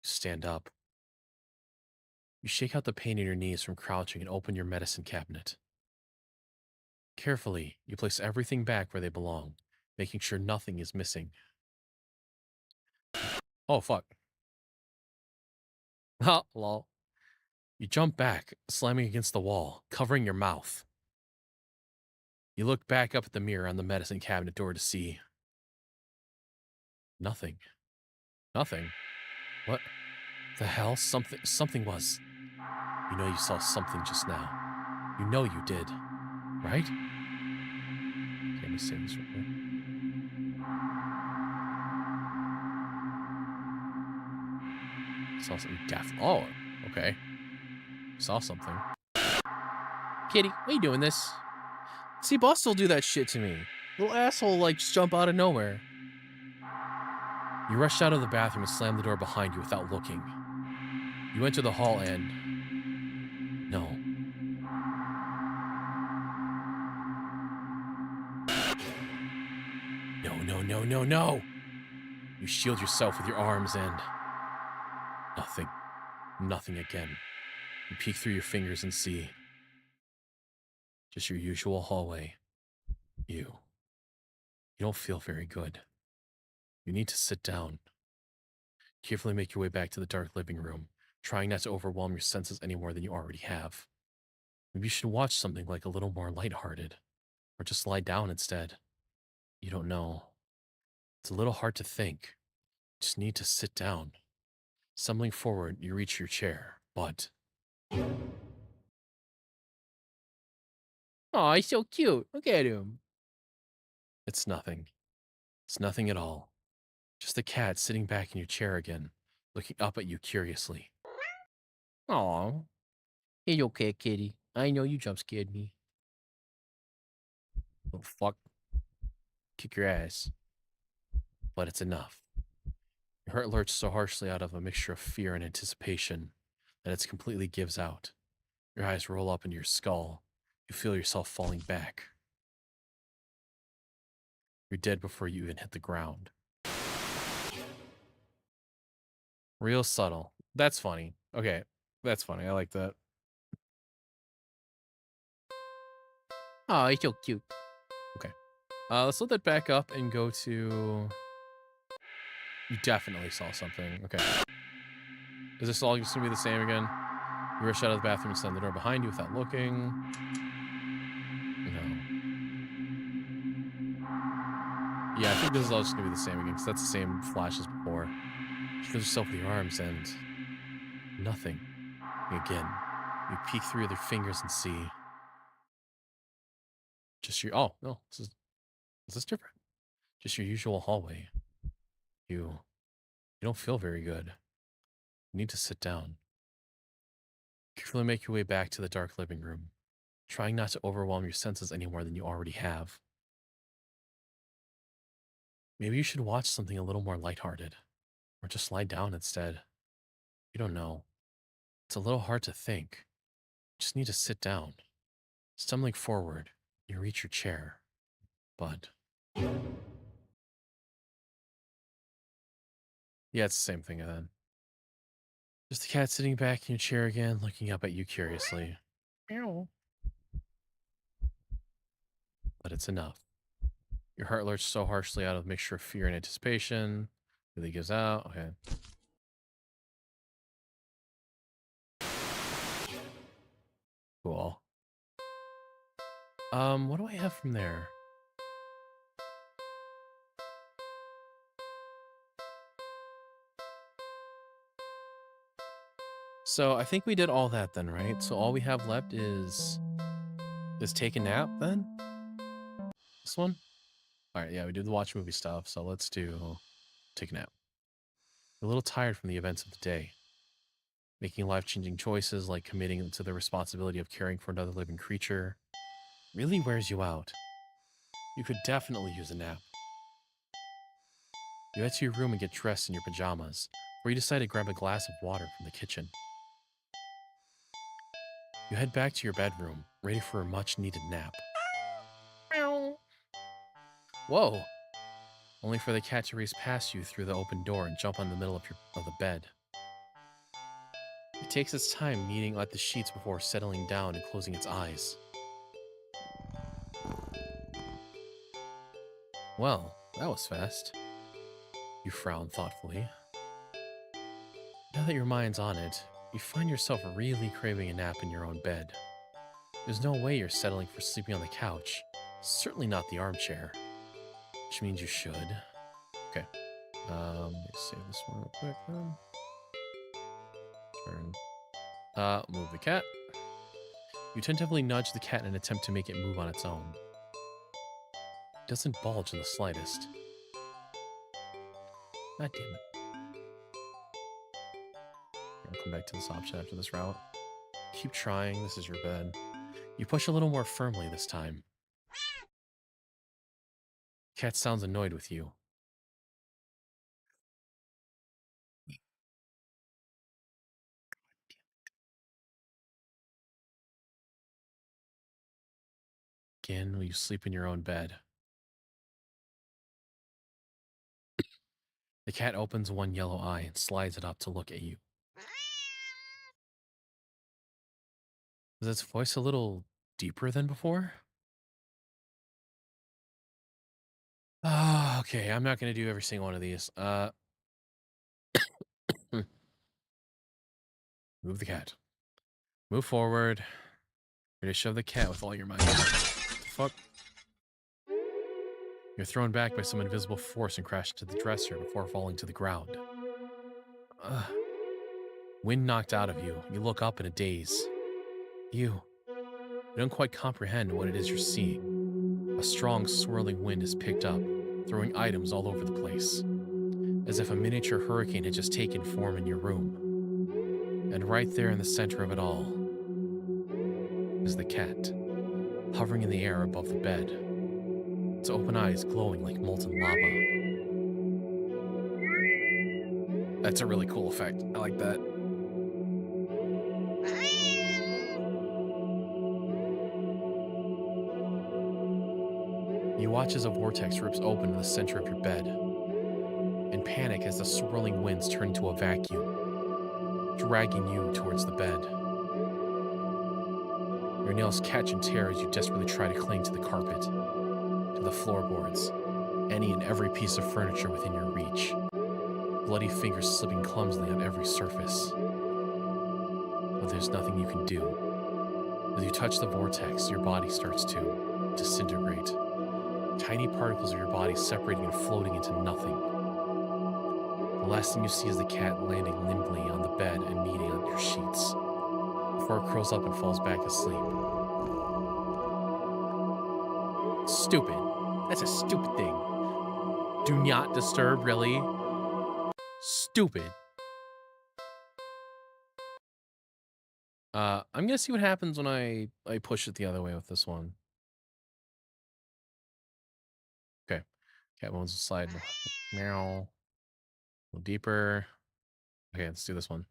Stand up. You shake out the pain in your knees from crouching and open your medicine cabinet. Carefully, you place everything back where they belong, making sure nothing is missing. Oh, fuck. Ha, lol. You jump back, slamming against the wall, covering your mouth. You look back up at the mirror on the medicine cabinet door to see... Nothing. Nothing. What the hell? Something was... You know you saw something just now. You know you did. Right? Okay, let me save this real quick. Saw something Oh, okay. Saw something. Kitty, why are you doing this? See, boss will do that shit to me. Little asshole, like, just jump out of nowhere. You rush out of the bathroom and slam the door behind you without looking. You enter the hall and... No. No. You shield yourself with your arms and... Nothing. Nothing again. You peek through your fingers and see... Just your usual hallway. You don't feel very good. You need to sit down. Carefully make your way back to the dark living room, trying not to overwhelm your senses any more than you already have. Maybe you should watch something like a little more lighthearted, or just lie down instead. You don't know. It's a little hard to think. Just need to sit down. Stumbling forward, you reach your chair, but... Aw, he's so cute. Look at him. It's nothing. It's nothing at all. Just a cat sitting back in your chair again, looking up at you curiously. Aw. It's okay, kitty. I know you jump scared me. Oh, fuck. Kick your ass. But it's enough. Your heart lurches so harshly out of a mixture of fear and anticipation that it completely gives out. Your eyes roll up into your skull. You feel yourself falling back. You're dead before you even hit the ground. Real subtle. That's funny. Okay, that's funny. I like that. Aw, he's so cute. Let's load that back up and go to... You definitely saw something. Okay. Is this all just going to be the same again? You rush out of the bathroom and slam the door behind you without looking. No. Yeah, I think this is all just going to be the same again, because that's the same flash as before. You feel yourself with your arms and... Nothing. Again. You peek through their fingers and see... Just your... Oh, no. Is this different? Just your usual hallway. You don't feel very good. You need to sit down. Carefully make your way back to the dark living room, trying not to overwhelm your senses any more than you already have. Maybe you should watch something a little more lighthearted, or just lie down instead. You don't know. It's a little hard to think. You just need to sit down. Stumbling forward, you reach your chair, but... Yeah, it's the same thing then. Just the cat sitting back in your chair again, looking up at you curiously. Meow. But it's enough. Your heart lurches so harshly out of a mixture of fear and anticipation. Really gives out. Okay. Cool. What do I have from there? So I think we did all that then, right? So all we have left is take a nap then? This one? Alright, yeah, we did the watch movie stuff, so let's do take a nap. You're a little tired from the events of the day. Making life-changing choices like committing to the responsibility of caring for another living creature really wears you out. You could definitely use a nap. You head to your room and get dressed in your pajamas, where you decide to grab a glass of water from the kitchen. You head back to your bedroom, ready for a much-needed nap. Whoa! Only for the cat to race past you through the open door and jump on the middle of the bed. It takes its time kneading at the sheets before settling down and closing its eyes. Well, that was fast. You frown thoughtfully. Now that your mind's on it, you find yourself really craving a nap in your own bed. There's no way you're settling for sleeping on the couch. Certainly not the armchair. Which means you should. Okay. Let me save this one real quick then. Turn. Move the cat. You tentatively nudge the cat in an attempt to make it move on its own. It doesn't bulge in the slightest. God damn it. I'll come back to this option after this route. Keep trying, this is your bed. You push a little more firmly this time. Cat sounds annoyed with you. Again, will you sleep in your own bed? The cat opens one yellow eye and slides it up to look at you. Is its voice a little deeper than before? Ah, okay, I'm not going to do every single one of these. Move the cat. Move forward. Ready to shove the cat with all your might. What the fuck? You're thrown back by some invisible force and crash into the dresser before falling to the ground. Wind knocked out of you. You look up in a daze. You don't quite comprehend what it is you're seeing. A strong, swirling wind is picked up, throwing items all over the place, as if a miniature hurricane had just taken form in your room. And right there in the center of it all is the cat, hovering in the air above the bed, its open eyes glowing like molten lava. That's a really cool effect. I like that. You watch as a vortex rips open in the center of your bed, in panic as the swirling winds turn into a vacuum, dragging you towards the bed. Your nails catch and tear as you desperately try to cling to the carpet, to the floorboards, any and every piece of furniture within your reach, bloody fingers slipping clumsily on every surface. But there's nothing you can do. As you touch the vortex, your body starts to disintegrate. Tiny particles of your body separating and floating into nothing. The last thing you see is the cat landing limply on the bed and kneading on your sheets, before it curls up and falls back asleep. Stupid. That's a stupid thing. Do not disturb, really? Stupid. I'm gonna see what happens when I push it the other way with this one. Okay. Cat bones will slide. Meow. A little deeper. Okay, let's do this one.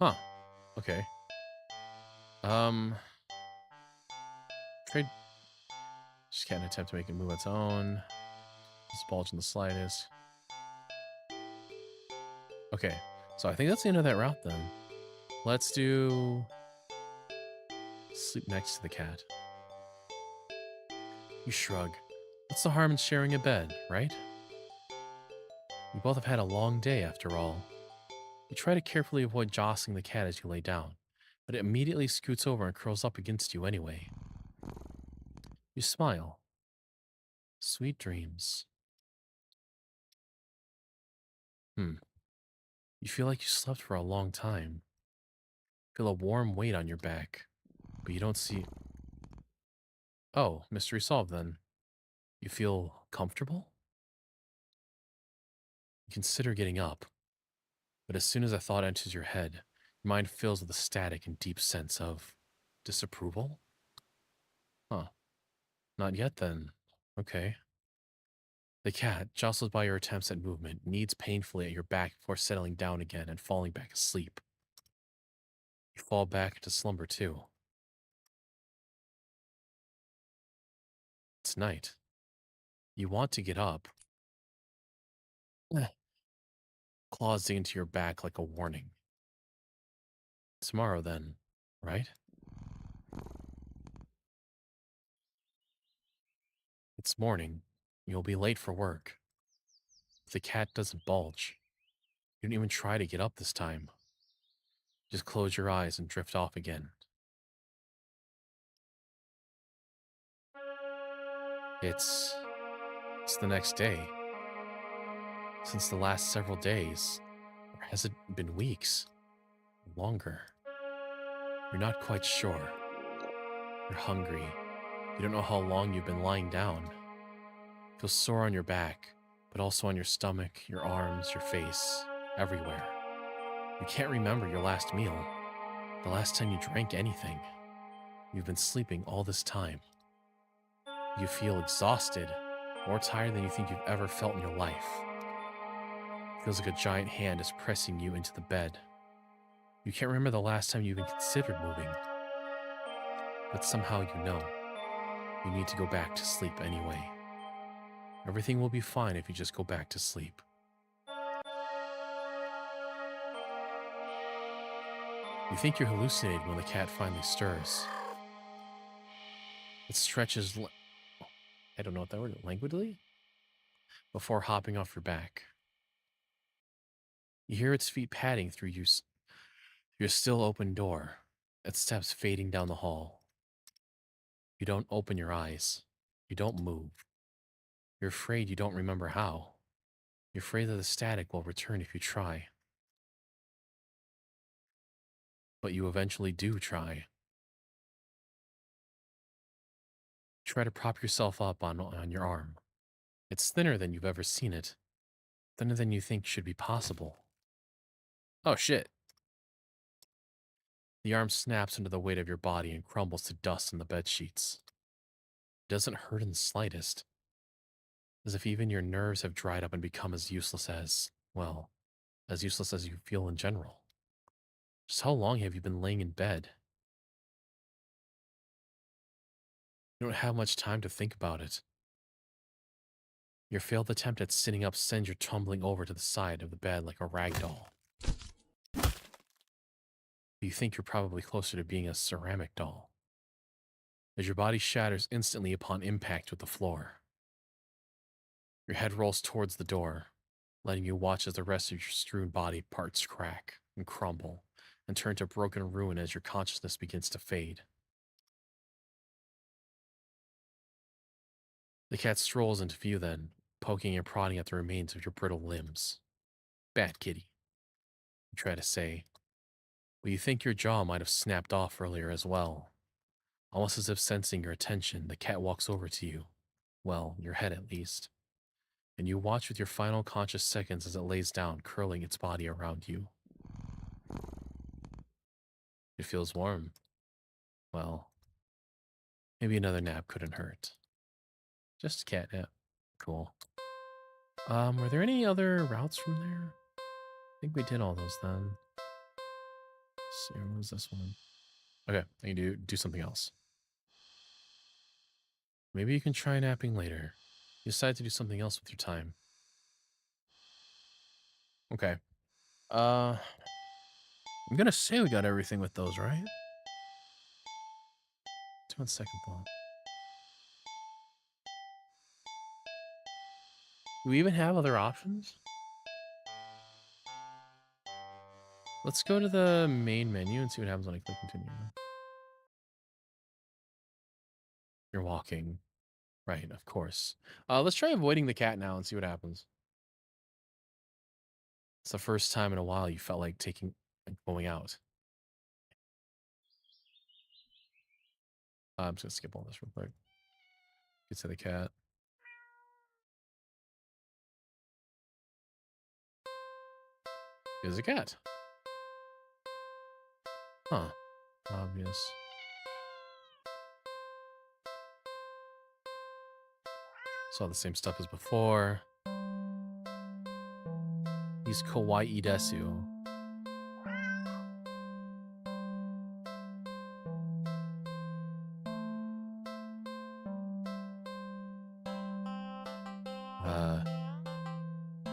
Huh. Okay. Trade. Just can't attempt to make it move its own. It's bulge in the slightest. Okay. So I think that's the end of that route then. Let's do sleep next to the cat. You shrug. What's the harm in sharing a bed, right? You both have had a long day after all. You try to carefully avoid jostling the cat as you lay down, but it immediately scoots over and curls up against you anyway. You smile. Sweet dreams. You feel like you slept for a long time. Feel a warm weight on your back, but you don't see... Oh, mystery solved then. You feel comfortable? You consider getting up, but as soon as a thought enters your head, your mind fills with a static and deep sense of disapproval? Huh. Not yet then. Okay. The cat, jostled by your attempts at movement, kneads painfully at your back before settling down again and falling back asleep. You fall back into slumber too. It's night. You want to get up. Claws dig into your back like a warning. Tomorrow then, right? It's morning. You'll be late for work. The cat doesn't bulge. You don't even try to get up this time. Just close your eyes and drift off again. It's the next day. Since the last several days. Or has it been weeks? Longer? You're not quite sure. You're hungry. You don't know how long you've been lying down. You feel sore on your back, but also on your stomach, your arms, your face, everywhere. You can't remember your last meal, the last time you drank anything. You've been sleeping all this time. You feel exhausted, more tired than you think you've ever felt in your life. It feels like a giant hand is pressing you into the bed. You can't remember the last time you even considered moving. But somehow you know. You need to go back to sleep anyway. Everything will be fine if you just go back to sleep. You think you're hallucinating when the cat finally stirs. It stretches, I don't know what that word is, languidly? Before hopping off your back. You hear its feet padding through your still open door, its steps fading down the hall. You don't open your eyes. You don't move. You're afraid you don't remember how. You're afraid that the static will return if you try. But you eventually do try. Try to prop yourself up on your arm. It's thinner than you've ever seen it. Thinner than you think should be possible. Oh shit. The arm snaps under the weight of your body and crumbles to dust on the bed sheets. It doesn't hurt in the slightest. As if even your nerves have dried up and become as useless as, well, as useless as you feel in general. Just how long have you been laying in bed? You don't have much time to think about it. Your failed attempt at sitting up sends you tumbling over to the side of the bed like a rag doll. You think you're probably closer to being a ceramic doll, as your body shatters instantly upon impact with the floor. Your head rolls towards the door, letting you watch as the rest of your strewn body parts crack and crumble and turn to broken ruin as your consciousness begins to fade. The cat strolls into view then, poking and prodding at the remains of your brittle limbs. Bad kitty, you try to say, but you think your jaw might have snapped off earlier as well. Almost as if sensing your attention, the cat walks over to you. Well, your head at least. And you watch with your final conscious seconds as it lays down, curling its body around you. It feels warm. Well, maybe another nap couldn't hurt. Just a cat nap. Cool. Were there any other routes from there? I think we did all those then. Let's see, what was this one? Okay, I can do something else. Maybe you can try napping later. You decide to do something else with your time. Okay. I'm gonna say we got everything with those, right? 1 second thought. Do we even have other options? Let's go to the main menu and see what happens when I click continue. You're walking. Right, of course. Let's try avoiding the cat now and see what happens. It's the first time in a while you felt like going out. I'm just gonna skip all this real quick. Get to the cat. Here's a cat. Huh. Obvious. Saw the same stuff as before. He's kawaii desu.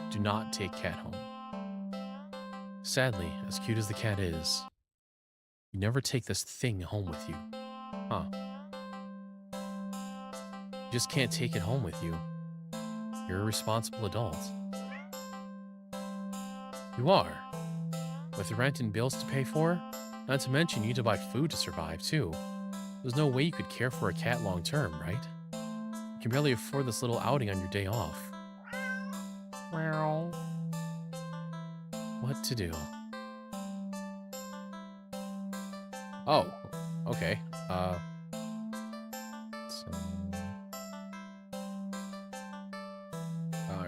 Do not take cat home. Sadly, as cute as the cat is, you never take this thing home with you. Huh. You just can't take it home with you. You're a responsible adult. You are. With rent and bills to pay for, not to mention you need to buy food to survive, too. There's no way you could care for a cat long term, right? You can barely afford this little outing on your day off. Meow. What to do? Oh, okay. Alright,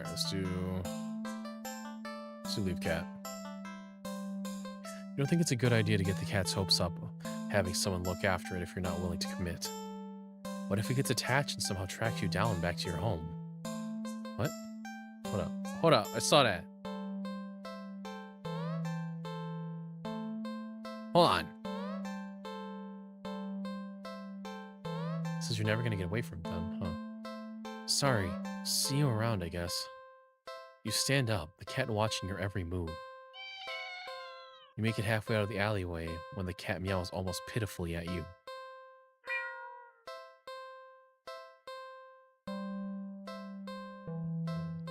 let's do leave cat. You don't think it's a good idea to get the cat's hopes up, having someone look after it if you're not willing to commit? What if it gets attached and somehow tracks you down back to your home? What? Hold up. Hold up. I saw that. Hold on. Says you're never gonna get away from them, huh? Sorry. See you around, I guess. You stand up, the cat watching your every move. You make it halfway out of the alleyway when the cat meows almost pitifully at you.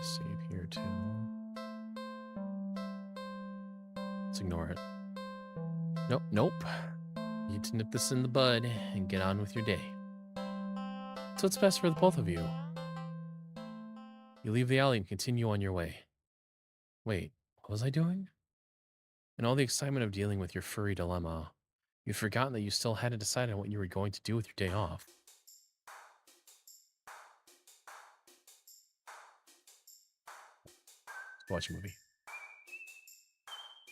Save here too. Let's ignore it. Nope. You need to nip this in the bud and get on with your day. So it's best for the both of you. You leave the alley and continue on your way. Wait, what was I doing? In all the excitement of dealing with your furry dilemma, you'd forgotten that you still hadn't decided on what you were going to do with your day off. Let's watch a movie.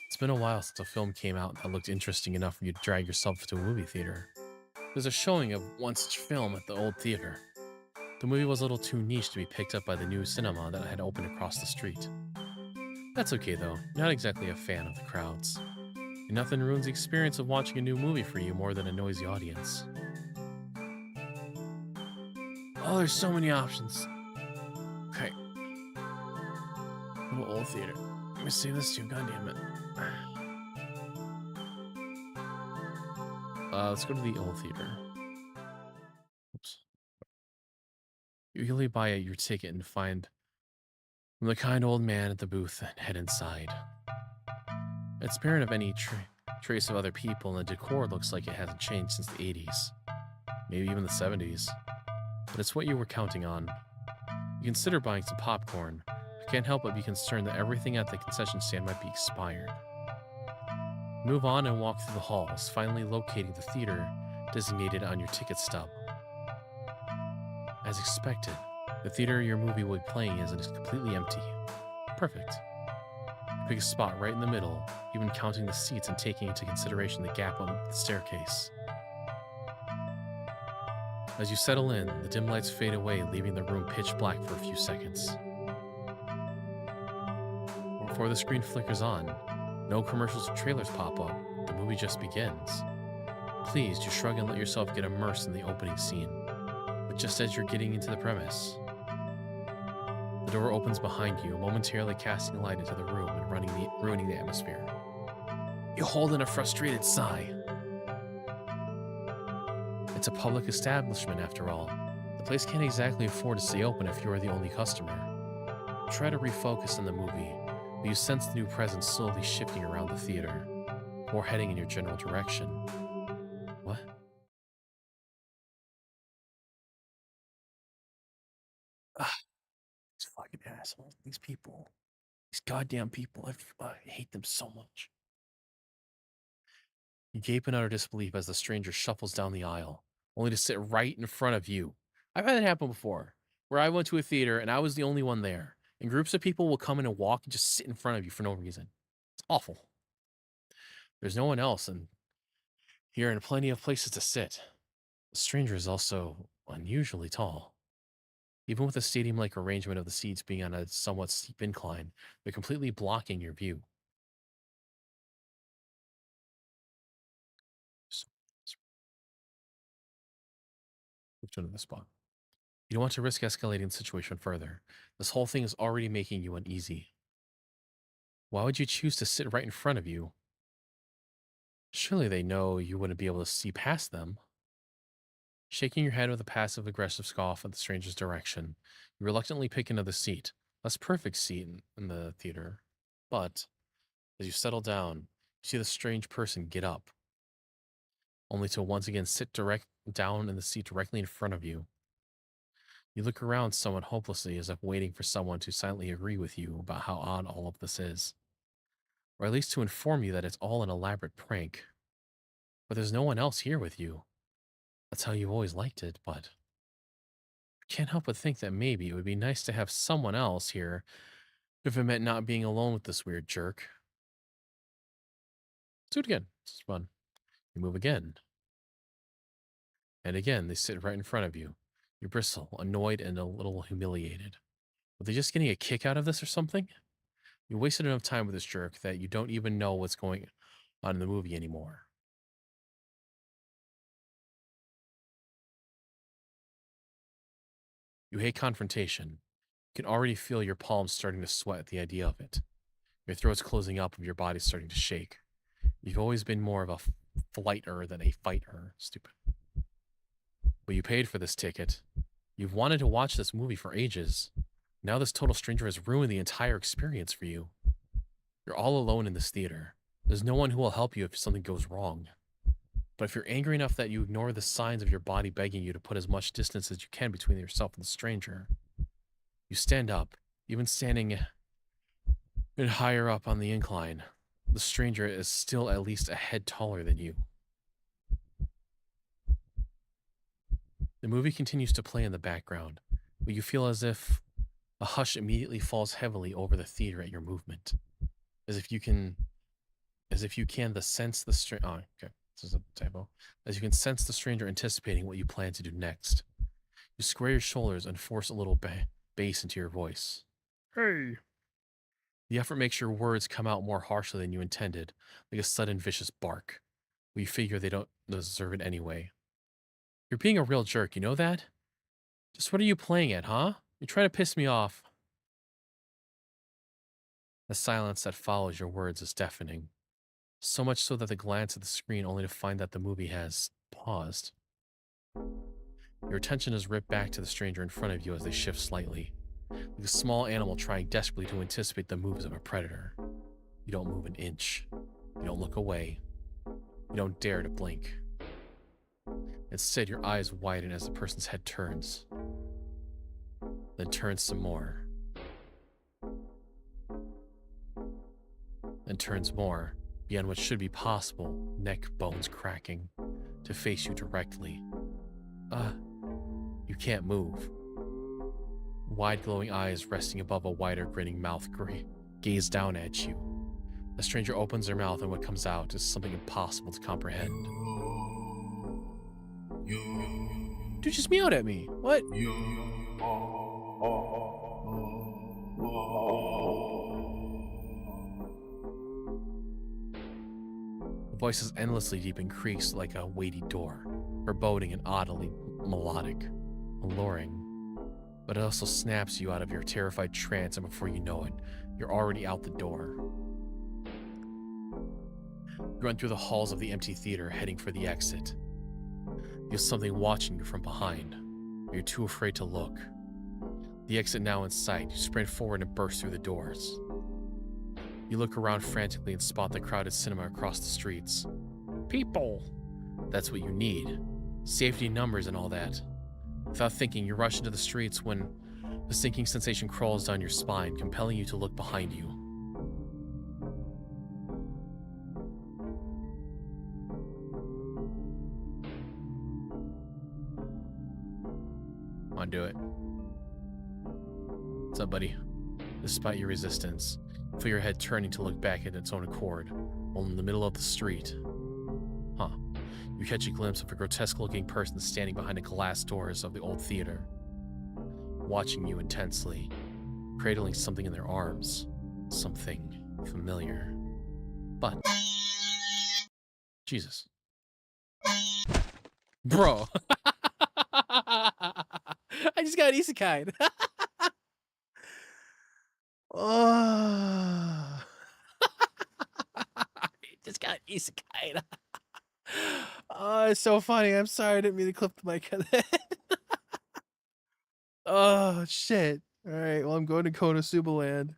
It's been a while since a film came out that looked interesting enough for you to drag yourself to a movie theater. There's a showing of one such film at the old theater. The movie was a little too niche to be picked up by the new cinema that had opened across the street. That's okay though, you're not exactly a fan of the crowds. And nothing ruins the experience of watching a new movie for you more than a noisy audience. Oh, there's so many options. Okay. Little old theater. Let me save this too, goddammit. Let's go to the old theater. Oops. You usually buy your ticket and find the kind old man at the booth and head inside. It's barren of any trace of other people, and the decor looks like it hasn't changed since the 80s. Maybe even the 70s. But it's what you were counting on. You consider buying some popcorn, but can't help but be concerned that everything at the concession stand might be expired. Move on and walk through the halls, finally locating the theater designated on your ticket stub. As expected, the theater your movie will be playing is completely empty. Perfect. You pick a spot right in the middle, even counting the seats and taking into consideration the gap on the staircase. As you settle in, the dim lights fade away, leaving the room pitch black for a few seconds. Before the screen flickers on, no commercials or trailers pop up, the movie just begins. Pleased, you shrug and let yourself get immersed in the opening scene. But just as you're getting into the premise, the door opens behind you, momentarily casting light into the room and ruining the atmosphere. You hold in a frustrated sigh. It's a public establishment after all. The place can't exactly afford to stay open if you're the only customer. Try to refocus on the movie, but you sense the new presence slowly shifting around the theater. or heading in your general direction. What? Ah, these fucking assholes. These people. These goddamn people. I hate them so much. You gape in utter disbelief as the stranger shuffles down the aisle, only to sit right in front of you. I've had that happen before, where I went to a theater and I was the only one there, and groups of people will come in and walk and just sit in front of you for no reason. It's awful. There's no one else, and you're in plenty of places to sit. The stranger is also unusually tall. Even with a stadium-like arrangement of the seats being on a somewhat steep incline, they're completely blocking your view. Move to another spot. You don't want to risk escalating the situation further. This whole thing is already making you uneasy. Why would you choose to sit right in front of you? Surely they know you wouldn't be able to see past them. Shaking your head with a passive-aggressive scoff at the stranger's direction, you reluctantly pick another seat. Less perfect seat in the theater. But, as you settle down, you see the strange person get up, only to once again sit down in the seat directly in front of you. You look around somewhat hopelessly as if waiting for someone to silently agree with you about how odd all of this is. Or at least to inform you that it's all an elaborate prank. But there's no one else here with you. That's how you've always liked it, but I can't help but think that maybe it would be nice to have someone else here if it meant not being alone with this weird jerk. Do it again. It's fun. You move again. And again, they sit right in front of you. You bristle, annoyed and a little humiliated. Were they just getting a kick out of this or something? You wasted enough time with this jerk that you don't even know what's going on in the movie anymore. You hate confrontation. You can already feel your palms starting to sweat at the idea of it. Your throat's closing up and your body's starting to shake. You've always been more of a flighter than a fighter. Stupid. But you paid for this ticket. You've wanted to watch this movie for ages. Now this total stranger has ruined the entire experience for you. You're all alone in this theater. There's no one who will help you if something goes wrong. But if you're angry enough that you ignore the signs of your body begging you to put as much distance as you can between yourself and the stranger, you stand up, even standing a bit higher up on the incline. The stranger is still at least a head taller than you. The movie continues to play in the background, but you feel as if a hush immediately falls heavily over the theater at your movement. As if you can sense the stranger. Oh, okay. This is a typo. As you can sense the stranger anticipating what you plan to do next. You square your shoulders and force a little bass into your voice. Hey. The effort makes your words come out more harshly than you intended, like a sudden vicious bark. But you figure they don't deserve it anyway. You're being a real jerk, you know that? Just what are you playing at, huh? You're trying to piss me off. The silence that follows your words is deafening. So much so that they glance at the screen only to find that the movie has paused. Your attention is ripped back to the stranger in front of you as they shift slightly, like a small animal trying desperately to anticipate the moves of a predator. You don't move an inch. You don't look away. You don't dare to blink. Instead, your eyes widen as the person's head turns, then turns some more, then turns more, beyond what should be possible, neck bones cracking, to face you directly. You can't move. Wide glowing eyes resting above a wider grinning mouth gaze down at you. The stranger opens their mouth and what comes out is something impossible to comprehend. Dude just meowed at me. What? The voice is endlessly deep and creaks like a weighty door, foreboding and oddly melodic, alluring. But it also snaps you out of your terrified trance, and before you know it, you're already out the door. You run through the halls of the empty theater, heading for the exit. You have something watching you from behind, but you're too afraid to look. The exit now in sight, you sprint forward and burst through the doors. You look around frantically and spot the crowded cinema across the streets. People! That's what you need. Safety numbers and all that. Without thinking, you rush into the streets when a sinking sensation crawls down your spine, compelling you to look behind you. Do it. What's up, buddy? Despite your resistance, you feel your head turning to look back at its own accord, while in the middle of the street. Huh. You catch a glimpse of a grotesque-looking person standing behind the glass doors of the old theater, watching you intensely, cradling something in their arms. Something familiar. But... Jesus. Bro! I just got isekai. Oh. Just got isekai. Oh, it's so funny. I'm sorry, I didn't mean to clip the mic on that. Oh, shit. All right, well, I'm going to Konosuba Land.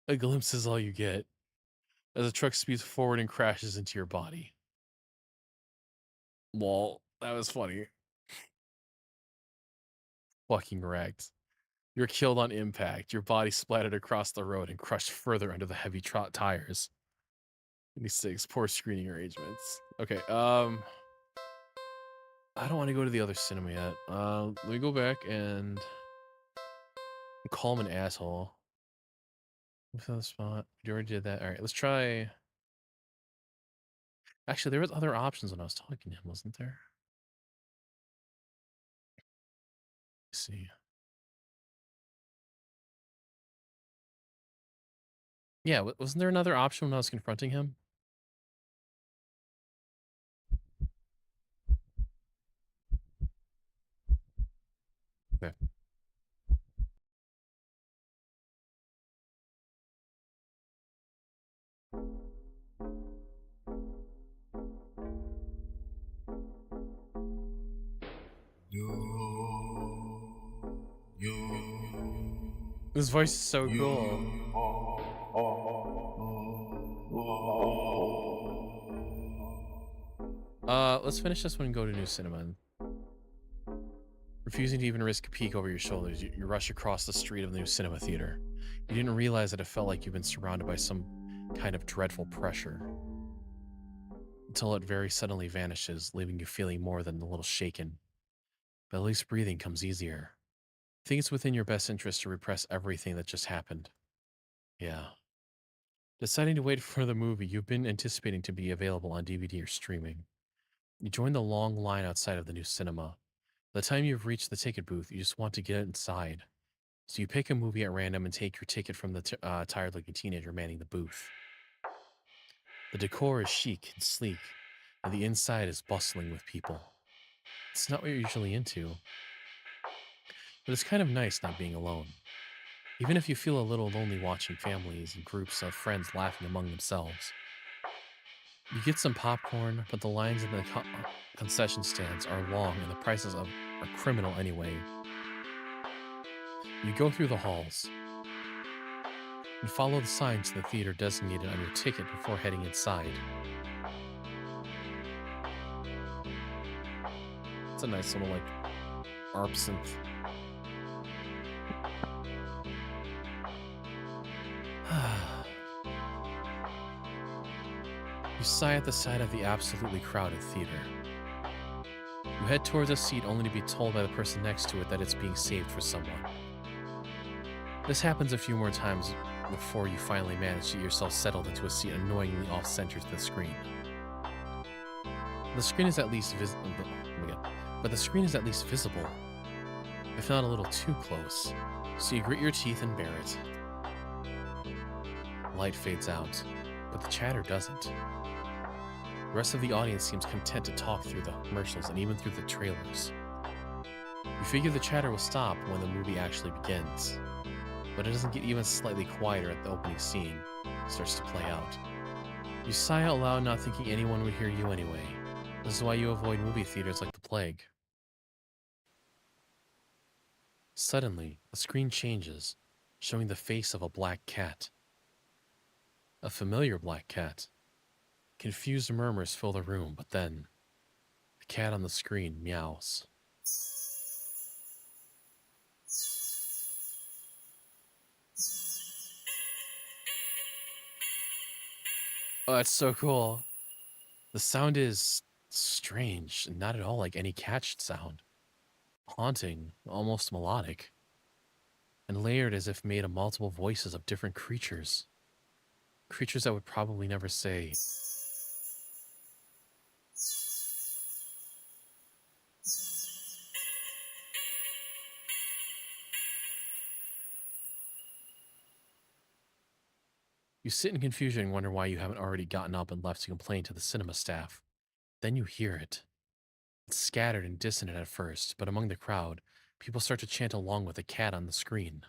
A glimpse is all you get as the truck speeds forward and crashes into your body. Lol, that was funny. Fucking wrecked. You're killed on impact. Your body splattered across the road and crushed further under the heavy tires. 26. Poor screening arrangements. Okay, I don't want to go to the other cinema yet. Let me go back and call him an asshole. What's the spot? You already did that. All right, let's try. Actually, there was other options when I was talking to him, wasn't there? Let's see. Yeah, wasn't there another option when I was confronting him? Okay. His voice is so cool. Let's finish this one and go to New Cinema. Refusing to even risk a peek over your shoulders, you rush across the street of the New Cinema Theater. You didn't realize that it felt like you've been surrounded by some kind of dreadful pressure, until it very suddenly vanishes, leaving you feeling more than a little shaken. But at least breathing comes easier. I think it's within your best interest to repress everything that just happened. Yeah. Deciding to wait for the movie you've been anticipating to be available on DVD or streaming. You join the long line outside of the New Cinema. By the time you've reached the ticket booth, you just want to get inside. So you pick a movie at random and take your ticket from the tired-looking teenager manning the booth. The decor is chic and sleek, and the inside is bustling with people. It's not what you're usually into, but it's kind of nice not being alone. Even if you feel a little lonely watching families and groups of friends laughing among themselves. You get some popcorn, but the lines in the concession stands are long and the prices are criminal anyway. You go through the halls and follow the signs to the theater designated on your ticket before heading inside. It's a nice little, like, ARP synth. You sigh at the sight of the absolutely crowded theater. You head towards a seat only to be told by the person next to it that it's being saved for someone. This happens a few more times before you finally manage to get yourself settled into a seat annoyingly off-center to the screen. The screen is at least visible, but the screen is at least visible, if not a little too close. So you grit your teeth and bear it. Light fades out, but the chatter doesn't. The rest of the audience seems content to talk through the commercials and even through the trailers. You figure the chatter will stop when the movie actually begins, but it doesn't get even slightly quieter at the opening scene. It starts to play out. You sigh out loud, not thinking anyone would hear you anyway. This is why you avoid movie theaters like the plague. Suddenly, the screen changes, showing the face of a black cat. A familiar black cat. Confused murmurs fill the room, but then the cat on the screen meows. Oh, that's so cool. The sound is strange, and not at all like any cat should sound. Haunting, almost melodic, and layered as if made of multiple voices of different creatures. Creatures that would probably never say. You sit in confusion and wonder why you haven't already gotten up and left to complain to the cinema staff. Then you hear it. It's scattered and dissonant at first, but among the crowd, people start to chant along with the cat on the screen.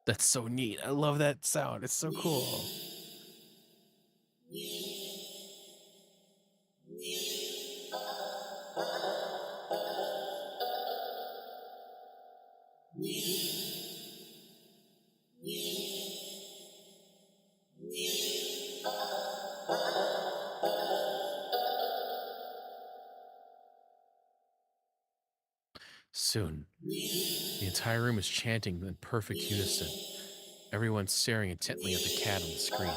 That's so neat. I love that sound. It's so cool. Soon, the entire room is chanting in perfect unison. Everyone's staring intently at the cat on the screen.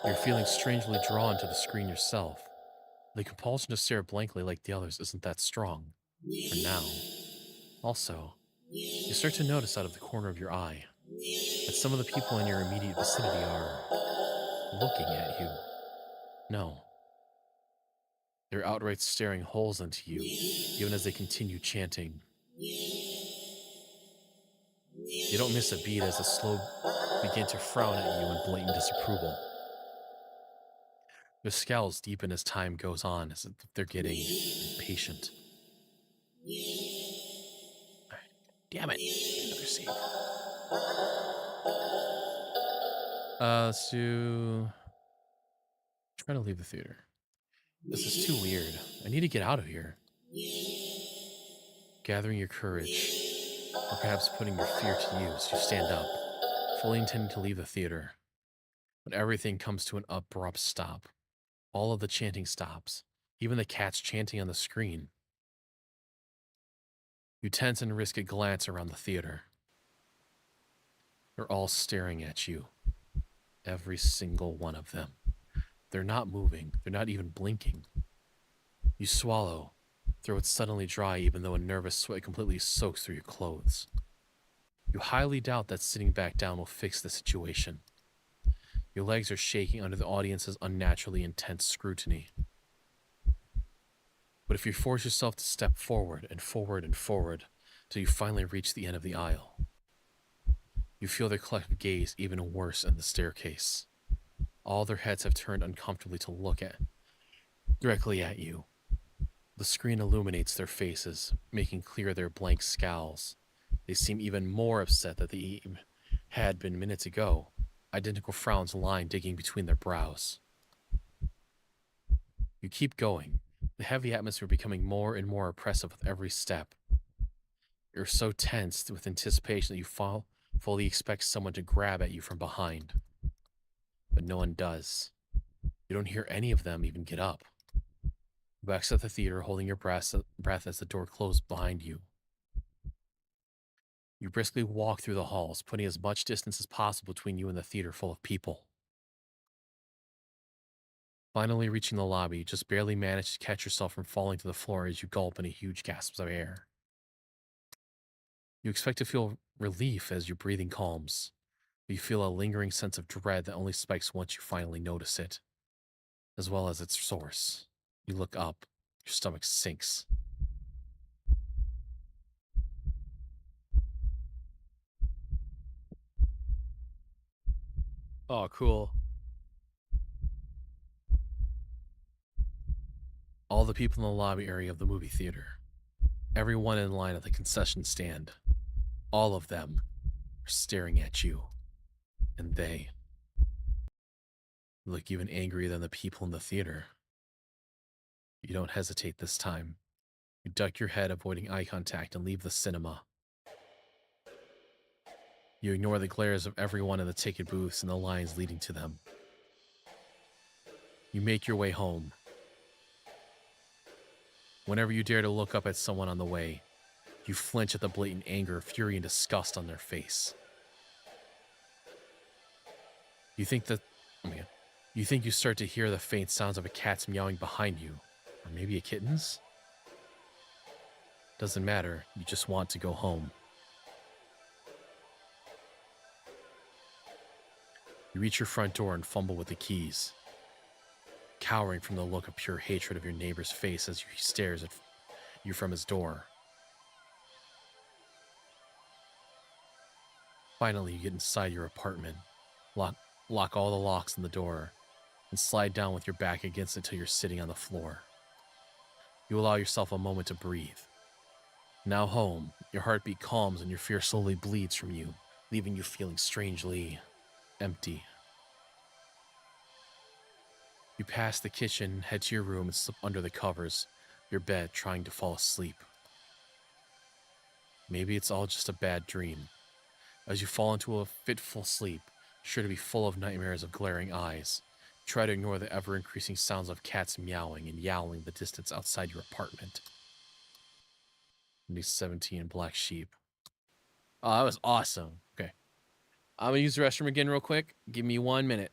You're feeling strangely drawn to the screen yourself. The compulsion to stare blankly like the others isn't that strong, for now. Also, you start to notice out of the corner of your eye that some of the people in your immediate vicinity are looking at you. No. They're outright staring holes into you, even as they continue chanting. You don't miss a beat as the slow begin to frown at you in blatant disapproval. The scowls deepen as time goes on, as if they're getting impatient. Damn it. Another save. Let's do... Try to leave the theater. This is too weird. I need to get out of here. Gathering your courage, or perhaps putting your fear to use, you stand up, fully intending to leave the theater. But everything comes to an abrupt stop. All of the chanting stops, even the cats chanting on the screen. You tense and risk a glance around the theater. They're all staring at you. Every single one of them. They're not moving. They're not even blinking. You swallow, throat suddenly dry even though a nervous sweat completely soaks through your clothes. You highly doubt that sitting back down will fix the situation. Your legs are shaking under the audience's unnaturally intense scrutiny. But if you force yourself to step forward and forward and forward till you finally reach the end of the aisle, you feel their collective gaze even worse in the staircase. All their heads have turned uncomfortably to look directly at you. The screen illuminates their faces, making clear their blank scowls. They seem even more upset than they had been minutes ago. Identical frowns lie digging between their brows. You keep going, the heavy atmosphere becoming more and more oppressive with every step. You're so tensed with anticipation that you fully expect someone to grab at you from behind. But no one does. You don't hear any of them even get up. You exit the theater holding your breath as the door closes behind you. You briskly walk through the halls, putting as much distance as possible between you and the theater full of people. Finally reaching the lobby, you just barely manage to catch yourself from falling to the floor as you gulp in a huge gasp of air. You expect to feel relief as your breathing calms, but you feel a lingering sense of dread that only spikes once you finally notice it, as well as its source. You look up, your stomach sinks. Oh, cool. All the people in the lobby area of the movie theater. Everyone in line at the concession stand. All of them are staring at you. And they look even angrier than the people in the theater. You don't hesitate this time. You duck your head, avoiding eye contact, and leave the cinema. You ignore the glares of everyone in the ticket booths and the lines leading to them. You make your way home. Whenever you dare to look up at someone on the way, you flinch at the blatant anger, fury, and disgust on their face. You think you start to hear the faint sounds of a cat's meowing behind you, or maybe a kitten's? Doesn't matter, you just want to go home. You reach your front door and fumble with the keys, cowering from the look of pure hatred of your neighbor's face as he stares at you from his door. Finally, you get inside your apartment, lock all the locks in the door, and slide down with your back against it until you're sitting on the floor. You allow yourself a moment to breathe. Now home, your heartbeat calms and your fear slowly bleeds from you, leaving you feeling strangely empty. You pass the kitchen, head to your room, and slip under the covers, your bed, trying to fall asleep. Maybe it's all just a bad dream. As you fall into a fitful sleep, sure to be full of nightmares of glaring eyes, try to ignore the ever-increasing sounds of cats meowing and yowling in the distance outside your apartment. 17 Black Sheep. Oh, that was awesome. Okay. I'm gonna use the restroom again real quick. Give me 1 minute.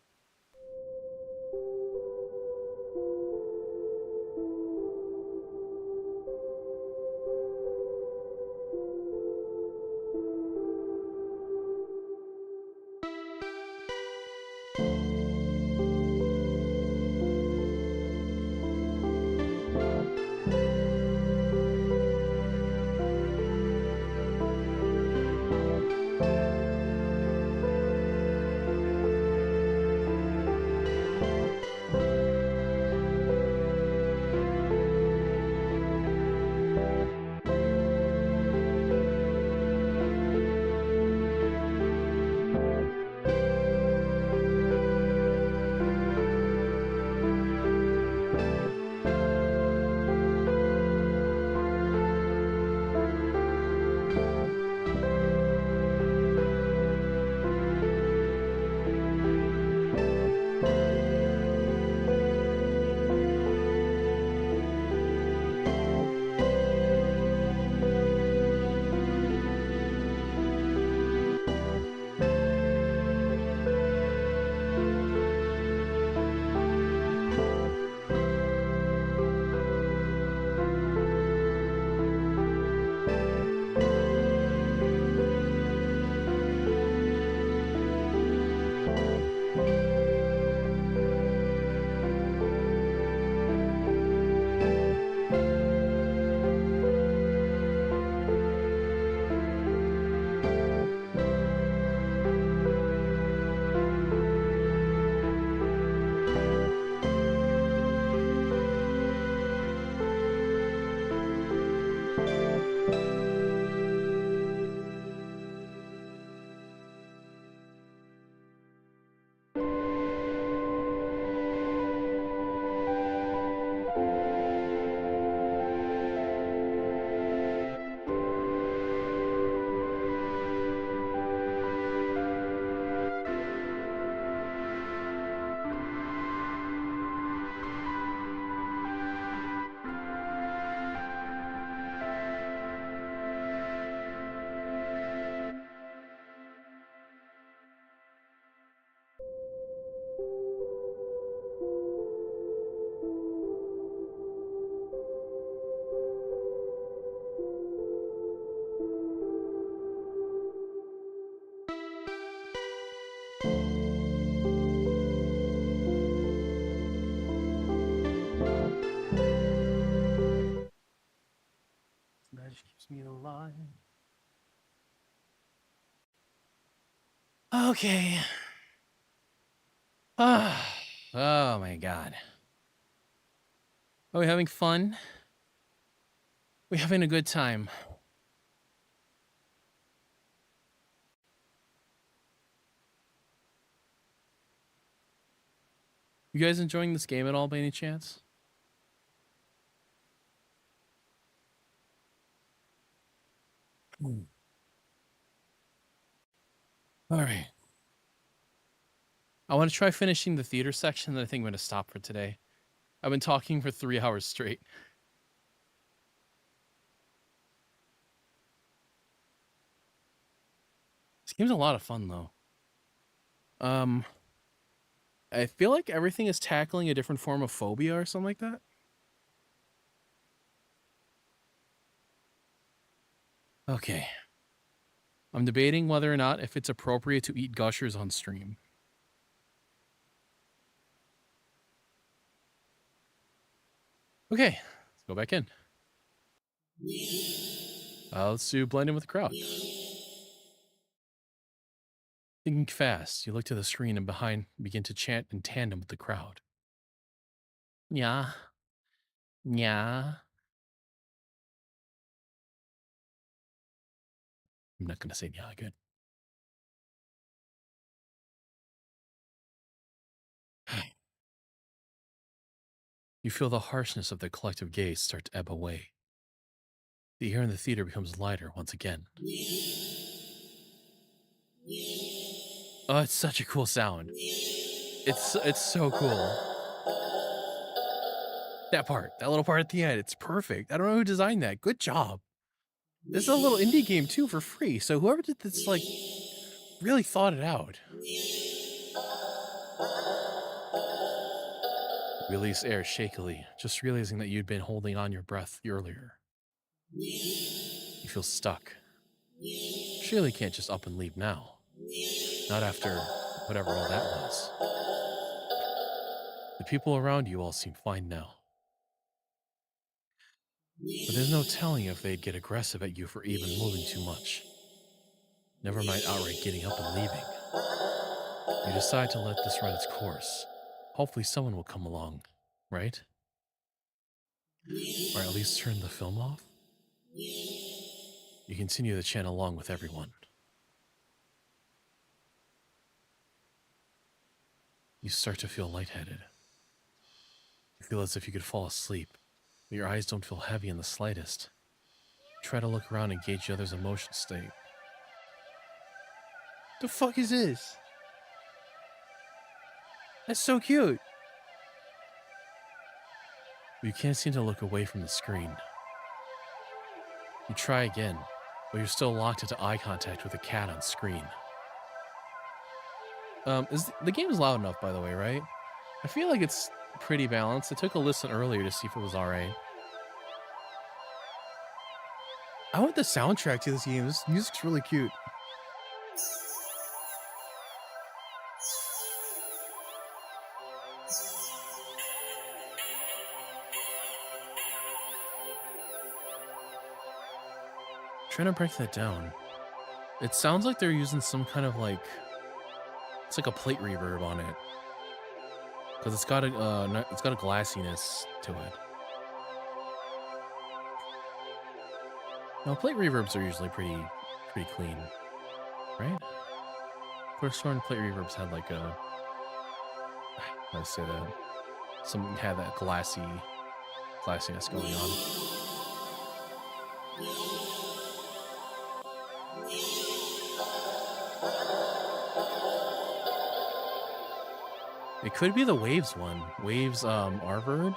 Magic keeps me alive. Okay. Oh my god. Are we having fun? We're having a good time. You guys enjoying this game at all by any chance? All right. I want to try finishing the theater section, then I think I'm going to stop for today. I've been talking for 3 hours straight. This game's a lot of fun, though. I feel like everything is tackling a different form of phobia or something like that. Okay. I'm debating whether or not if it's appropriate to eat gushers on stream. Okay, let's go back in. Let's do blend in with the crowd. Thinking fast, you look to the screen and behind begin to chant in tandem with the crowd. Yeah. Yeah. I'm not going to say yeah, good. You feel the harshness of the collective gaze start to ebb away. The air in the theater becomes lighter once again. Oh, it's such a cool sound. It's so cool. That little part at the end, it's perfect. I don't know who designed that. Good job. This is a little indie game too for free. So whoever did this, like, really thought it out. Release air shakily, just realizing that you'd been holding on your breath earlier. You feel stuck. Surely can't just up and leave now. Not after whatever all that was. The people around you all seem fine now. But there's no telling if they'd get aggressive at you for even moving too much. Never mind outright getting up and leaving. You decide to let this run its course. Hopefully someone will come along, right? Or at least turn the film off? You continue the chant along with everyone. You start to feel lightheaded. You feel as if you could fall asleep, but your eyes don't feel heavy in the slightest. You try to look around and gauge the other's emotion state. The fuck is this? That's so cute. But you can't seem to look away from the screen. You try again, but you're still locked into eye contact with the cat on screen. The game is loud enough, by the way, right? I feel like it's pretty balanced. I took a listen earlier to see if it was alright. I want the soundtrack to this game. This music's really cute. Trying to break that down. It sounds like they're using some kind of like, it's like a plate reverb on it, because it's got a glassiness to it. Now, plate reverbs are usually pretty clean, right? Corsair plate reverbs had like a, how to say that? Some had that glassiness going on. It could be the Waves one. Waves R-verb.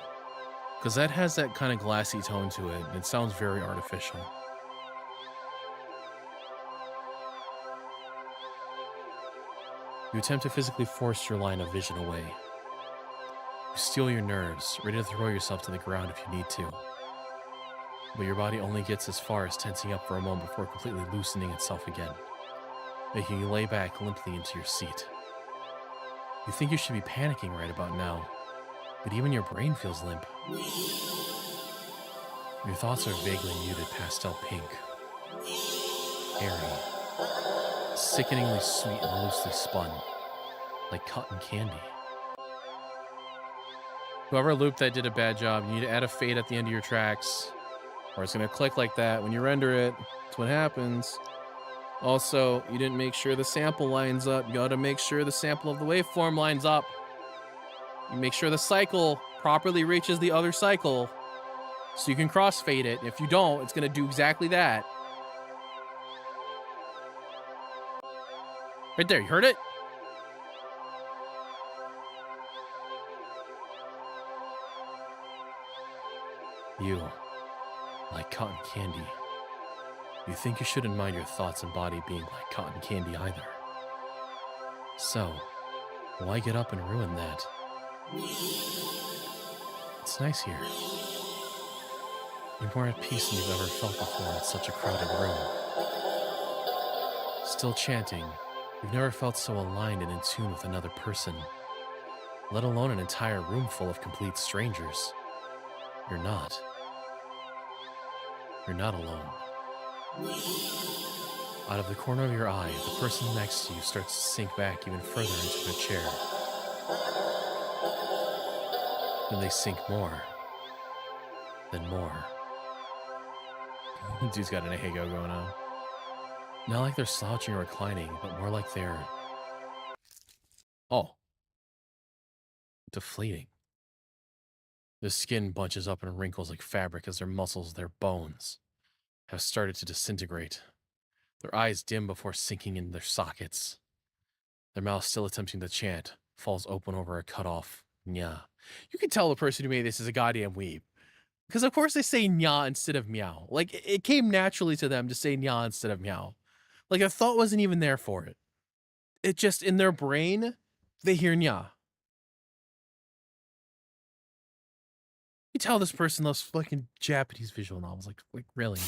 Because that has that kind of glassy tone to it. It sounds very artificial. You attempt to physically force your line of vision away. You steel your nerves, ready to throw yourself to the ground if you need to. But your body only gets as far as tensing up for a moment before completely loosening itself again, making you lay back limply into your seat. You think you should be panicking right about now, but even your brain feels limp. Your thoughts are vaguely muted pastel pink, airy, sickeningly sweet and loosely spun, like cotton candy. Whoever looped that did a bad job. You need to add a fade at the end of your tracks, or it's going to click like that when you render it. That's what happens. Also, you didn't make sure the sample lines up. You gotta make sure the sample of the waveform lines up. You make sure the cycle properly reaches the other cycle so you can crossfade it. If you don't, it's gonna do exactly that. Right there, you heard it? You, like cotton candy. You think you shouldn't mind your thoughts and body being like cotton candy either. So, why get up and ruin that? It's nice here. You're more at peace than you've ever felt before in such a crowded room. Still chanting, you've never felt so aligned and in tune with another person, let alone an entire room full of complete strangers. You're not. You're not alone. Out of the corner of your eye, the person next to you starts to sink back even further into their chair. Then they sink more. Then more. Dude's got an ahego going on. Not like they're slouching or reclining, but more like they're... Oh. Deflating. The skin bunches up and wrinkles like fabric as their muscles, their bones, have started to disintegrate. Their eyes dim before sinking in their sockets. Their mouth, still attempting to chant, falls open over a cut-off nya. You can tell the person who made this is a goddamn weeb. Because of course they say nya instead of meow. Like, it came naturally to them to say nya instead of meow. Like, a thought wasn't even there for it. It just, in their brain, they hear nya. You tell this person loves fucking Japanese visual novels. Like really?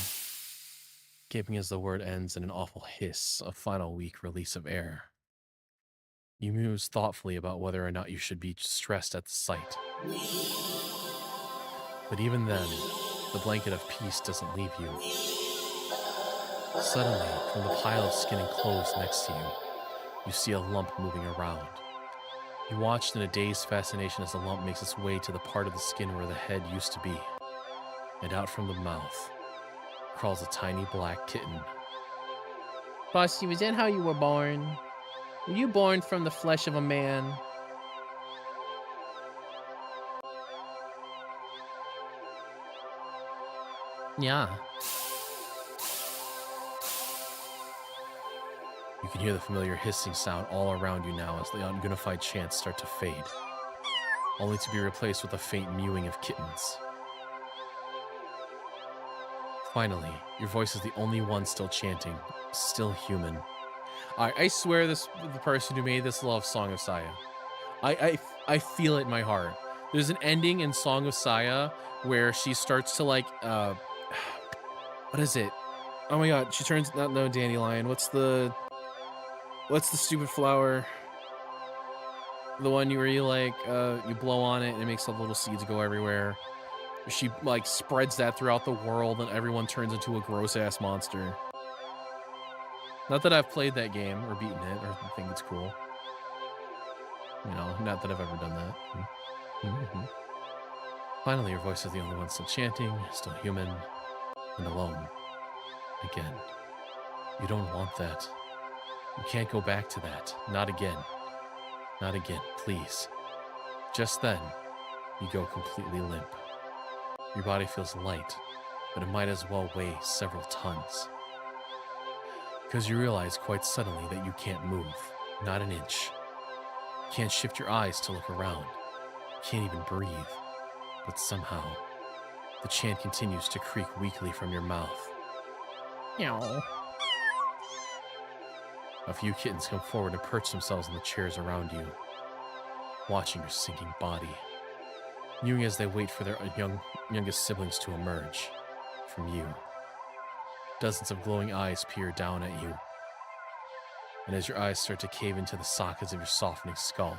Gaping as the word ends in an awful hiss, a final weak release of air. You muse thoughtfully about whether or not you should be stressed at the sight. But even then, the blanket of peace doesn't leave you. Suddenly, from the pile of skin and clothes next to you, you see a lump moving around. You watched in a dazed fascination as the lump makes its way to the part of the skin where the head used to be. And out from the mouth crawls a tiny black kitten. Bossy, was that how you were born? Were you born from the flesh of a man? Yeah. You can hear the familiar hissing sound all around you now as the ununified chants start to fade, only to be replaced with a faint mewing of kittens. Finally, your voice is the only one still chanting, still human. I swear the person who made this loves Song of Saya. I feel it in my heart. There's an ending in Song of Saya where she starts to like, what is it? Oh my god, she turns, no, dandelion. What's the stupid flower? The one where you like, you blow on it and it makes the little seeds go everywhere. She like spreads that throughout the world and everyone turns into a gross ass monster. Not that I've played that game or beaten it or think it's cool. You know, not that I've ever done that. Mm-hmm. Finally, your voice is the only one still chanting, still human, and alone. Again. You don't want that. You can't go back to that. Not again. Not again, please. Just then, you go completely limp. Your body feels light, but it might as well weigh several tons. Because you realize quite suddenly that you can't move, not an inch. You can't shift your eyes to look around. You can't even breathe. But somehow, the chant continues to creak weakly from your mouth. Meow. A few kittens come forward and perch themselves on the chairs around you, watching your sinking body, mewing as they wait for their youngest siblings to emerge from you. Dozens of glowing eyes peer down at you, and as your eyes start to cave into the sockets of your softening skull,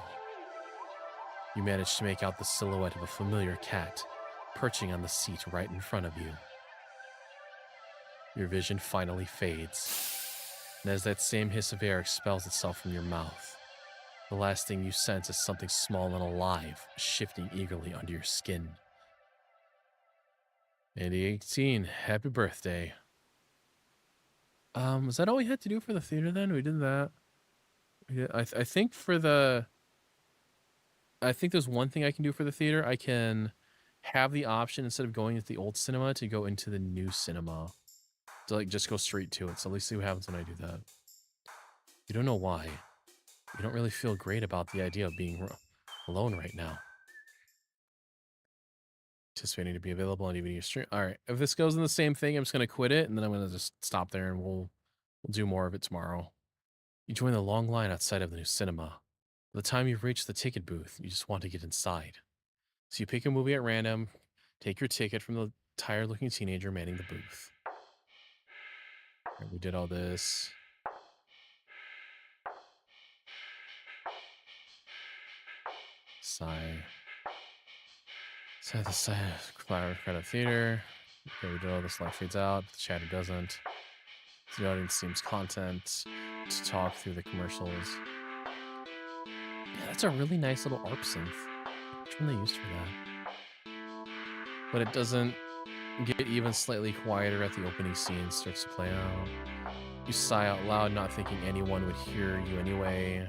you manage to make out the silhouette of a familiar cat perching on the seat right in front of you. Your vision finally fades, and as that same hiss of air expels itself from your mouth, the last thing you sense is something small and alive shifting eagerly under your skin. Andy18, happy birthday. Was that all we had to do for the theater then? We did that. Yeah, I think for the... I think there's one thing I can do for the theater. I can have the option, instead of going into the old cinema, to go into the new cinema. To like just go straight to it. So let's see what happens when I do that. You don't know why. You don't really feel great about the idea of being alone right now. Anticipating to be available on DVD stream. All right. If this goes in the same thing, I'm just going to quit it, and then I'm going to just stop there, and we'll do more of it tomorrow. You join the long line outside of the new cinema. By the time you've reached the ticket booth, you just want to get inside. So you pick a movie at random, take your ticket from the tired-looking teenager manning the booth. Right, we did all this. Sigh. Inside the flower credit theater. Okay, we did all this. Light fades out. The chatter doesn't. The audience seems content to talk through the commercials. Yeah, that's a really nice little ARP synth. Which one they used for that? But it doesn't get even slightly quieter at the opening scene. Starts to play out. You sigh out loud, not thinking anyone would hear you anyway.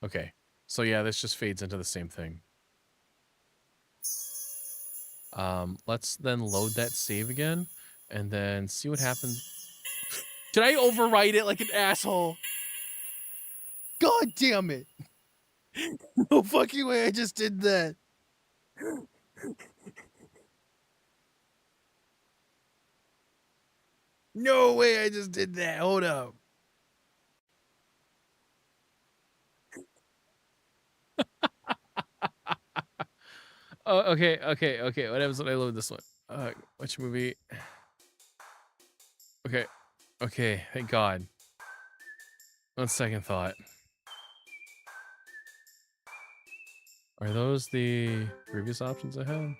Okay, so yeah, this just fades into the same thing. Let's then load that save again, and then see what happens. Did I overwrite it like an asshole? God damn it! No fucking way I just did that. No way I just did that. Hold up. Oh, okay. What happens when I load this one? Which movie? Okay, thank God. On second thought. Are those the previous options I had?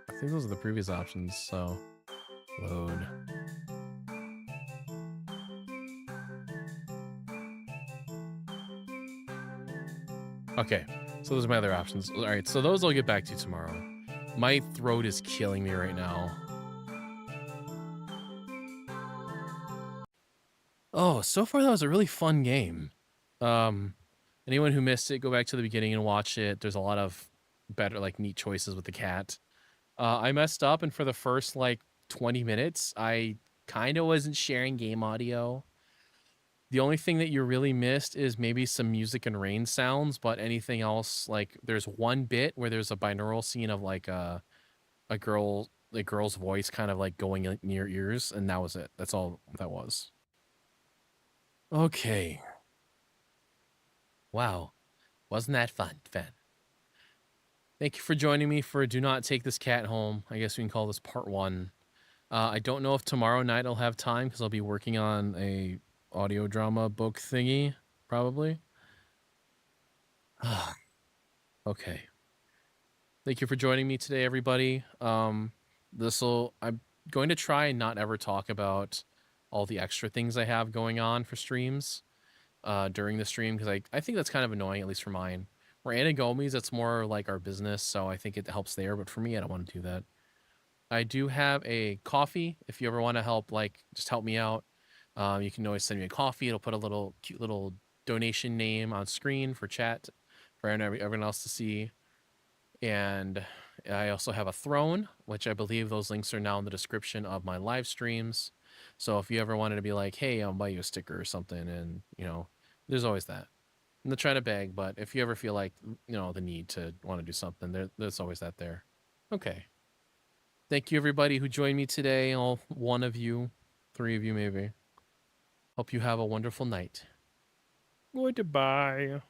I think those are the previous options, so load. Okay, so those are my other options. All right, so those I'll get back to you tomorrow. My throat is killing me right now. Oh, so far that was a really fun game. Anyone who missed it, go back to the beginning and watch it. There's a lot of better, like, neat choices with the cat. I messed up, and for the first, like, 20 minutes, I kind of wasn't sharing game audio. The only thing that you really missed is maybe some music and rain sounds, but anything else, like, there's one bit where there's a binaural scene of, like, a girl's voice kind of, like, going in your ears, and that was it. That's all that was. Okay. Wow. Wasn't that fun, Fen? Thank you for joining me for Do Not Take This Cat Home. I guess we can call this part 1. I don't know if tomorrow night I'll have time because I'll be working on a audio drama book thingy, probably. Okay. Thank you for joining me today, everybody. I'm going to try and not ever talk about all the extra things I have going on for streams during the stream, because I think that's kind of annoying, at least for mine. For Anagomis, that's more like our business, so I think it helps there, but for me, I don't want to do that. I do have a coffee. If you ever want to help, like, just help me out, you can always send me a coffee. It'll put a cute little donation name on screen for chat for everyone else to see. And I also have a throne, which I believe those links are now in the description of my live streams. So if you ever wanted to be like, hey, I'll buy you a sticker or something, and, you know, there's always that. I'm not trying to beg, but if you ever feel like, you know, the need to want to do something, there's always that there. Okay. Thank you, everybody who joined me today. All 1 of you, 3 of you maybe. Hope you have a wonderful night. Goodbye.